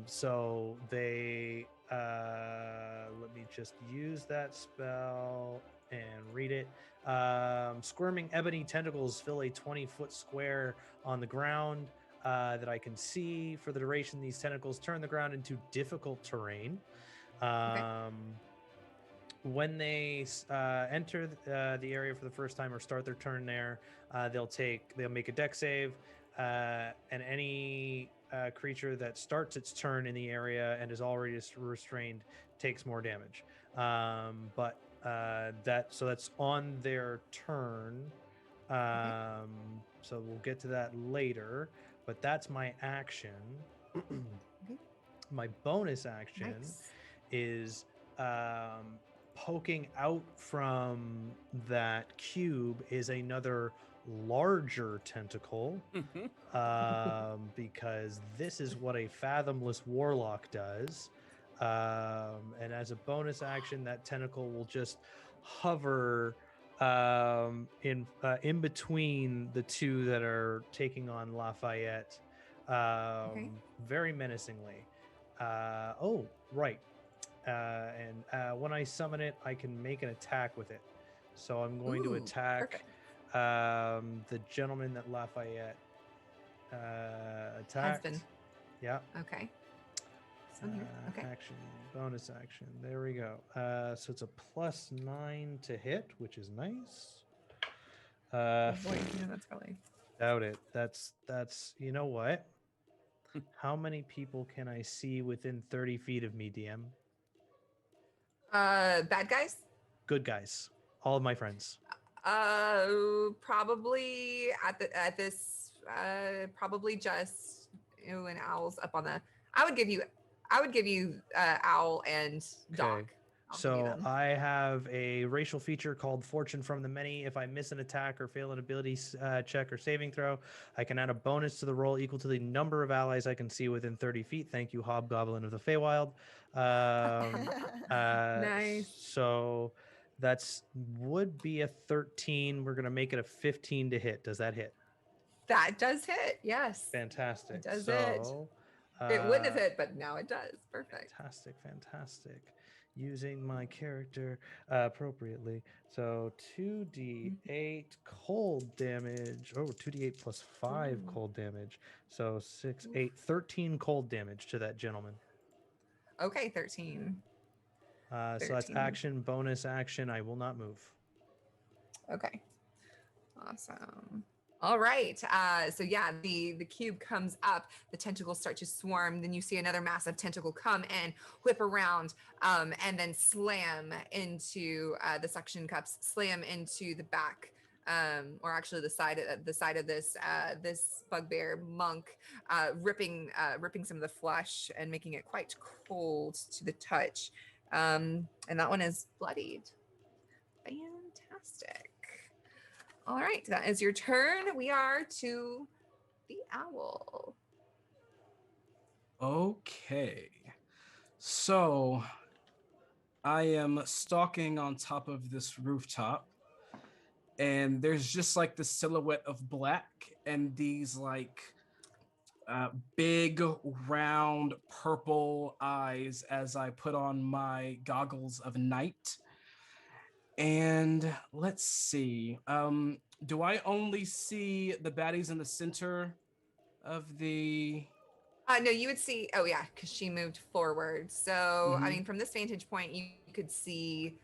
So they let me just use that spell and read it. Squirming ebony tentacles fill a 20-foot square on the ground that I can see. For the duration, these tentacles turn the ground into difficult terrain. when they enter the area for the first time or start their turn there, they'll make a dex save, and any creature that starts its turn in the area and is already restrained takes more damage. But that's on their turn. So we'll get to that later. But that's my action. My bonus action is poking out from that cube is another larger tentacle, because this is what a fathomless warlock does. And as a bonus action, that tentacle will just hover in between the two that are taking on Lafayette, very menacingly. Oh, right. And when I summon it, I can make an attack with it. So I'm going to attack the gentleman that Lafayette attacked. Husband. Yeah. Okay. Okay. Action, bonus action. There we go. So it's a +9 to hit, which is nice. Oh boy, that's probably. Doubt it. That's you know what? How many people can I see within 30 feet of me, DM? Bad guys? Good guys. All of my friends. Probably at this probably just an owl's up on the. I would give you owl and dog. Okay. So I have a racial feature called Fortune from the Many. If I miss an attack or fail an ability check or saving throw, I can add a bonus to the roll equal to the number of allies I can see within 30 feet. Thank you, Hobgoblin of the Feywild. Nice. So would be a 13. We're going to make it a 15 to hit. Does that hit? That does hit. Yes. Fantastic. It does hit. It wouldn't have hit, but now it does. Perfect. Fantastic. Using my character appropriately. So 2d8 cold damage. Oh, 2d8 plus 5 cold damage. So 6, 8, 13 cold damage to that gentleman. Okay, 13. So that's action, bonus action. I will not move. Okay. Awesome. All right. So yeah, the cube comes up, the tentacles start to swarm. Then you see another massive tentacle come in, whip around, and then slam into the suction cups, slam into the back, or actually the side of this bugbear monk, ripping some of the flesh and making it quite cold to the touch. And that one is bloodied. Fantastic. All right, that is your turn. We are to the owl. Okay. So I am stalking on top of this rooftop, and there's just like the silhouette of black and these like big round purple eyes as I put on my goggles of night. And let's see. Do I only see the baddies in the center of the? No, you would see. Oh yeah, because she moved forward. So I mean, from this vantage point, you could see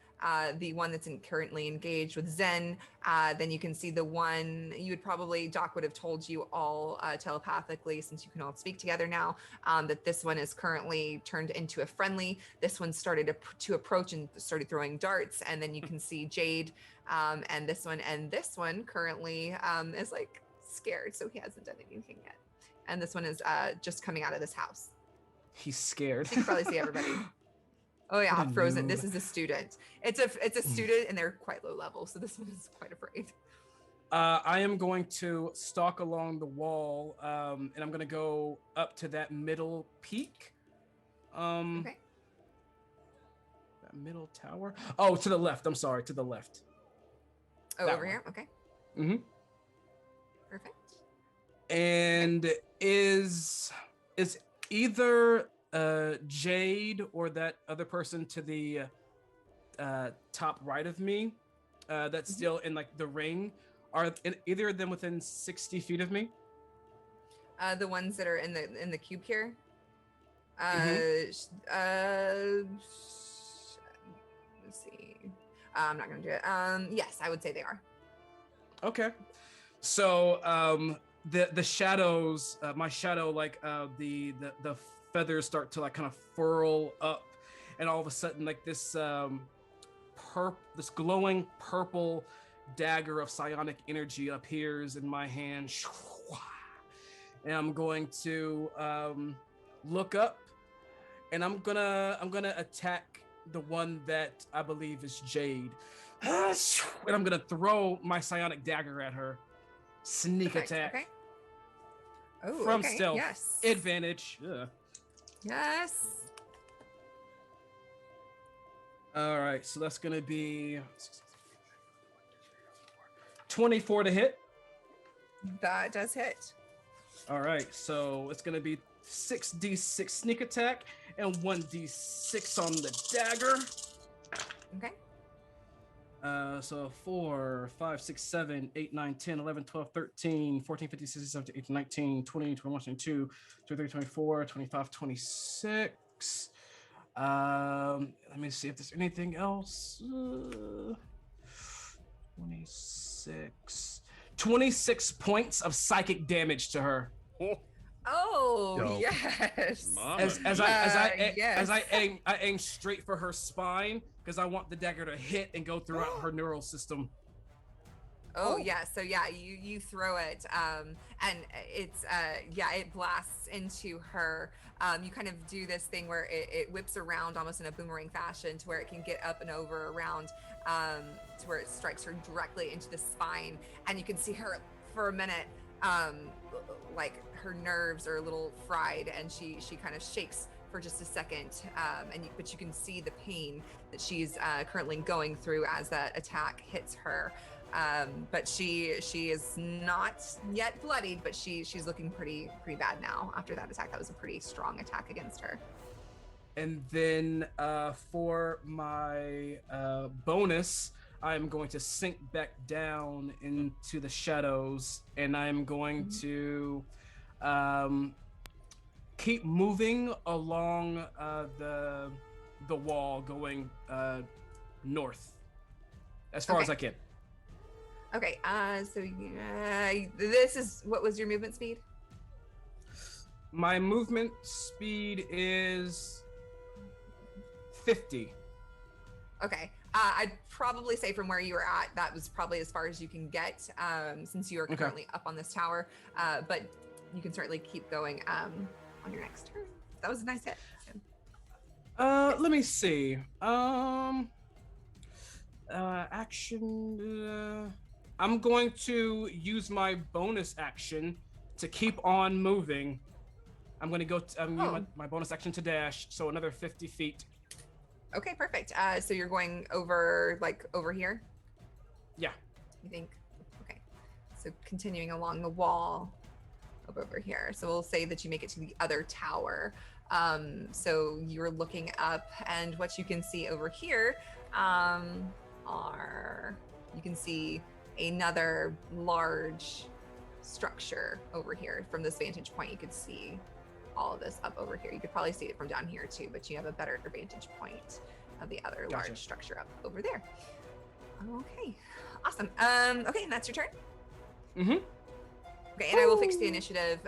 the one that's currently engaged with Zen. Then you can see the one you would probably, Doc would have told you all telepathically, since you can all speak together now, that this one is currently turned into a friendly. This one started to approach and started throwing darts. And then you can see Jade and this one currently is like scared. So he hasn't done anything yet. And this one is just coming out of this house. He's scared. You can probably see everybody. Oh yeah, frozen. This is a student. It's a student, and they're quite low level, so this one is quite afraid. I am going to stalk along the wall, and I'm going to go up to that middle peak. Okay. That middle tower. Oh, to the left. I'm sorry, to the left. Oh, That over one. here. Okay. Mm-hmm. Perfect. And is either Jade or that other person to the top right of me that's still in like the ring, are either of them within 60 feet of me? The ones that are in the cube here. Let's see. I'm not gonna do it. Yes, I would say they are. Okay. So the shadows, my shadow, like the feathers start to like kind of furl up, and all of a sudden like this this glowing purple dagger of psionic energy appears in my hand, and I'm going to look up, and I'm gonna attack the one that I believe is Jade, and I'm gonna throw my psionic dagger at her. Sneak attack. Okay. Oh, From okay. stealth. Yes. Advantage. Yeah. Yes. All right, so that's gonna be 24 to hit. That does hit. All right, so it's gonna be 6d6 sneak attack and 1d6 on the dagger. Okay. So 4, 5, 6, 7, 8, 9, 10, 11, 12, 13, 14, 15, 16, 17, 18, 19, 20, 21, 22, 23, 24, 25, 26. Let me see if there's anything else. 26 points of psychic damage to her. Oh, Dope. yes. Mama As yes. I aim straight for her spine because I want the dagger to hit and go throughout her neural system. Oh, yeah. So yeah, you throw it, and it's it blasts into her. You kind of do this thing where it whips around almost in a boomerang fashion to where it can get up and over around, to where it strikes her directly into the spine, and you can see her for a minute, like her nerves are a little fried, and she kind of shakes for just a second, but you can see the pain that she's currently going through as that attack hits her. But she is not yet bloodied, but she's looking pretty bad now after that attack. That was a pretty strong attack against her. And then for my bonus, I'm going to sink back down into the shadows, and I'm going to keep moving along the wall, going north as far as I can. Okay, so this is, what was your movement speed? My movement speed is 50. Okay, I'd probably say from where you were at, that was probably as far as you can get, since you are currently up on this tower, but you can certainly keep going on your next turn. That was a nice hit. Let me see. Action. I'm going to use my bonus action to keep on moving. I'm going to go. Use my bonus action to dash, so another 50 feet. Okay, perfect. So you're going over here? Yeah. You think? Okay. So continuing along the wall over here. So we'll say that you make it to the other tower. So you're looking up, and what you can see over here you can see another large structure over here. From this vantage point, you could see all of this up over here. You could probably see it from down here too, but you have a better vantage point of the other large structure up over there. Okay, awesome. Okay, and that's your turn? Mm-hmm. Okay, and I will fix the initiative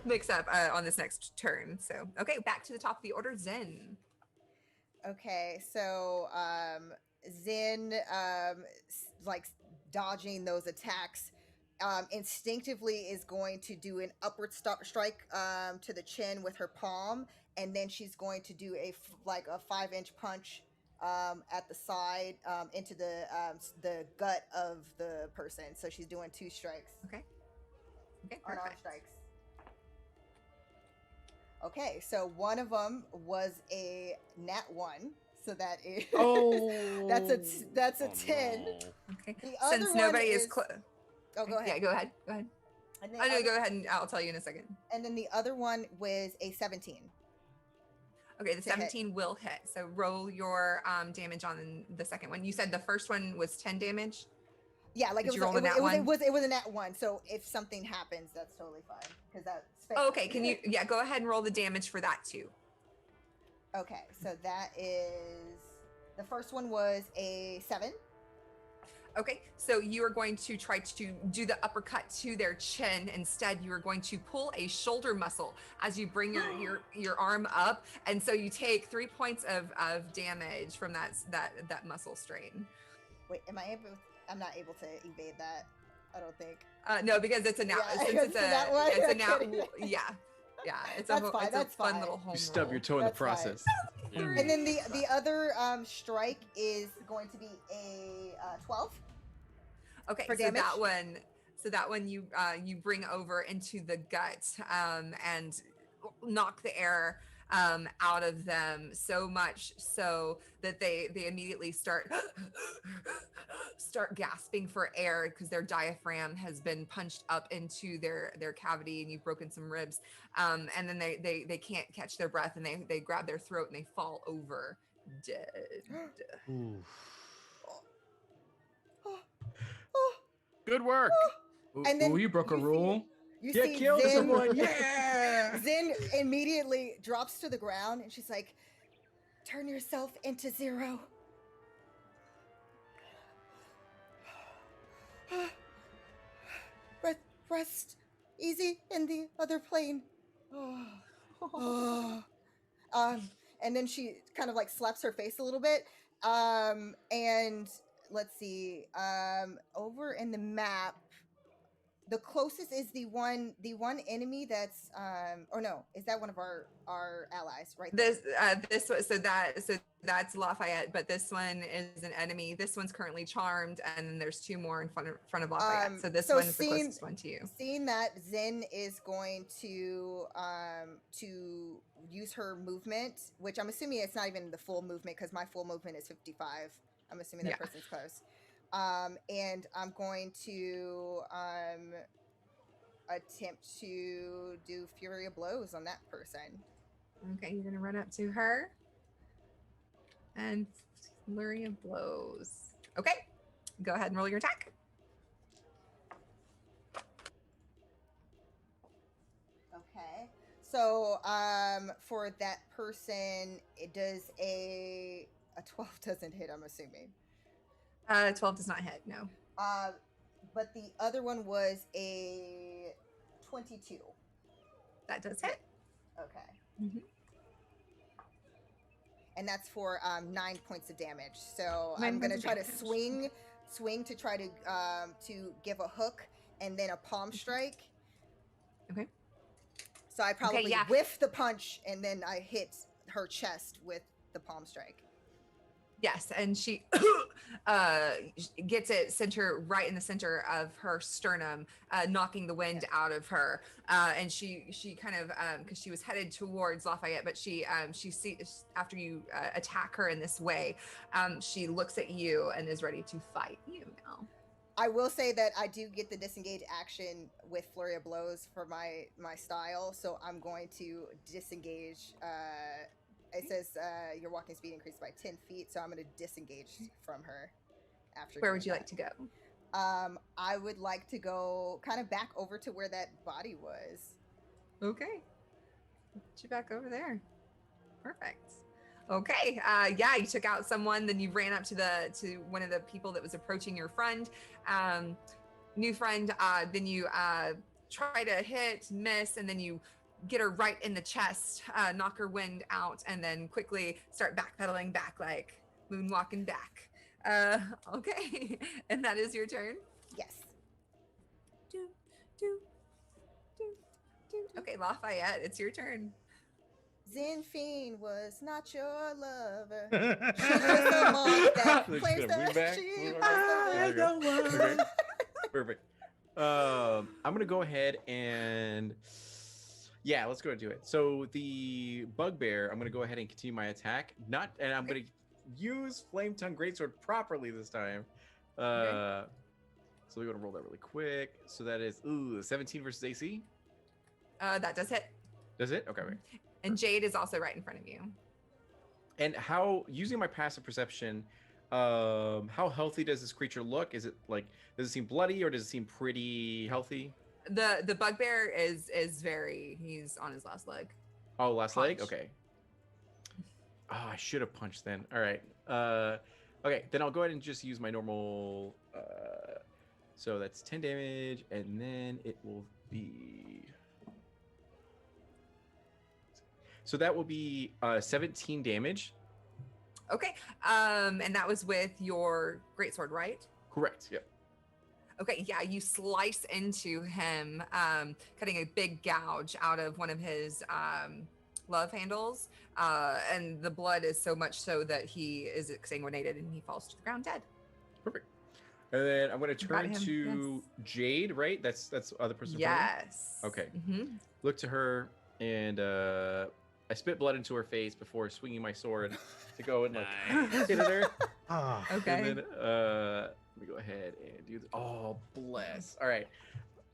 mix up on this next turn. So, okay, back to the top of the order, Zin. Okay, so Zin, like dodging those attacks, instinctively is going to do an upward strike to the chin with her palm, and then she's going to do a 5-inch punch at the side into the gut of the person. So she's doing 2 strikes. Okay, unarmed perfect. strikes. Okay, so one of them was a nat 1, so that is that's a 10. No. Okay, The other since one nobody is oh, go ahead. Yeah, go ahead. And Oh no, go ahead, and I'll tell you in a second. And then the other one was a 17. Okay, the 17 will hit. So roll your damage on the second one. You said the first one was 10 damage? Yeah, like Did it you roll a nat was, one? it was a nat 1. So if something happens, that's totally fine because that's fair. Oh, okay, can you go ahead and roll the damage for that too? Okay, so that is The first one was a 7. Okay, so you are going to try to do the uppercut to their chin. Instead, you are going to pull a shoulder muscle as you bring your arm up, and so you take 3 points of damage from that muscle strain. Wait, am I able? I'm not able to evade that. I don't think. No, because it's a now. Yeah, Since it's that a one? it's a I'm now. kidding. Yeah, it's That's a fine, it's that's a fun fine. little home You stub your roll. toe in the That's fine. process. And then the other strike is going to be a 12. Okay, for so damage? that one you bring over into the gut and knock the air out of them, so much so that they immediately start gasping for air because their diaphragm has been punched up into their cavity, and you've broken some ribs, and then they can't catch their breath, and they grab their throat and they fall over dead. Ooh. Good work. And then Ooh, you broke a rule. You Yeah, see kill Zin, someone. Yeah. Zin immediately drops to the ground, and she's like, "Turn yourself into 0. Rest easy in the other plane." And then she kind of like slaps her face a little bit. And let's see. Over in the map, the closest is the one enemy that's or no, is that one of our allies right there? This so that's Lafayette, but this one is an enemy. This one's currently charmed, and then there's 2 more in front of Lafayette. So this one's the closest one to you. Seeing that, Zin is going to use her movement, which I'm assuming it's not even the full movement because my full movement is 55. I'm assuming that person's close. And I'm going to attempt to do Fury of Blows on that person. Okay, you're gonna run up to her and Flurry of Blows. Okay, go ahead and roll your attack. Okay, so for that person, it does a 12 doesn't hit, I'm assuming. 12 does not hit, no. But the other one was a 22. That does hit. Okay. Mm-hmm. And that's for 9 points of damage. So 9 I'm gonna points of try to damage. swing to try to give a hook and then a palm strike. Okay. So I probably yeah. whiff the punch and then I hit her chest with the palm strike. Yes, and she gets it right in the center of her sternum, knocking the wind out of her. And she kind of because she was headed towards Lafayette, but she sees after you attack her in this way, she looks at you and is ready to fight you now. I will say that I do get the disengage action with Flurry of Blows for my style, so I'm going to disengage. It says your walking speed increased by 10 feet, so I'm going to disengage from her. After. Where would you like to go? I would like to go kind of back over to where that body was. Okay. Put you back over there. Perfect. Okay. Yeah, you took out someone, then you ran up to one of the people that was approaching your friend, new friend. Then you try to hit, miss, and then you get her right in the chest, knock her wind out, and then quickly start backpedaling back, like moonwalking back. Okay, and that is your turn. Yes. Okay, Lafayette, it's your turn. Zinphine was not your lover. She was the monk that Just placed gonna her. bring back. She There was we go. Okay. Perfect. I'm gonna go ahead and let's go ahead and do it. So the bugbear, I'm gonna go ahead and continue my attack. I'm gonna use Flame Tongue Greatsword properly this time. So we're gonna roll that really quick. So that is 17 versus AC. That does hit. Does it? Okay. Wait. And Jade is also right in front of you. And how, using my passive perception, how healthy does this creature look? Is it like, does it seem bloody or does it seem pretty healthy? The bugbear is he's on his last leg. Oh, last leg? Punch. Okay. Oh, I should have punched then. All right. Okay, then I'll go ahead and just use my normal. So that's 10 damage, and then it will be. So that will be 17 damage. Okay. And that was with your greatsword, right? Correct. Yep. Okay, yeah, you slice into him, cutting a big gouge out of one of his love handles, and the blood is so much so that he is exsanguinated and he falls to the ground dead. Perfect. And then I'm going to Got turn him, to Jade, right? That's the other person. Yes. Okay. Mm-hmm. Look to her, and I spit blood into her face before swinging my sword to go and like hit her. Ah. Okay. And then let me go ahead and do this. Oh, bless. All right.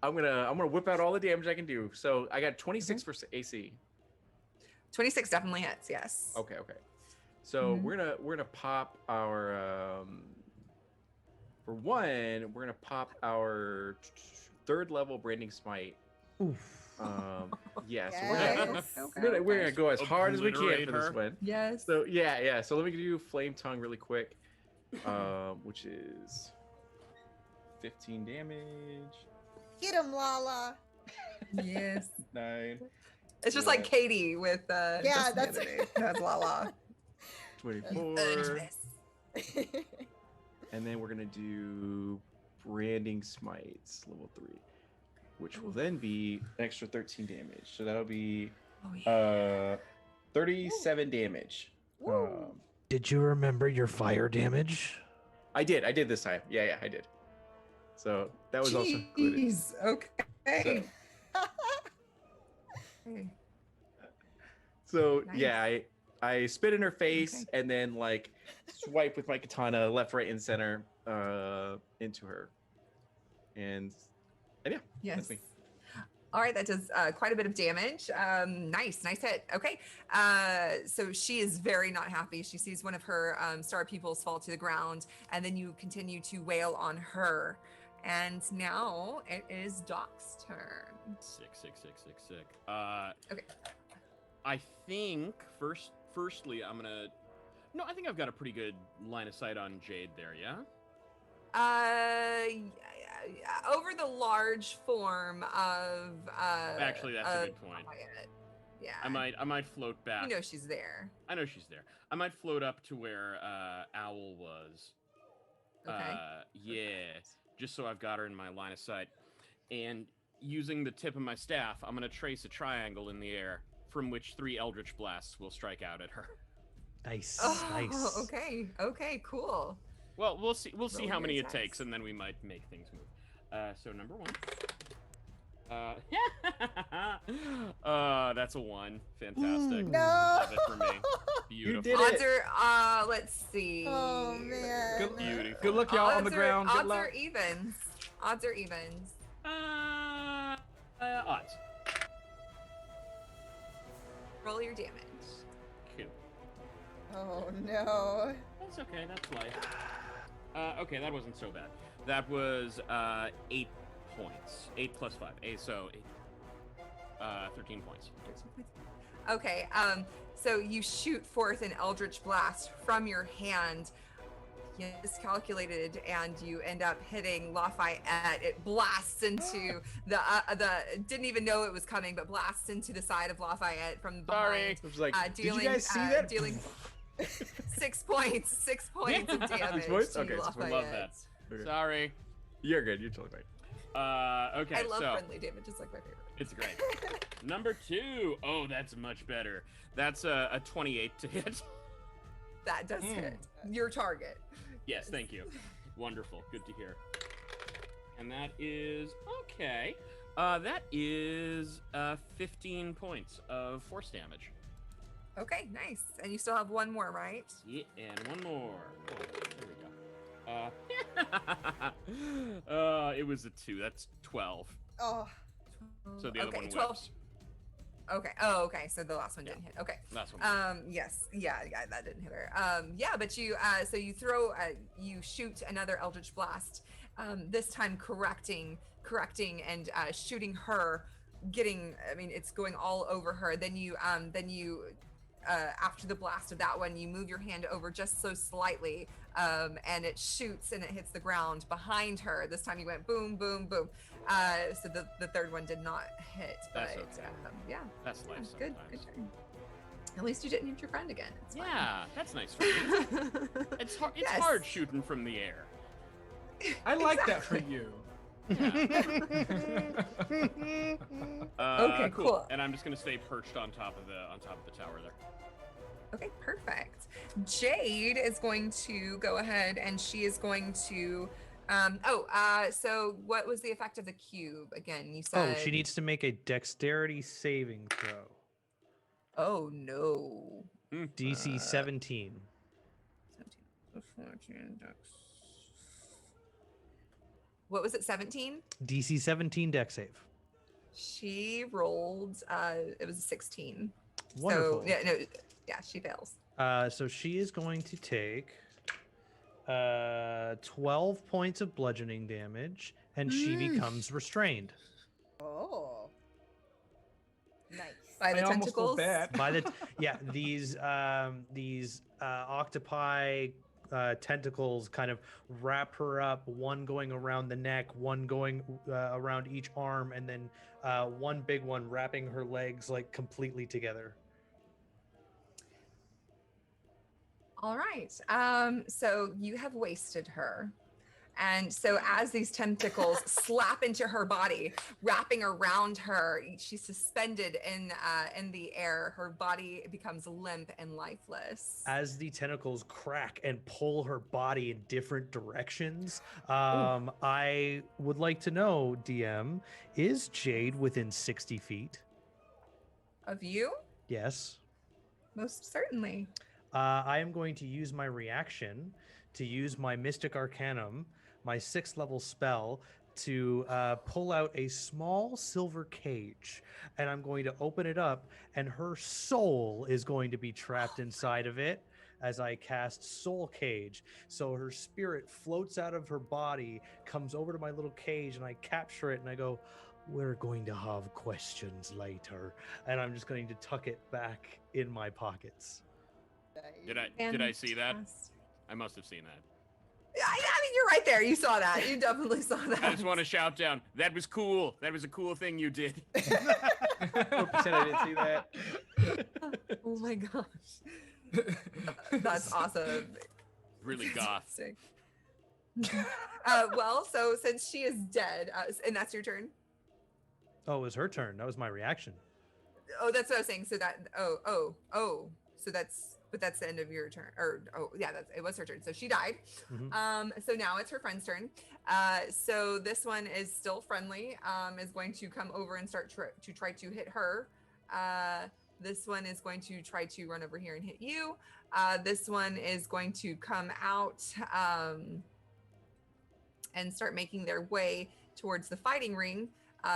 I'm gonna whip out all the damage I can do. So I got 26 for AC. 26 definitely hits, yes. Okay. So Mhm. we're gonna pop our for one, we're gonna pop our 3rd level branding smite. Oof. Yeah, so Yes. we're gonna go as hard as we can Obliterate for this her. one. Yes. So yeah. So let me do Flame Tongue really quick, which is 15 damage. Get him, Lala. Yes. 9, It's just like Katie with Yeah, Justin the that's- other day. That's Lala. 24, and then we're gonna do Branding Smites level 3, which will then be an extra 13 damage. So that'll be Oh, yeah. 37 damage. Woo. Did you remember your fire damage? I did this time. Yeah, I did. So that was also included. Jeez, okay. Okay. So Nice. yeah, I spit in her face Okay. and then like swipe with my katana left, right, and center into her. And yeah, Yes. that's me. All right, that does quite a bit of damage. Nice hit. Okay, so she is very not happy. She sees one of her star pupils fall to the ground, and then you continue to wail on her. And now it is Doc's turn. Sick. Okay. I think firstly, I'm gonna. No, I think I've got a pretty good line of sight on Jade there. Yeah. Over the large form of. Actually, that's a good point. Lafayette. Yeah. I might float back. You know she's there. I know she's there. I might float up to where Owl was. Okay. Yeah, just so I've got her in my line of sight. And using the tip of my staff, I'm going to trace a triangle in the air from which 3 Eldritch Blasts will strike out at her. Nice. Oh, Nice. okay, cool. Well, we'll see Roll how many your it takes, dice. and then we might make things move. So number 1. That's a 1. Fantastic. No. Love it for me. Beautiful. did Odds it. are, let's see. Oh man. Good, Beautiful. good luck, y'all, on the Odds ground. Good Odds luck. are evens. Odds are evens. Odds. Roll your damage. Cool. Oh no. That's okay. That's life. Okay, that wasn't so bad. That was 8 points. 8 plus 5. 13 points. Okay, so you shoot forth an Eldritch Blast from your hand. You miscalculated, and you end up hitting Lafayette. It blasts into the didn't even know it was coming, but blasts into the side of Lafayette from behind. I was like, Dealing, did you guys see that? Dealing 6 points. 6 points of damage. points? To Okay, so we Lafayette. love that. Okay. Sorry. You're good. You're totally fine. Okay, I love so friendly damage. It's like my favorite. it's great. Number 2. Oh, that's much better. That's a 28 to hit. That does hit your target. Yes, thank you. Wonderful. Good to hear. And that is okay. That is 15 points of force damage. Okay, nice. And you still have one more, right? Yeah, and one more. Cool. There we go. It was a 2. That's 12. Oh. So the other one 12. whips. Okay. Oh, okay. So the last one didn't hit. Okay. Last one. Yes. Yeah, that didn't hit her. Yeah, but you so you throw you shoot another Eldritch Blast, this time correcting and shooting her, getting, I mean, it's going all over her. Then you after the blast of that one, you move your hand over just so slightly, and it shoots and it hits the ground behind her. This time you went boom, boom, boom. So the third one did not hit, but That's okay. yeah. That's life Good, sometimes. good turn. At least you didn't hit your friend again. It's fine. Yeah, that's nice for you. It's hard. It's Yes. hard shooting from the air. I like that for you. Okay, cool. And I'm just gonna stay perched on top of the tower there. Okay, perfect. Jade is going to go ahead and she is going to. So what was the effect of the cube again? You said. Oh, she needs to make a dexterity saving throw. Oh no. DC 17. 14, what was it? 17? DC 17 dex save. She rolled. It was a 16. Wonderful. So yeah, she fails. So she is going to take 12 points of bludgeoning damage, and she becomes restrained. Oh. Nice. By the I almost feel tentacles. bad. By the these octopi tentacles kind of wrap her up, one going around the neck, one going around each arm, and then one big one wrapping her legs like completely together. All right. So you have wasted her. And so as these tentacles slap into her body, wrapping around her, she's suspended in the air. Her body becomes limp and lifeless. As the tentacles crack and pull her body in different directions, I would like to know, DM, is Jade within 60 feet? Of you? Yes. Most certainly. I am going to use my reaction to use my Mystic Arcanum, my 6th level spell, to pull out a small silver cage, and I'm going to open it up, and her soul is going to be trapped inside of it as I cast Soul Cage. So her spirit floats out of her body, comes over to my little cage, and I capture it, and I go, "We're going to have questions later," and I'm just going to tuck it back in my pockets. Did I see that? Fantastic. I must have seen that. I mean, you're right there. You saw that. You definitely saw that. I just want to shout down. That was cool. That was a cool thing you did. What percent I didn't see that? Oh my gosh. That's awesome. Really goth. Fantastic. Well, so since she is dead, and that's your turn. Oh, it was her turn. That was my reaction. Oh, that's what I was saying. So that. So that's the end of your turn. Or it was her turn. So she died. Mhm. So now it's her friend's turn. So this one is still friendly. Is going to come over and start to try to hit her. This one is going to try to run over here and hit you. This one is going to come out and start making their way towards the fighting ring,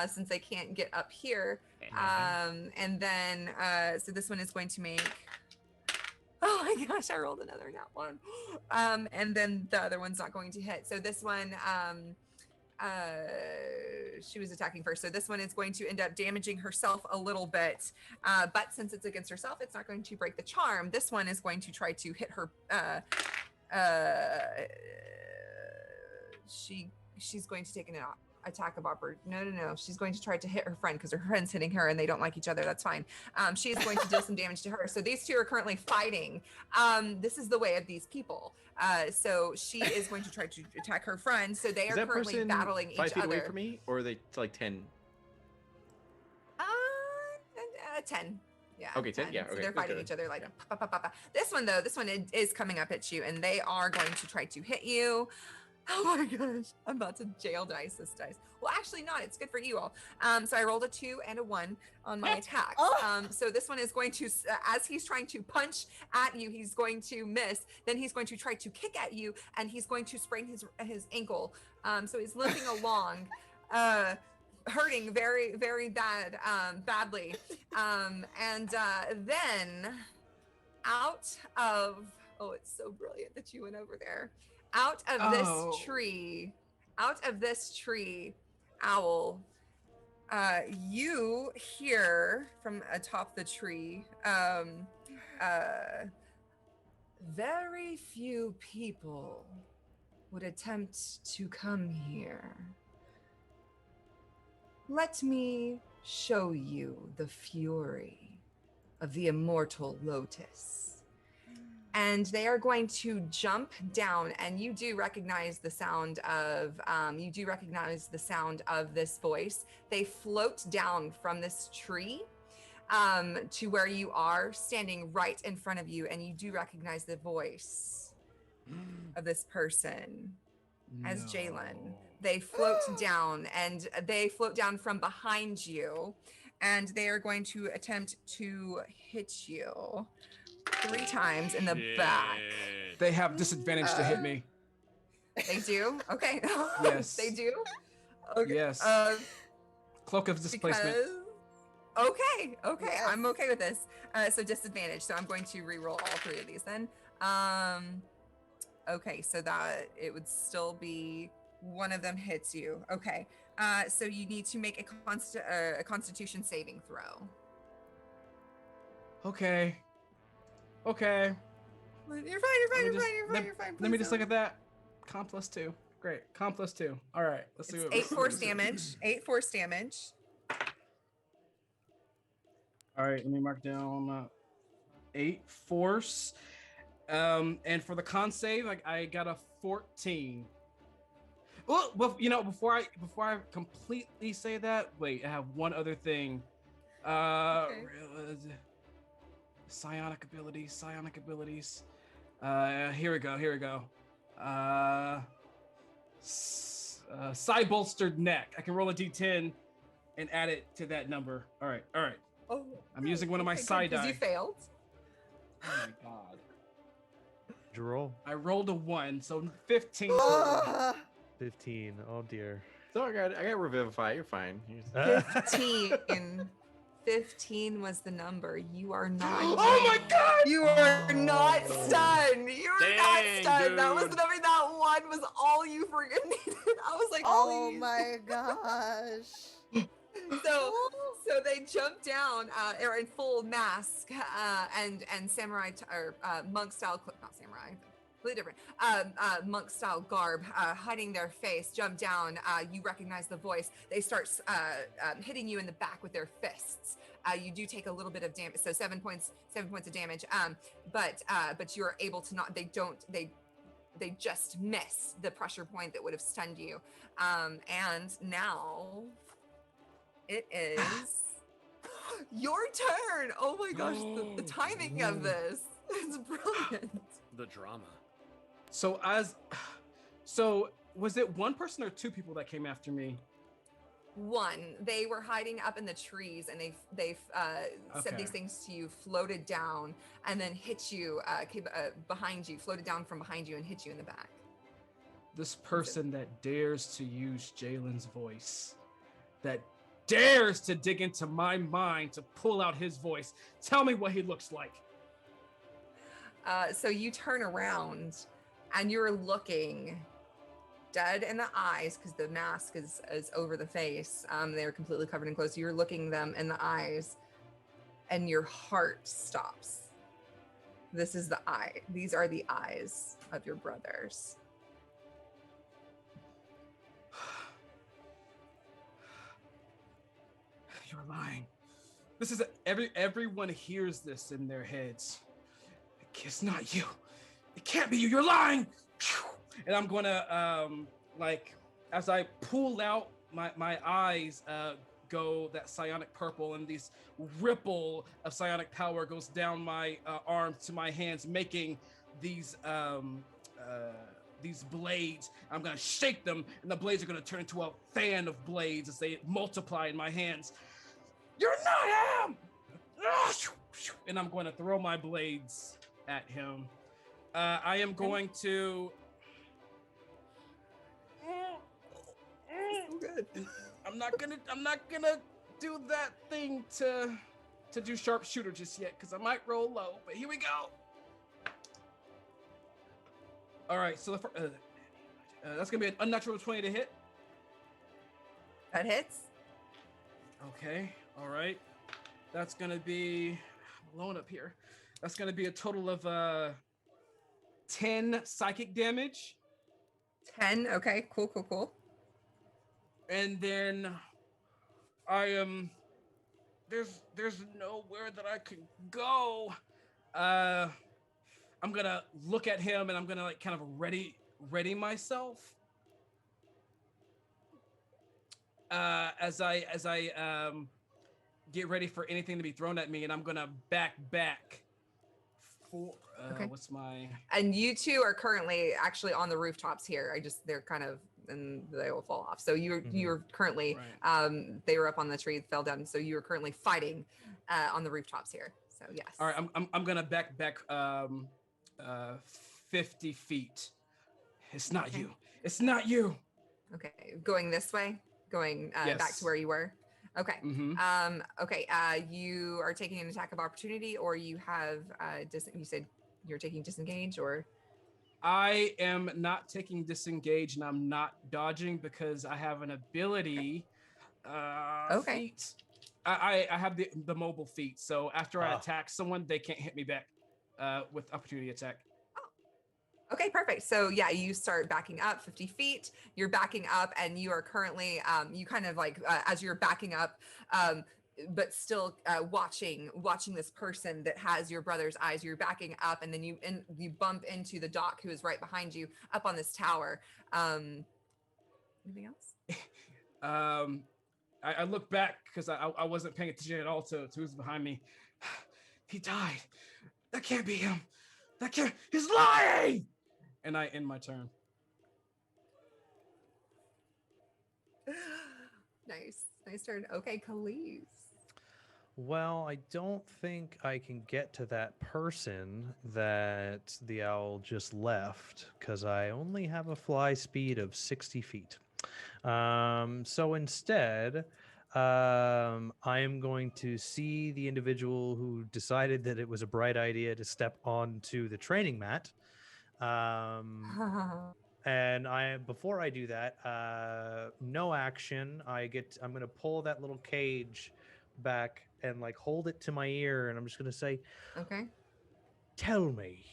since they can't get up here. And then, so this one is going to make, oh my gosh, I rolled another nat one. And then the other one's not going to hit. So this one, she was attacking first. So this one is going to end up damaging herself a little bit. But since it's against herself, it's not going to break the charm. This one is going to try to hit her. She's going to take an attack of no. She's going to try to hit her friend because her friend's hitting her and they don't like each other. That's fine. She is going to deal some damage to her. So these two are currently fighting. This is the way of these people. So she is going to try to attack her friend. So they Is are that currently person battling 5 each feet other. away from me, or are they like 10? 10. Yeah. Okay, 10? Yeah, So okay, they're that's fighting good. each other like pa, pa, pa, pa. This one though, is coming up at you and they are going to try to hit you. Oh my gosh, I'm about to jail dice this dice. Well, actually not, it's good for you all. So I rolled a 2 and a 1 on my attacks. So this one is going to, as he's trying to punch at you, he's going to miss. Then he's going to try to kick at you and he's going to sprain his ankle. So he's limping along, hurting very, very badly. And then out of, oh, it's so brilliant that you went over there. Out of this tree, Owl, you hear from atop the tree, Very few people would attempt to come here. Let me show you the fury of the Immortal Lotus. And they are going to jump down, and you do recognize the sound of this voice. They float down from this tree to where you are, standing right in front of you, and you do recognize the voice of this person as Jalen. They float down, and they float down from behind you, and they are going to attempt to hit you 3 times in the back. They have disadvantage to hit me. They do? Okay. Yes. They do? Okay. Yes. Cloak of displacement. Okay. Yes. I'm okay with this. So disadvantage. So I'm going to re-roll all 3 of these then. Okay, so that it would still be one of them hits you. Okay. So you need to make a Constitution saving throw. Okay. You're fine. Let me just look at that. Con +2. Great. Con +2. All right. Let's see. It's 8 force damage. 8 force damage. All right. Let me mark down 8 force. And for the con save, I got a 14. Well, before I completely say that, wait, I have one other thing. Okay. Psionic abilities. Here we go. Psi bolstered neck. I can roll a d10 and add it to that number. All right. Oh, I'm using one of my okay, psi good, 'cause die. you failed. Oh my god. Did you roll? I rolled a 1, so 15. 15. Oh dear. So I got Revivify. You're fine. 15. 15 was the number. You are not. Oh my god! You are not stunned. You are not Dang, stunned. That was dude. the number. That 1 was all you freaking needed. I was like, Oh please. my gosh. So they jump down. Are in full mask and samurai or monk style. Not samurai. Completely different. Monk style garb, hiding their face. Jump down. You recognize the voice. They start hitting you in the back with their fists. You do take a little bit of damage, so 7 points of damage. But you're able to not. They just miss the pressure point that would have stunned you. And now it is your turn. Oh my gosh, the timing of this is brilliant. The drama. So was it one person or 2 people that came after me? 1. They were hiding up in the trees, and they said Okay. these things to you, floated down, and then hit you, came behind you, floated down from behind you, and hit you in the back. This person that dares to use Jalen's voice, that dares to dig into my mind to pull out his voice. Tell me what he looks like. So you turn around, and you're looking dead in the eyes because the mask is over the face. They're completely covered in clothes. You're looking them in the eyes, and your heart stops. This is the eye. These are the eyes of your brothers. You're lying. This is everyone hears this in their heads. It's not you. It can't be you. You're lying. And I'm gonna as I pull out my eyes go that psionic purple, and this ripple of psionic power goes down my arms to my hands, making these blades. I'm gonna shake them, and the blades are gonna turn into a fan of blades as they multiply in my hands. You're not him! And I'm going to throw my blades at him. I am going to. So good. I'm not gonna do that thing to do sharpshooter just yet, because I might roll low. But here we go. All right, so that's gonna be an unnatural 20 to hit. That hits. Okay, all right. That's gonna be, I'm alone up here. That's going to be a total of 10 psychic damage. 10. Okay, cool. And then I am there's nowhere that I can go. I'm gonna look at him and I'm gonna like kind of ready myself. As I get ready for anything to be thrown at me, and I'm gonna back for Okay. What's my And you two are currently actually on the rooftops here. They're kind of, and they will fall off. So you're currently, right. they were up on the tree, fell down. So you are currently fighting on the rooftops here. So yes. All right, I'm gonna back 50 feet. It's not Okay. you. It's not you. Okay, going this way, going back Yes. to where you were. Okay. Mm-hmm. Okay. You are taking an attack of opportunity, or you have you said you're taking disengage, or I am not taking disengage, and I'm not dodging because I have an ability. Okay. Feat. I have the mobile feat, so after I attack someone, they can't hit me back with opportunity attack. Okay, perfect. So yeah, you start backing up 50 feet. You're backing up, and you are currently, you kind of like as you're backing up, but still watching this person that has your brother's eyes. You're backing up, and then you bump into the doc who is right behind you up on this tower. Anything else? I look back because I wasn't paying attention at all to who's behind me. He died. That can't be him. That can't. He's lying. And I end my turn. Nice turn. Okay, Kaliz. Well, I don't think I can get to that person that the owl just left because I only have a fly speed of 60 feet. So instead, I am going to see the individual who decided that it was a bright idea to step onto the training mat. And before I do that, no action. I'm gonna pull that little cage back and like hold it to my ear, and I'm just gonna say, Okay. "Tell me,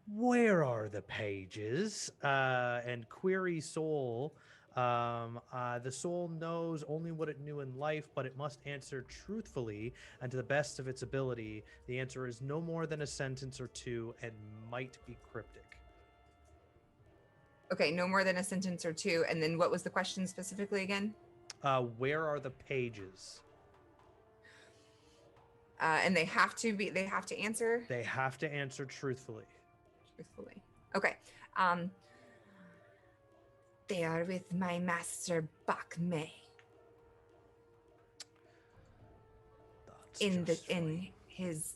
where are the pages?" And query soul. The soul knows only what it knew in life, but it must answer truthfully and to the best of its ability. The answer is no more than a sentence or two and might be cryptic. Okay, no more than a sentence or two. And then what was the question specifically again? Where are the pages? And they have to answer? They have to answer truthfully. Okay. They are with my master Bakme. In his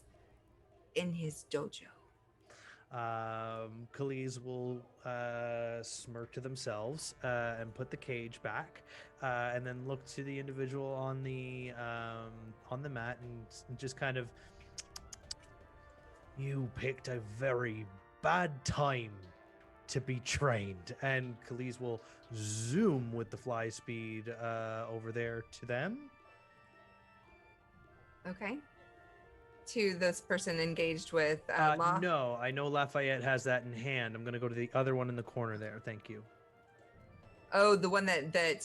dojo. Kaliz will smirk to themselves and put the cage back, and then look to the individual on the mat and just kind of, you picked a very bad time to be trained. And Kaliz will zoom with the fly speed over there to them. Okay. To this person engaged with No, I know Lafayette has that in hand. I'm going to go to the other one in the corner there. Thank you. Oh, the one that they're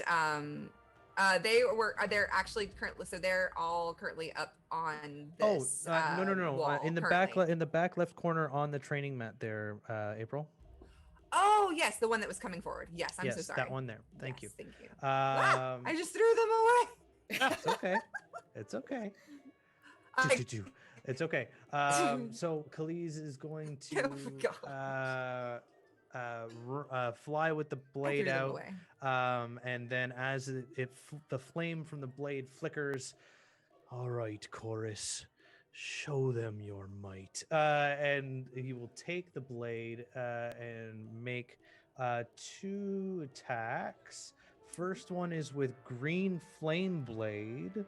actually currently, so they're all currently up on this. No. Wall In the back left corner on the training mat there, April. Oh yes, the one that was coming forward. Yes, I'm so sorry. That one there. Thank you. Thank you. I just threw them away. It's okay. It's okay. It's okay. So Kaliz is going to fly with the blade out, and then as the flame from the blade flickers, all right, chorus, show them your might. And he will take the blade and make 2 attacks. First one is with green flame blade.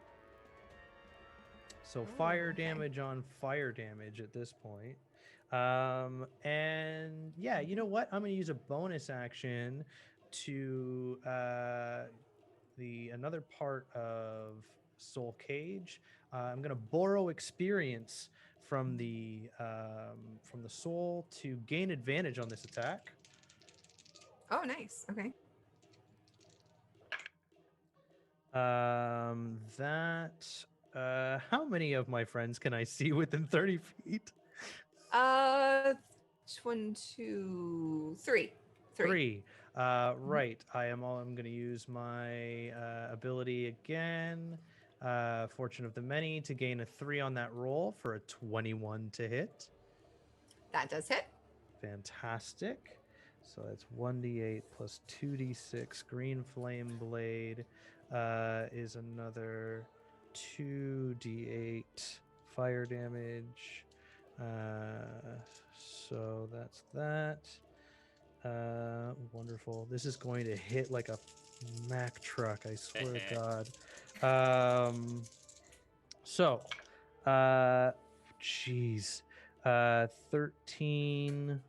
So fire damage on fire damage at this point. And yeah, you know what? I'm going to use a bonus action to another part of Soul Cage. I'm going to borrow experience from the soul to gain advantage on this attack. Oh, nice. Okay. How many of my friends can I see within 30 feet? 1, 2, 3. Three. Right. I'm going to use my ability again. Fortune of the Many to gain a 3 on that roll for a 21 to hit. That does hit. Fantastic. So that's 1d8 plus 2d6. Green Flame Blade is another 2d8 fire damage. So that's that. Wonderful. This is going to hit like a Mack truck, I swear to God. So, geez. 13,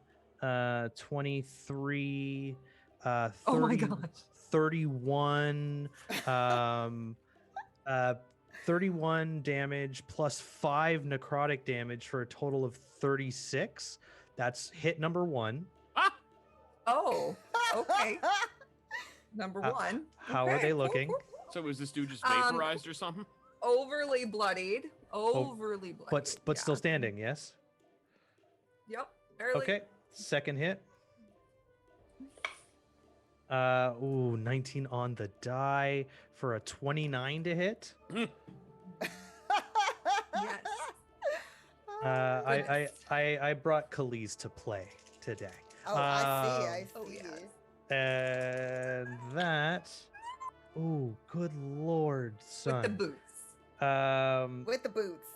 23, 30, Oh my gosh. 31, 31 damage plus 5 necrotic damage for a total of 36. That's hit number 1. Oh, okay. Number 1. How are they looking? So was this dude just vaporized or something? Overly bloodied. Overly bloodied. But still standing, yes? Yep. Barely. Okay. Second hit. 19 on the die for a 29 to hit. Yes. I brought Kaliz to play today. Oh, I see. Oh, yeah. And that. Oh, good lord, son. With the boots. With the boots.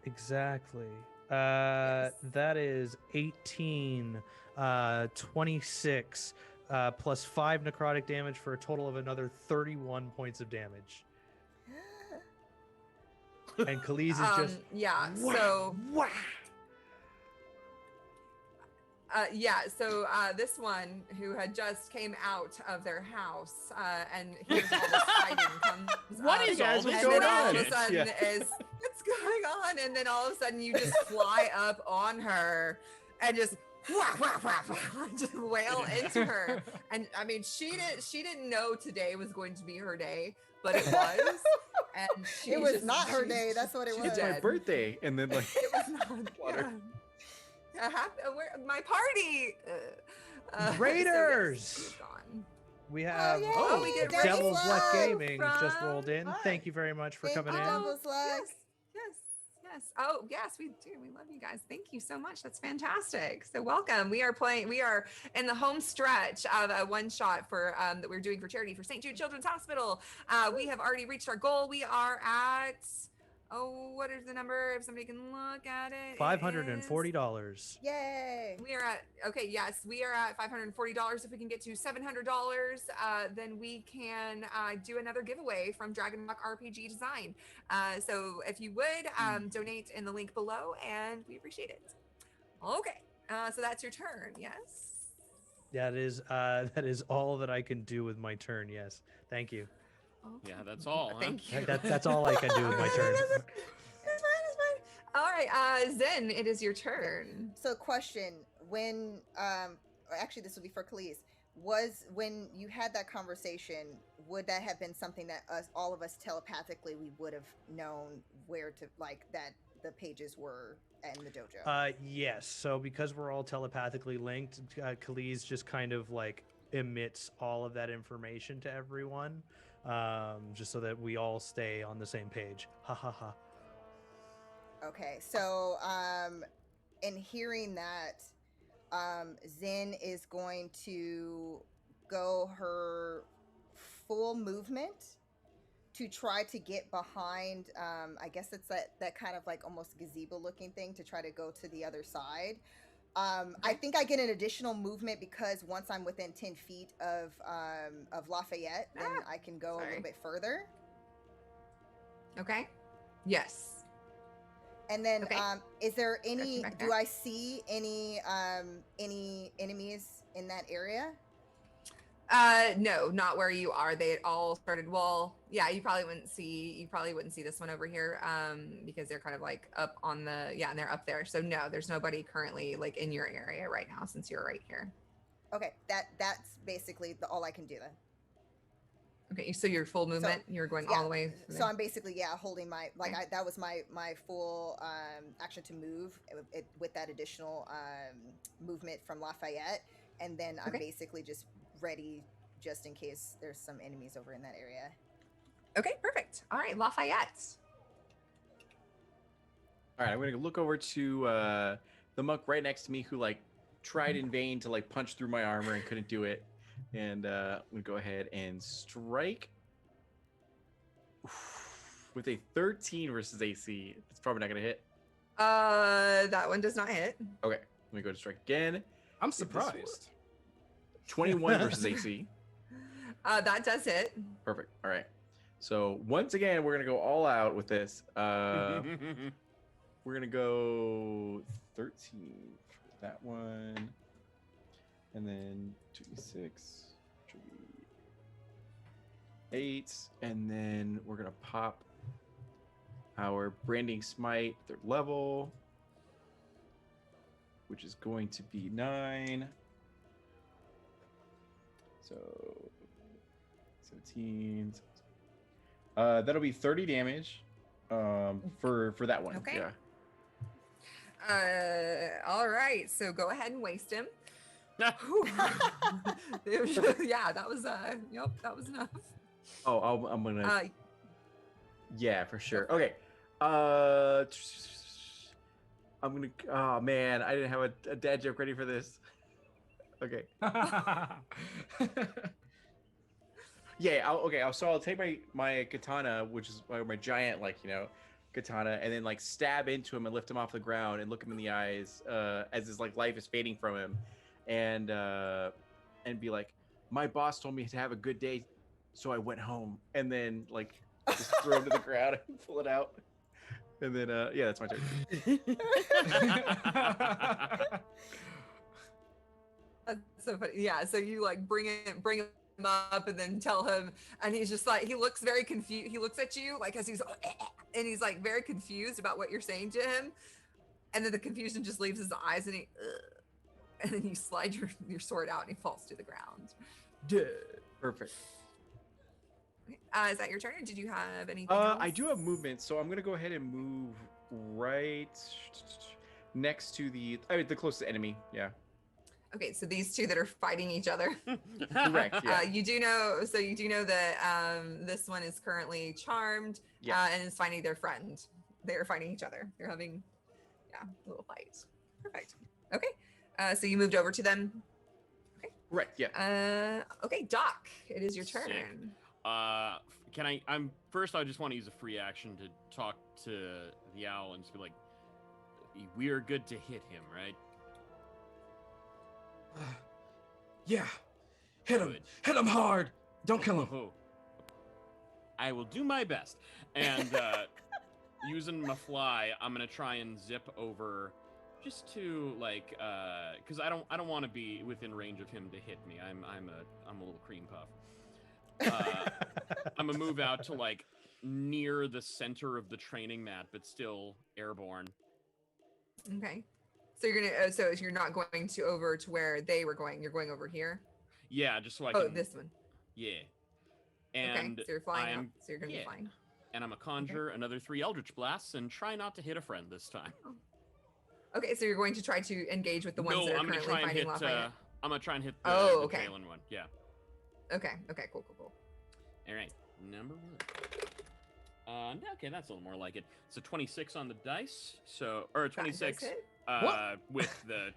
Exactly. Yes. That is 18, 26, plus 5 necrotic damage for a total of another 31 points of damage. And Kaliz is just yeah. wah, So wah. So this one who had just came out of their house and here's all this fighting comes. What is all and this then going all on? of a sudden Yeah. is what's going on? And then all of a sudden you just fly up on her and just wah, wah, wah, wah, just wail into her. And I mean, she didn't know today was going to be her day, but it was. And she It was just- not her she- day. That's what it she's was. It's my dead. birthday, and then like It was not. Water. Yeah. My party. Raiders! So yes, she's gone. We have yay! Oh, we get Devil's Raiders Luck Luck Gaming just from- rolled in. Hi. Thank you very much for Thank coming you, in. Devil's Luck. Yes. Oh, yes, we do. We love you guys. Thank you so much. That's fantastic. So welcome. We are in the home stretch of a one shot for that we're doing for charity for St. Jude Children's Hospital. We have already reached our goal. We are at what is the number? If somebody can look at it. $540. Yay. We are at we are at $540. If we can get to $700, then we can do another giveaway from Dragon Rock RPG Design. So if you would donate in the link below, and we appreciate it. Okay, so that's your turn. Yes. That is all that I can do with my turn. Yes, thank you. Okay. Yeah, that's all. Huh? Thank you. That's all I can do with my turn. It's fine. All right, Zin, it is your turn. So question, when actually this will be for Kaliz, was when you had that conversation, would that have been something that all of us telepathically we would have known where to, like, that the pages were in the dojo? Yes. So because we're all telepathically linked, Kaliz just kind of like emits all of that information to everyone, just so that we all stay on the same page. Ha ha ha. Okay, so in hearing that, Zin is going to go her full movement to try to get behind, I guess it's that kind of like almost gazebo looking thing, to try to go to the other side. I think I get an additional movement because once I'm within 10 feet of Lafayette, then I can go a little bit further. Okay. Yes. And then, Okay. is there any? back Do there. I see any enemies in that area? No, not where you are. They all started. Well, yeah, you probably wouldn't see this one over here, because they're kind of like up on the, and they're up there. So no, there's nobody currently like in your area right now since you're right here. Okay, that's basically all I can do then. Okay, so your full movement, you're going all the way. So I'm basically holding my that was my full action to move with that additional movement from Lafayette, and then I'm basically just ready just in case there's some enemies over in that area. Okay, perfect. All right, Lafayette. All right, I'm gonna look over to the monk right next to me who like tried in vain to like punch through my armor and couldn't do it. And I'm gonna go ahead and strike with a 13 versus AC. It's probably not gonna hit. That one does not hit. Okay, let me go to strike again. I'm surprised. 21 versus AC. That does hit. Perfect. All right. So once again, we're gonna go all out with this. We're gonna go 13 for that one, and then 2d6, 8, and then we're gonna pop our branding smite 3rd level, which is going to be 9. So 17. That'll be 30 damage for that one. Okay. Yeah. All right. So go ahead and waste him. Yeah, that was that was enough. Oh, I'm gonna. Yeah, for sure. Okay. I'm gonna. Oh man, I didn't have a dad joke ready for this. Okay. So I'll take my katana, which is my giant katana, and then like stab into him and lift him off the ground and look him in the eyes as his like life is fading from him, and be like, my boss told me to have a good day, so I went home, and then like just throw him to the ground and pull it out, and then that's my turn. That's so funny. Yeah, so you like bring him up and then tell him, and he's just like, he looks very confused. He looks at you like as he's and he's like very confused about what you're saying to him, and then the confusion just leaves his eyes, and and then you slide your sword out and he falls to the ground. Dead. Perfect. Is that your turn, or did you have anything I else? do have movement, so I'm gonna go ahead and move right next to the closest enemy. Yeah. Okay, so these two that are fighting each other. Correct. Yeah. You do know that this one is currently charmed, and is finding their friend. They're fighting each other. They're having, a little fight. Perfect. Okay, so you moved over to them. Okay. Right. Yeah. Okay, Doc, it is your turn. Sick. Can I? I just want to use a free action to talk to the owl and just be like, "We are good to hit him, right?" Yeah, hit him. Good. Hit him hard. Don't kill him. Oh. I will do my best. And using my fly, I'm gonna try and zip over, just to like, because I don't want to be within range of him to hit me. I'm a little cream puff. I'm gonna move out to like near the center of the training mat, but still airborne. Okay. So you're gonna. So you're not going over to where they were going. You're going over here. Yeah, just so I can. Oh, this one. Yeah. And okay, so you're flying up. So you're gonna be flying. And I'm gonna conjure another 3 Eldritch Blasts and try not to hit a friend this time. Oh. Okay, so you're going to try to engage with the ones that are currently fighting Lafayette. I'm gonna try and hit the Jalen one. Yeah. Okay. Cool. All right. Number 1. Okay, that's a little more like it. So 26 on the dice. So, or 26 with the,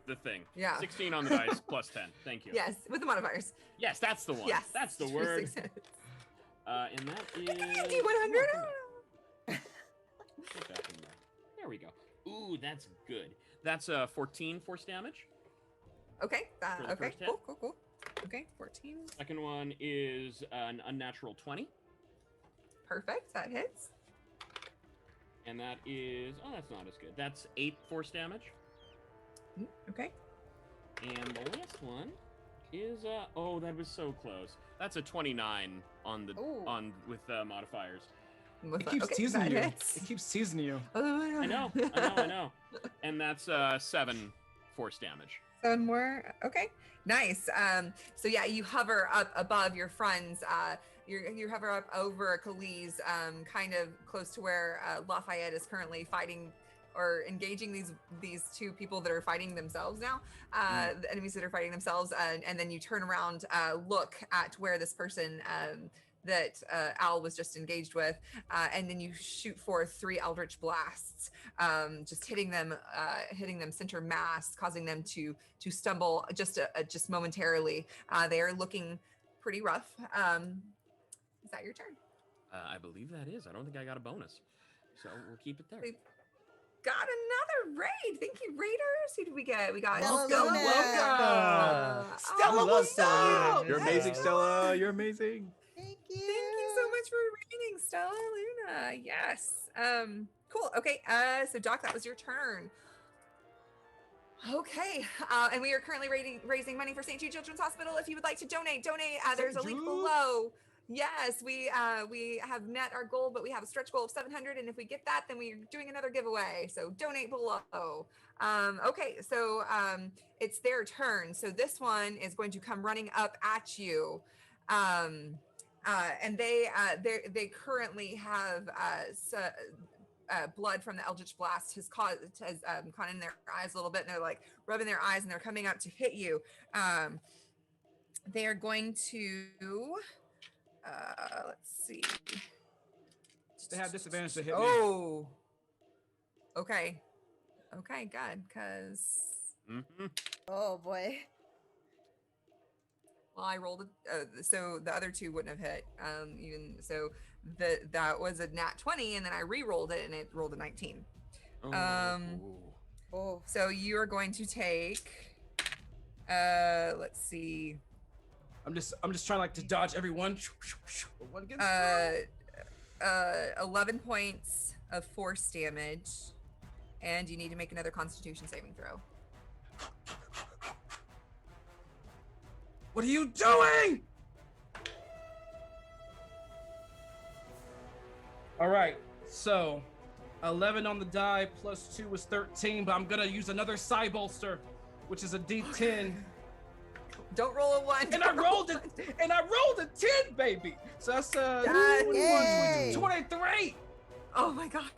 the thing. Yeah. 16 on the dice plus 10. Thank you. Yes, with the modifiers. Yes, that's the one. Yes. That's the word. And that is... D100. There we go. Ooh, that's good. That's 14 force damage. Okay. Okay. Cool. Okay, 14. Second one is an unnatural 20. Perfect. That hits. And that is... Oh, that's not as good. That's 8 force damage. Okay. And the last one is oh, that was so close. That's a 29 on the Ooh. with modifiers. It keeps teasing you. It keeps teasing you. I know. And that's 7 force damage. 7 more. Okay, nice. So yeah, you hover up above your friends. You hover up over Kaliz, kind of close to where Lafayette is currently fighting or engaging these two people that are fighting themselves now, the enemies that are fighting themselves, and then you turn around, look at where this person that Al was just engaged with, and then you shoot forth 3 eldritch blasts, just hitting them center mass, causing them to stumble just momentarily. They are looking pretty rough. Is that your turn? I believe that is. I don't think I got a bonus, so we'll keep it there. We've got another raid. Thank you, raiders. Who did we get? We got Stella Stella. Luna. Stella, what's up? You're amazing, Stella. You're amazing. Thank you. Thank you so much for raiding, Stella Luna. Yes. Cool. Okay. So Doc, that was your turn. Okay. And we are currently raising money for St. Jude Children's Hospital. If you would like to donate. There's a link below. Yes, we have met our goal, but we have a stretch goal of 700, and if we get that, then we're doing another giveaway. So donate below. Okay, so it's their turn. So this one is going to come running up at you, and they currently have blood from the Eldritch Blast has gone in their eyes a little bit, and they're like rubbing their eyes, and they're coming up to hit you. They are going to. Let's see. They have disadvantage to hit me. Oh. Okay. Okay, good. Because. Oh boy. Well, I rolled it. So the other 2 wouldn't have hit. Even so, that was a nat 20, and then I re-rolled it, and it rolled a 19. Oh. So you are going to take. Let's see. I'm just trying like to dodge everyone. One gets 11 points of force damage, and you need to make another Constitution saving throw. What are you doing? All right, so 11 on the die plus 2 was 13, but I'm gonna use another psi bolster, which is a D10. Don't roll a 1. And I rolled it, and I rolled a 10, baby. So that's 23. Oh my god.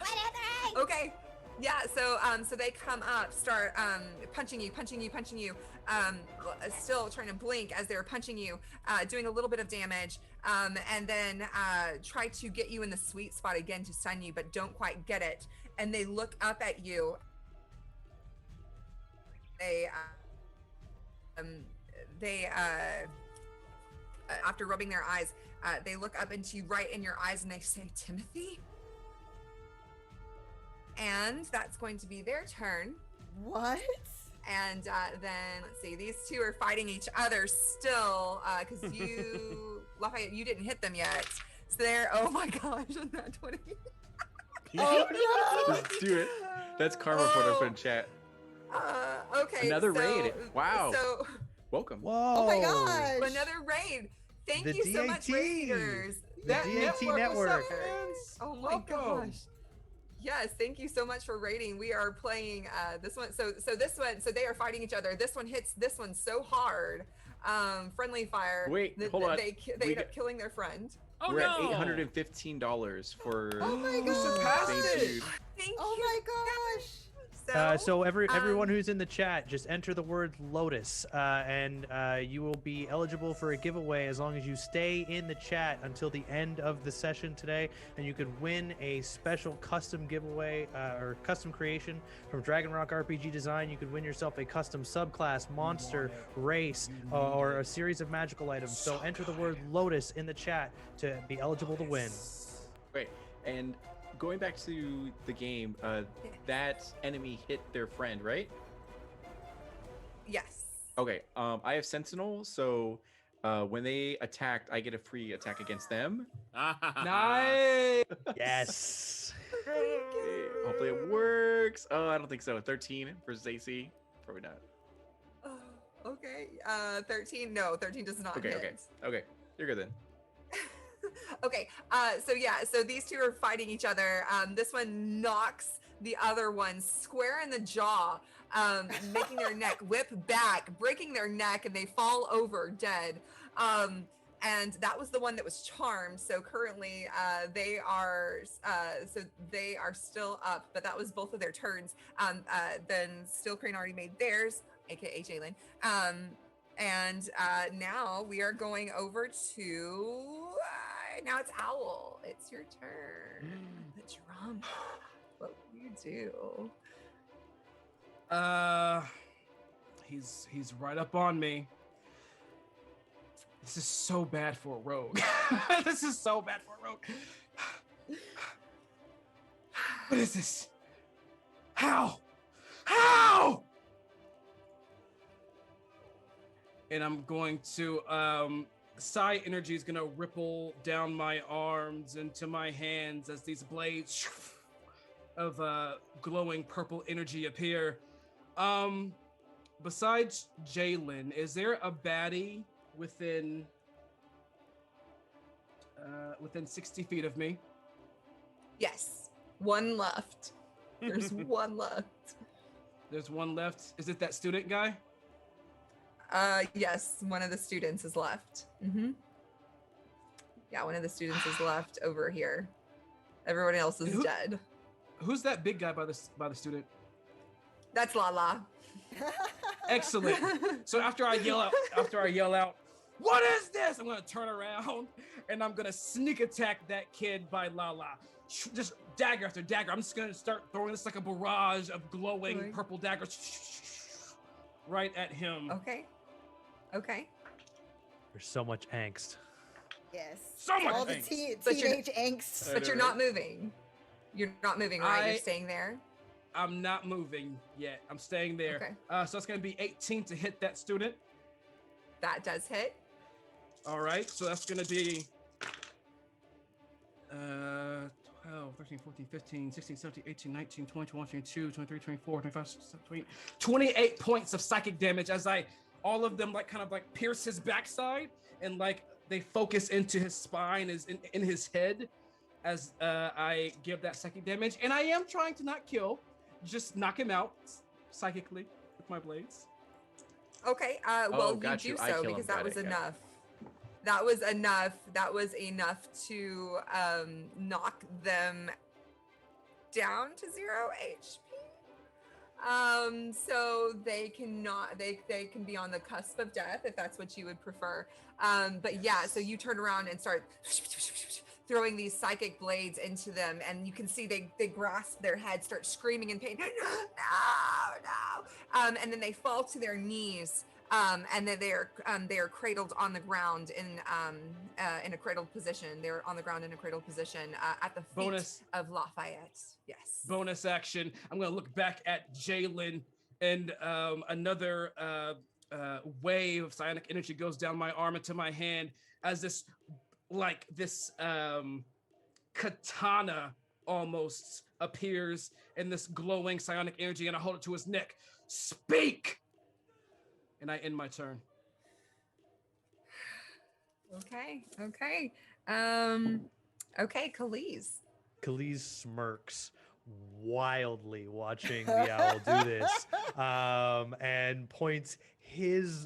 Okay. Yeah, so they come up, start punching you, still trying to blink as they're punching you, doing a little bit of damage, and then try to get you in the sweet spot again to stun you, but don't quite get it. And they look up at you. They after rubbing their eyes, they look up into you right in your eyes, and they say, "Timothy?" And that's going to be their turn. What? And then let's see, these 2 are fighting each other still, because you, Lafayette, you didn't hit them yet. So they're, oh my gosh, on that 20. Oh no! Just do it. That's karma for us in chat. Okay. Another raid. Wow. So Welcome. Whoa. Oh my gosh! another raid. Thank The you so much, DAT. raiders. The That DAT network. network. What's up, fans? Oh my Welcome. gosh. Yes, thank you so much for raiding. We are playing this one. So they are fighting each other. This one hits this one so hard. Friendly fire. Wait, that, hold that on. They end up killing their friend. Oh We're no! at $815 for. Oh my You gosh! surpassed St. it. Jude. Thank Oh you. my gosh! So everyone who's in the chat, just enter the word Lotus, and you will be eligible for a giveaway as long as you stay in the chat until the end of the session today, and you could win a special custom giveaway or custom creation from Dragon Rock RPG Design. You could win yourself a custom subclass, monster, race, or a series of magical items. So enter the word Lotus in the chat to be eligible to win. Great. And going back to the game, that enemy hit their friend, right? Yes. Okay. I have Sentinel, so when they attacked, I get a free attack against them. Nice. Yes. Okay, hopefully it works. Oh, I don't think so. 13 versus AC. Probably not. Okay. 13. No, 13 does not Okay, hit. okay. You're good then. Okay. So these two are fighting each other. This one knocks the other one square in the jaw, making their neck whip back, breaking their neck, and they fall over dead. And that was the one that was charmed. So currently, they are still up, but that was both of their turns. Then Steel Crane already made theirs, aka Jalen. And now we are going over to now it's Owl. It's your turn. The drama. What will you do? He's right up on me. This is so bad for a rogue. This is so bad for a rogue. What is this? How? And I'm going to psi energy is gonna ripple down my arms into my hands as these blades of glowing purple energy appear. Besides Jalen, is there a baddie within 60 feet of me? Yes. One left. There's one left. There's one left. Is it that student guy? Yes, one of the students is left. Mm-hmm. Yeah, one of the students is left over here. Everyone else is dead. Who's that big guy by the student? That's Lala. Excellent. So after I yell out, what is this? I'm gonna turn around and I'm gonna sneak attack that kid by Lala. Just dagger after dagger. I'm just gonna start throwing this like a barrage of glowing purple daggers right at him. Okay. There's so much angst. Yes. So much all angst. the teenage angst. But you're not moving. You're not moving, right? You're staying there. I'm not moving yet. I'm staying there. Okay. So it's gonna be 18 to hit that student. That does hit. All right. So that's gonna be 12, 13, 14, 15, 16, 17, 18, 19, 20, 21, 22, 23, 24, 25, 26, 28 points of psychic damage as all of them kind of pierce his backside and they focus into his spine, is in his head as I give that psychic damage. And I am trying to not kill, just knock him out psychically with my blades. Okay, well, you do so because that was enough. That was enough. That was enough to knock them down to 0 HP. So they cannot. They can be on the cusp of death if that's what you would prefer. But yeah, so you turn around and start throwing these psychic blades into them, and you can see they grasp their head, start screaming in pain. No. And then they fall to their knees. And then they are cradled on the ground in a cradled position. They're on the ground in a cradled position at the feet of Lafayette. Yes. Bonus action. I'm gonna look back at Jalen, and another wave of psionic energy goes down my arm into my hand as this katana almost appears in this glowing psionic energy, and I hold it to his neck. Speak. And I end my turn. Okay. Kaliz. Kaliz smirks wildly watching the owl do this, and points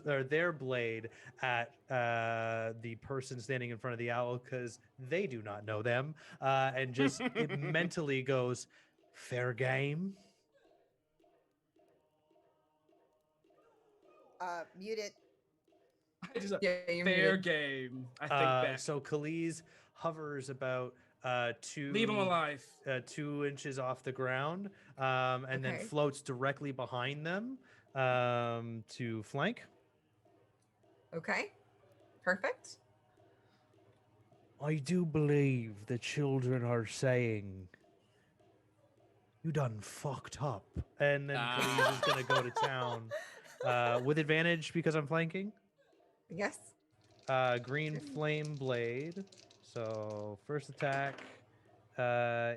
their blade at the person standing in front of the owl because they do not know them, and just mentally goes, "Fair game." Mute it. Fair game. I think back. So Kaliz hovers about leave him alive. 2 inches off the ground, and then floats directly behind them to flank. Okay. Perfect. I do believe the children are saying you done fucked up, and then Kaliz is gonna go to town. With advantage because I'm flanking? Yes. Green flame blade. So first attack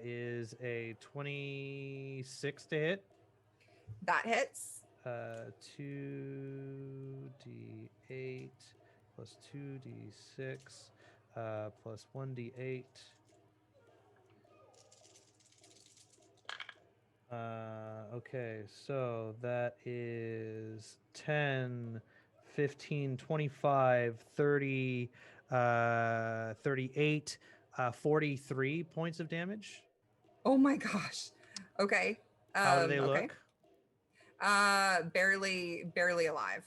is a 26 to hit. That hits. 2 plus 2d6 plus 1d8. Okay, so that is 10, 15, 25, 30, 38, 43 points of damage. Oh my gosh. Okay. How do they Okay. look? Barely alive.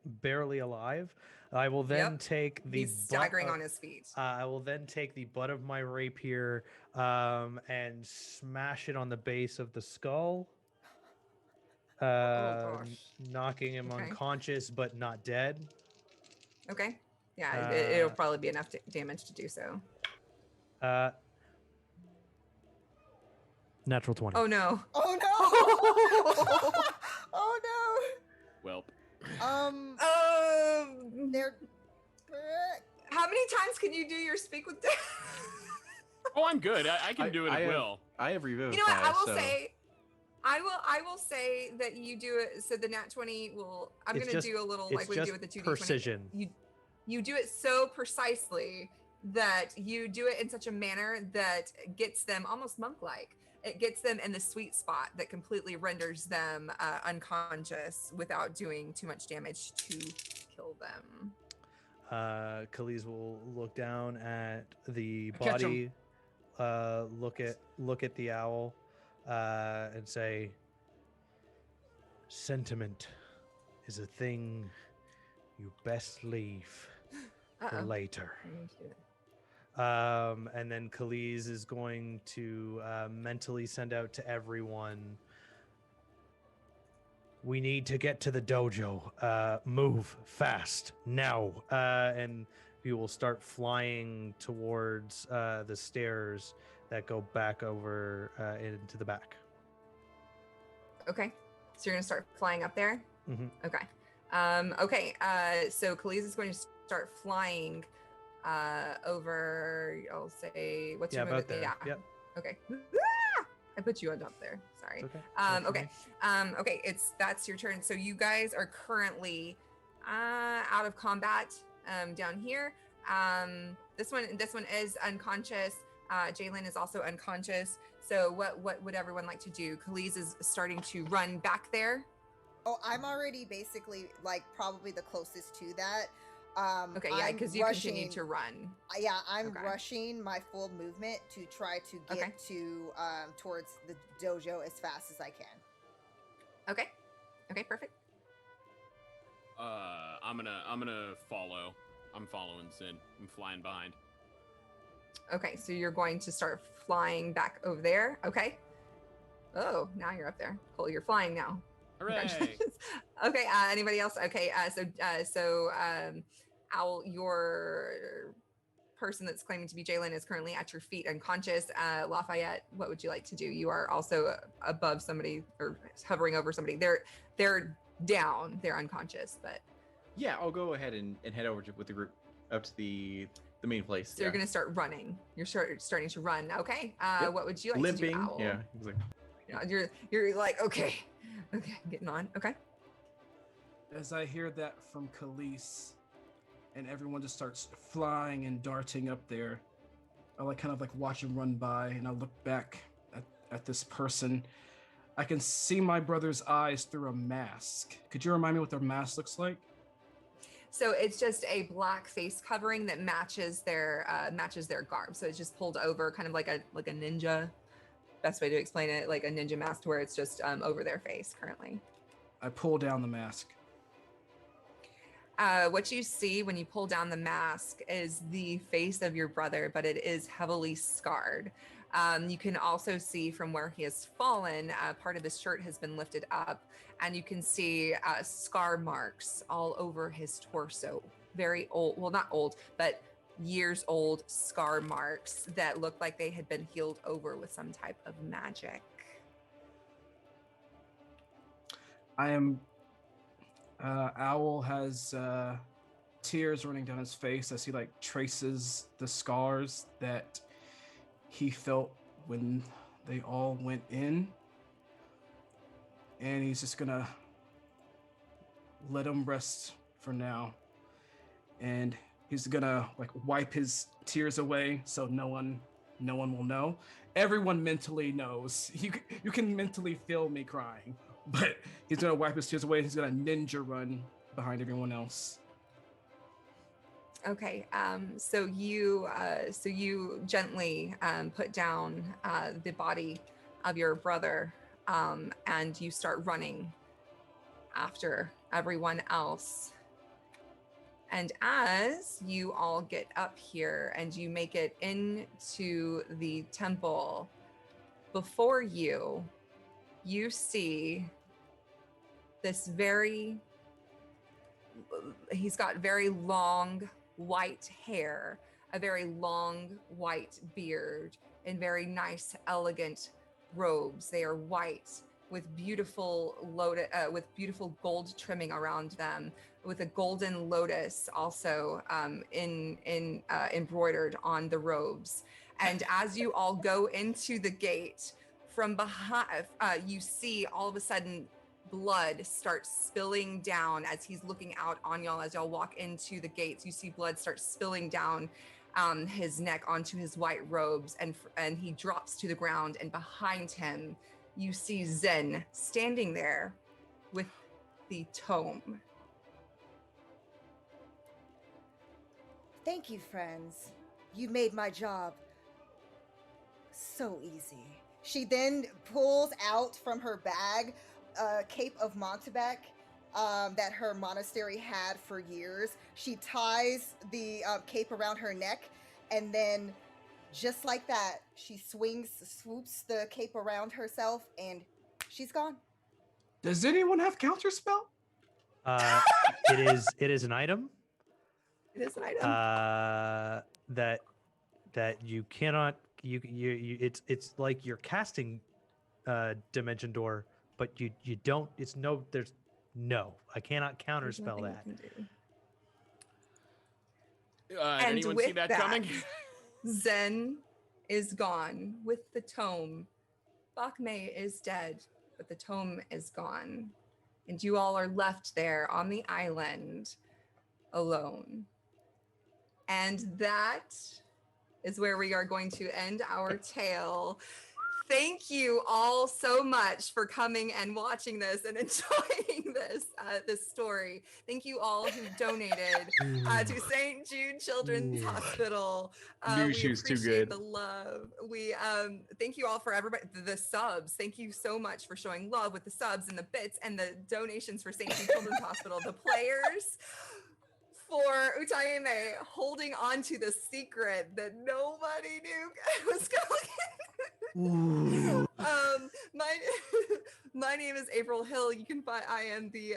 Barely alive. I will then Yep. take the He's staggering on his feet. I will then take the butt of my rapier and smash it on the base of the skull, gosh. knocking him Okay. unconscious but not dead. Okay. Yeah, it'll probably be enough damage to do so. Natural 20. Oh no. Oh no! Oh Welp. no! They're. How many times can you do your speak with death? Oh, I'm good. I can do it at will. I have revivify. You know what? I will so- say, I will say that you do it. So the nat 20 will. I'm It's going to just- do a little it's like we do just with the 2d20. precision. You do it so precisely that you do it in such a manner that gets them almost monk-like. It gets them in the sweet spot that completely renders them unconscious without doing too much damage to kill them. Kaliz will look down at the Catch 'em. body, look at the owl, and say, "Sentiment is a thing you best leave for Uh-oh. later." I'm going to do it. And then Kaliz is going to mentally send out to everyone, "We need to get to the dojo. Move fast now." And we will start flying towards the stairs that go back over into the back. Okay. So you're going to start flying up there? Mhm. Okay. Okay. So Kaliz is going to start flying over, I'll say, what's your About movement? there. Yeah. Yep. Okay. Ah! I put you on top there. Sorry. It's okay. Works for Okay. me. Okay. That's your turn. So you guys are currently out of combat down here. This one is unconscious. Jalen is also unconscious. So what would everyone like to do? Kaliz is starting to run back there. Oh, I'm already basically like probably the closest to that. Okay, yeah, I'm because you continue rushing- to run. Yeah, I'm Okay. rushing my full movement to try to get Okay. to towards the dojo as fast as I can. Okay. Okay, perfect. I'm gonna follow. I'm following Zin. I'm flying behind. Okay, so you're going to start flying back over there. Okay. Oh, now you're up there. Cool, you're flying now. Hooray! Congratulations. Okay, anybody else? Okay, so Owl, your person that's claiming to be Jalen is currently at your feet unconscious. Lafayette, what would you like to do? You are also above somebody or hovering over somebody. They're down, they're unconscious, but Yeah, I'll go ahead and head over with the group up to the main place. so you're gonna start running. You're starting to run. Okay. Yep. What would you like limping. to do, Owl? Yeah, exactly. Yeah, you're like, okay, getting on. Okay. As I hear that from Kaliz, and everyone just starts flying and darting up there, I kind of watch him run by, and I look back at this person. I can see my brother's eyes through a mask. Could you remind me what their mask looks like? So it's just a black face covering that matches their garb. So it's just pulled over, kind of like a ninja. Best way to explain it, like a ninja mask, where it's just over their face currently. I pull down the mask. What you see when you pull down the mask is the face of your brother, but it is heavily scarred. You can also see from where he has fallen, part of his shirt has been lifted up, and you can see scar marks all over his torso. Very old, well, not old, but years old scar marks that look like they had been healed over with some type of magic. Owl has tears running down his face as he traces the scars that he felt when they all went in, and he's just gonna let them rest for now. and he's gonna like wipe his tears away so no one will know. Everyone mentally knows. You can mentally feel me crying, but he's gonna wipe his tears away and he's gonna ninja run behind everyone else. Okay, so you gently put down the body of your brother, and you start running after everyone else. And as you all get up here and you make it into the temple, before you see this he's got very long white hair, a very long white beard, and very nice, elegant robes. They are white with beautiful gold trimming around them, with a golden lotus also embroidered on the robes. And as you all go into the gate, from behind, you see all of a sudden blood starts spilling down as he's looking out on y'all. As y'all walk into the gates, you see blood start spilling down his neck onto his white robes, and he drops to the ground. And behind him, you see Zen standing there with the tome. Thank you, friends. You made my job so easy. She then pulls out from her bag a cape of Montebec that her monastery had for years. She ties the cape around her neck, and then just like that, she swoops the cape around herself, and she's gone. Does anyone have counterspell? It is an item. It is an item. That you cannot it's like you're casting Dimension Door, but you don't. I cannot counterspell that. Anyone see that coming? Zen is gone with the tome. Bakme is dead, but the tome is gone. And you all are left there on the island alone. And that is where we are going to end our tale. Thank you all so much for coming and watching this and enjoying this story. Thank you all who donated to St. Jude Children's Hospital. We appreciate the love. We thank you all for everybody, the subs. Thank you so much for showing love with the subs and the bits and the donations for St. Jude Children's Hospital. The players for Utahime holding on to the secret that nobody knew was going. My name is April Hill. You can find I am the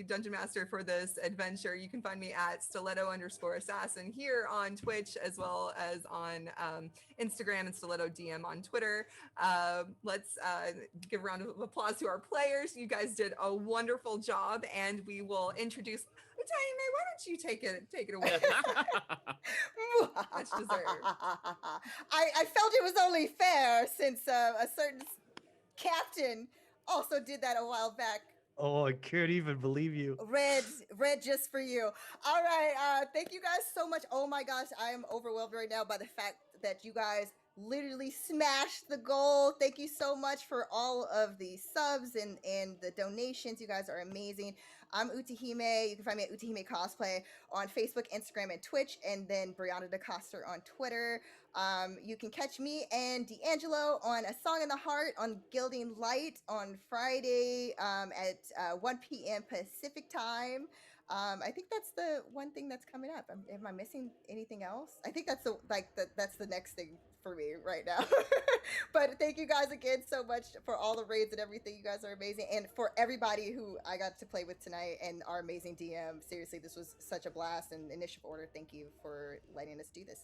dungeon master for this adventure. You can find me at stiletto_assassin here on Twitch, as well as on Instagram and stiletto DM on Twitter. Let's give a round of applause to our players. You guys did a wonderful job, and we will introduce Utahime. Why don't you take it away? Much deserved. I felt it was only fair since a certain captain also did that a while back. Oh, I can't even believe you. Red just for you. All right, thank you guys so much. Oh my gosh, I am overwhelmed right now by the fact that you guys literally smashed the goal. Thank you so much for all of the subs and the donations. You guys are amazing. I'm Utahime. You can find me at Utahime Cosplay on Facebook, Instagram, and Twitch, and then Brianna DeCoster on Twitter. You can catch me and DeAngelo on A Song in the Heart on Gilding Light on Friday at 1 p.m. Pacific time. I think that's the one thing that's coming up. Am I missing anything else? I think that's that's the next thing for me right now. But thank you guys again so much for all the raids and everything. You guys are amazing, and for everybody who I got to play with tonight and our amazing DM. Seriously, this was such a blast. And Initiative Order, thank you for letting us do this.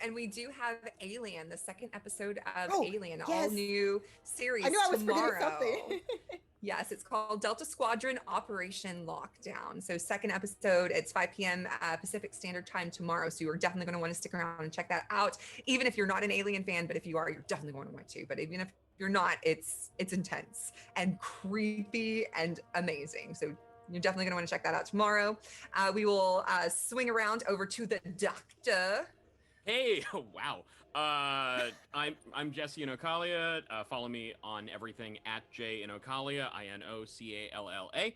And we do have Alien, the second episode of Alien, yes. all new series. I knew I was tomorrow. forgetting something. Yes, it's called Delta Squadron Operation Lockdown. So second episode, it's 5 p.m. Pacific Standard Time tomorrow. So you're definitely going to want to stick around and check that out. Even if you're not an Alien fan, but if you are, you're definitely going to want to. But even if you're not, it's intense and creepy and amazing. So You're definitely going to want to check that out tomorrow. We will swing around over to the doctor. Hey, wow. I'm Jesse Inocalia. Follow me on everything at J Inocalia, Inocalla.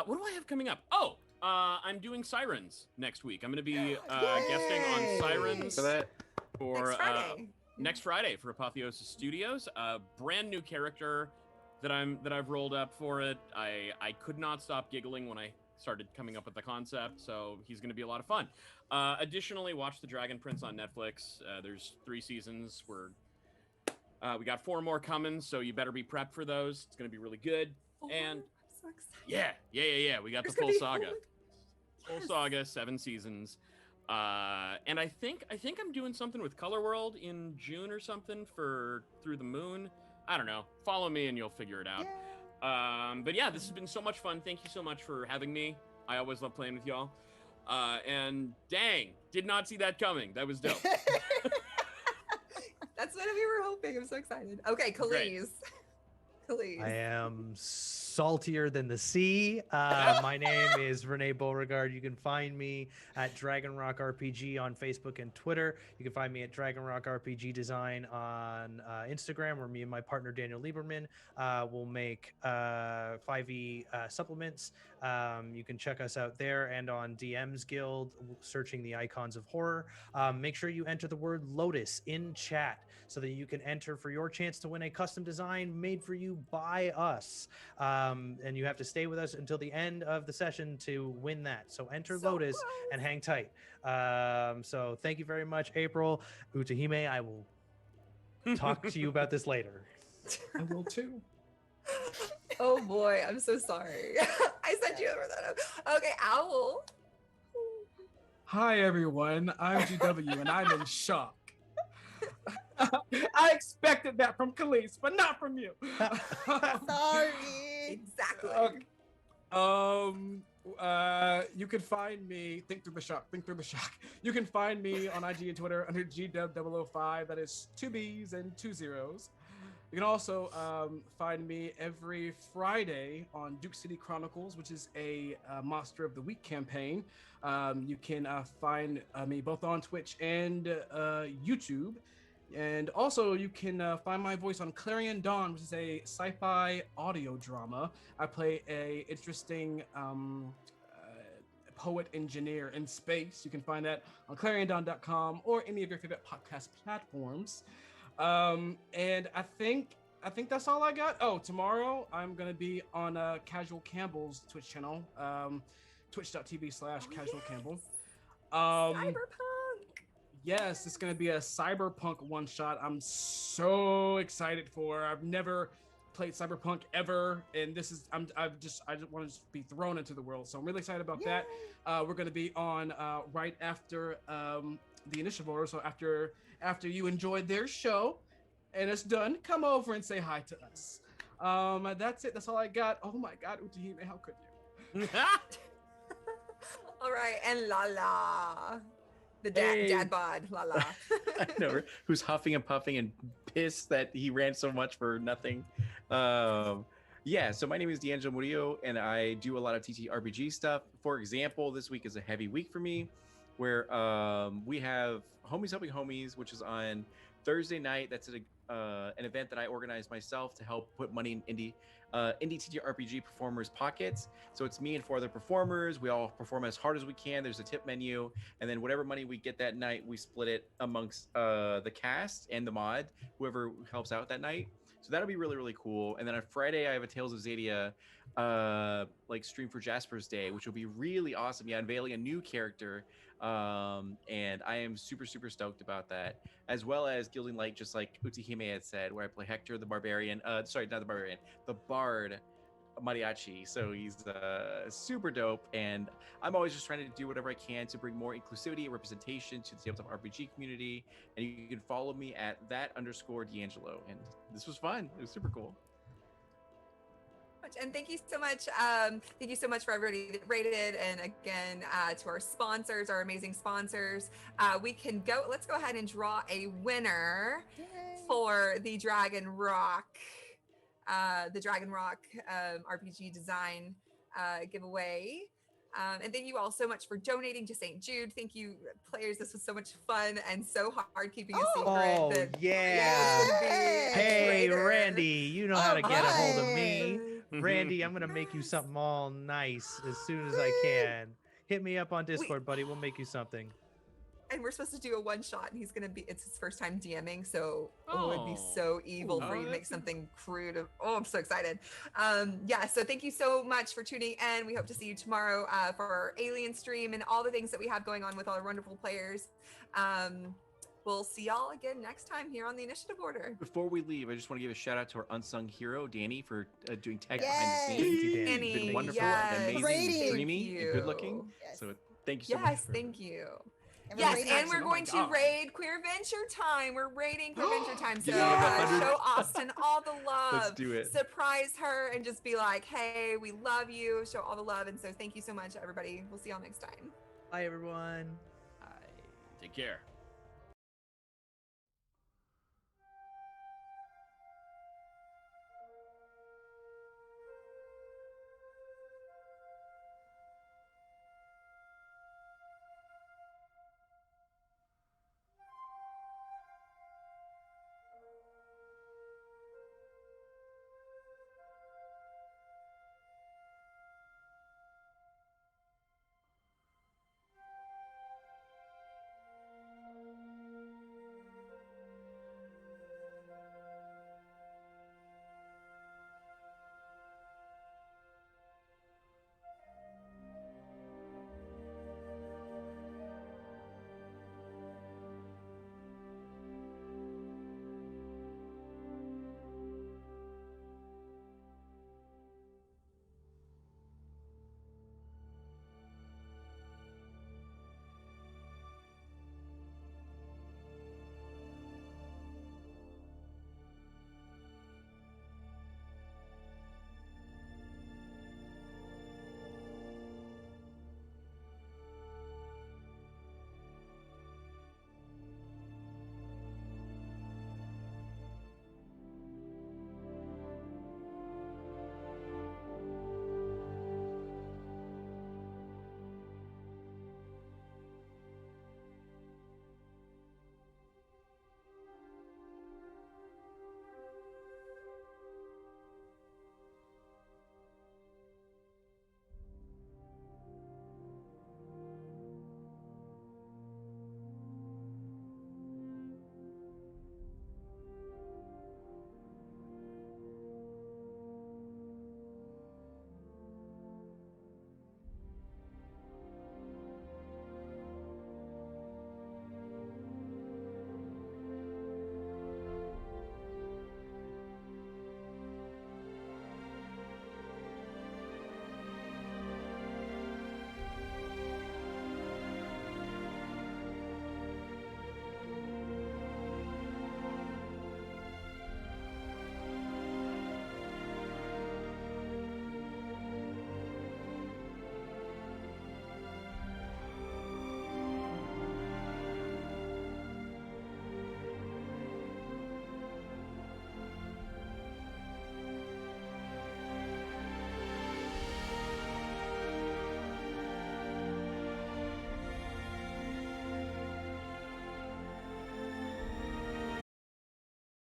What do I have coming up? Oh, I'm doing Sirens next week. I'm going to be guesting on Sirens For that. for Next Friday. next Friday for Apotheosis Studios. A brand new character that I've rolled up for it. I could not stop giggling when I started coming up with the concept, so he's going to be a lot of fun. Additionally, watch The Dragon Prince on Netflix. There's 3 seasons. We got 4 more coming, so you better be prepped for those. It's going to be really good. And I'm so excited. yeah. We got There's the gonna full be saga. Full Yes. saga, 7 seasons. And I think I'm doing something with Color World in June or something for Through the Moon. I don't know. Follow me and you'll figure it out. But yeah, this has been so much fun. Thank you so much for having me. I always love playing with y'all. And dang, did not see that coming. That was dope. That's what we were hoping. I'm so excited. Okay, Kaliz. Kaliz. I am saltier than the sea. My name is Rene Beauregard. You can find me at Dragon Rock RPG on Facebook and Twitter. You can find me at Dragon Rock RPG Design on Instagram, where me and my partner Daniel Lieberman will make 5e supplements. You can check us out there and on DM's Guild, searching the icons of horror. Make sure you enter the word Lotus in chat so that you can enter for your chance to win a custom design made for you by us. And you have to stay with us until the end of the session to win that. So enter So Lotus close. and hang tight. So thank you very much, April. Utahime, I will talk to you about this later. I will too. Oh boy, I'm so sorry. I sent you over that. Okay, Owl. Hi everyone, I'm GW and I'm in shock. I expected that from Kaliz, but not from you. Sorry. Exactly. You can find me, think through the shock. You can find me on IG and Twitter under GW005. That is 2 B's and 2 zeros. You can also find me every Friday on Duke City Chronicles, which is a Monster of the Week campaign. You can find me both on Twitch and YouTube. And also, you can find my voice on Clarion Dawn, which is a sci-fi audio drama. I play a interesting poet engineer in space. You can find that on ClarionDawn.com or any of your favorite podcast platforms. And I think that's all I got. Oh, tomorrow I'm gonna be on Casual Campbell's Twitch channel, twitch.tv/Casual Campbell. Cyberpunk. Yes, it's gonna be a cyberpunk one shot. I'm so excited for. I've never played cyberpunk ever, and this is I just want to be thrown into the world. So I'm really excited about that. We're gonna be on right after the initiative order. So after you enjoyed their show and it's done, come over and say hi to us. That's it. That's all I got. Oh my God, Utahime, how could you? All right, and Lala. The Hey. dad bod, Lala. I know her, who's huffing and puffing and pissed that he ran so much for nothing. Yeah, so my name is DeAngelo Murillo, and I do a lot of TTRPG stuff. For example, this week is a heavy week for me, where we have Homies Helping Homies, which is on Thursday night. That's an event that I organized myself to help put money in indie TTRPG performers' pockets. So it's me and 4 other performers. We all perform as hard as we can. There's a tip menu, and then whatever money we get that night, we split it amongst the cast and the mod, whoever helps out that night. So that'll be really, really cool. And then on Friday, I have a Tales of Xadia stream for Jaspers Day, which will be really awesome. Yeah, unveiling a new character. And I am super, super stoked about that, as well as Gilding Light, just like Utahime had said, where I play Hector the Barbarian. Sorry, not the Barbarian, the Bard Mariachi. So he's super dope, and I'm always just trying to do whatever I can to bring more inclusivity and representation to the tabletop RPG community. And you can follow me at @_DeAngelo. And this was fun. It was super cool. And thank you so much. Thank you so much for everybody that rated. And again, to our sponsors, our amazing sponsors. Let's go ahead and draw a winner Yay. for the Dragon Rock RPG design giveaway. And thank you all so much for donating to St. Jude. Thank you, players. This was so much fun and so hard keeping a secret. Oh, that yeah. was gonna be a Hey, traitor. Randy, you know how to get a hold of me. Nice. Randy, I'm gonna make you something all nice as soon as I can. Hit me up on Discord, buddy. We'll make you something. And we're supposed to do a one shot, and it's his first time DMing, so it'd be Oh. so evil for you to make something crude. I'm so excited. Yeah, so thank you so much for tuning in. We hope to see you tomorrow for our alien stream and all the things that we have going on with all our wonderful players. We'll see y'all again next time here on the Initiative Order. Before we leave, I just want to give a shout out to our unsung hero, Danny, for doing tech Yay. behind the Thank you, scenes. Danny. It's been wonderful Yes. and amazing Rating. and dreamy Thank and good looking. you. Yes. So thank you so much. Yes, thank you. And Yes, rating and action. we're Oh my going to God. raid Queer Venture Time. We're raiding Queer Venture Time. So Give me a 100. show Austin all the love. Let's do it. Surprise her and just be like, hey, we love you. Show all the love. And so thank you so much, everybody. We'll see y'all next time. Bye, everyone. Take care.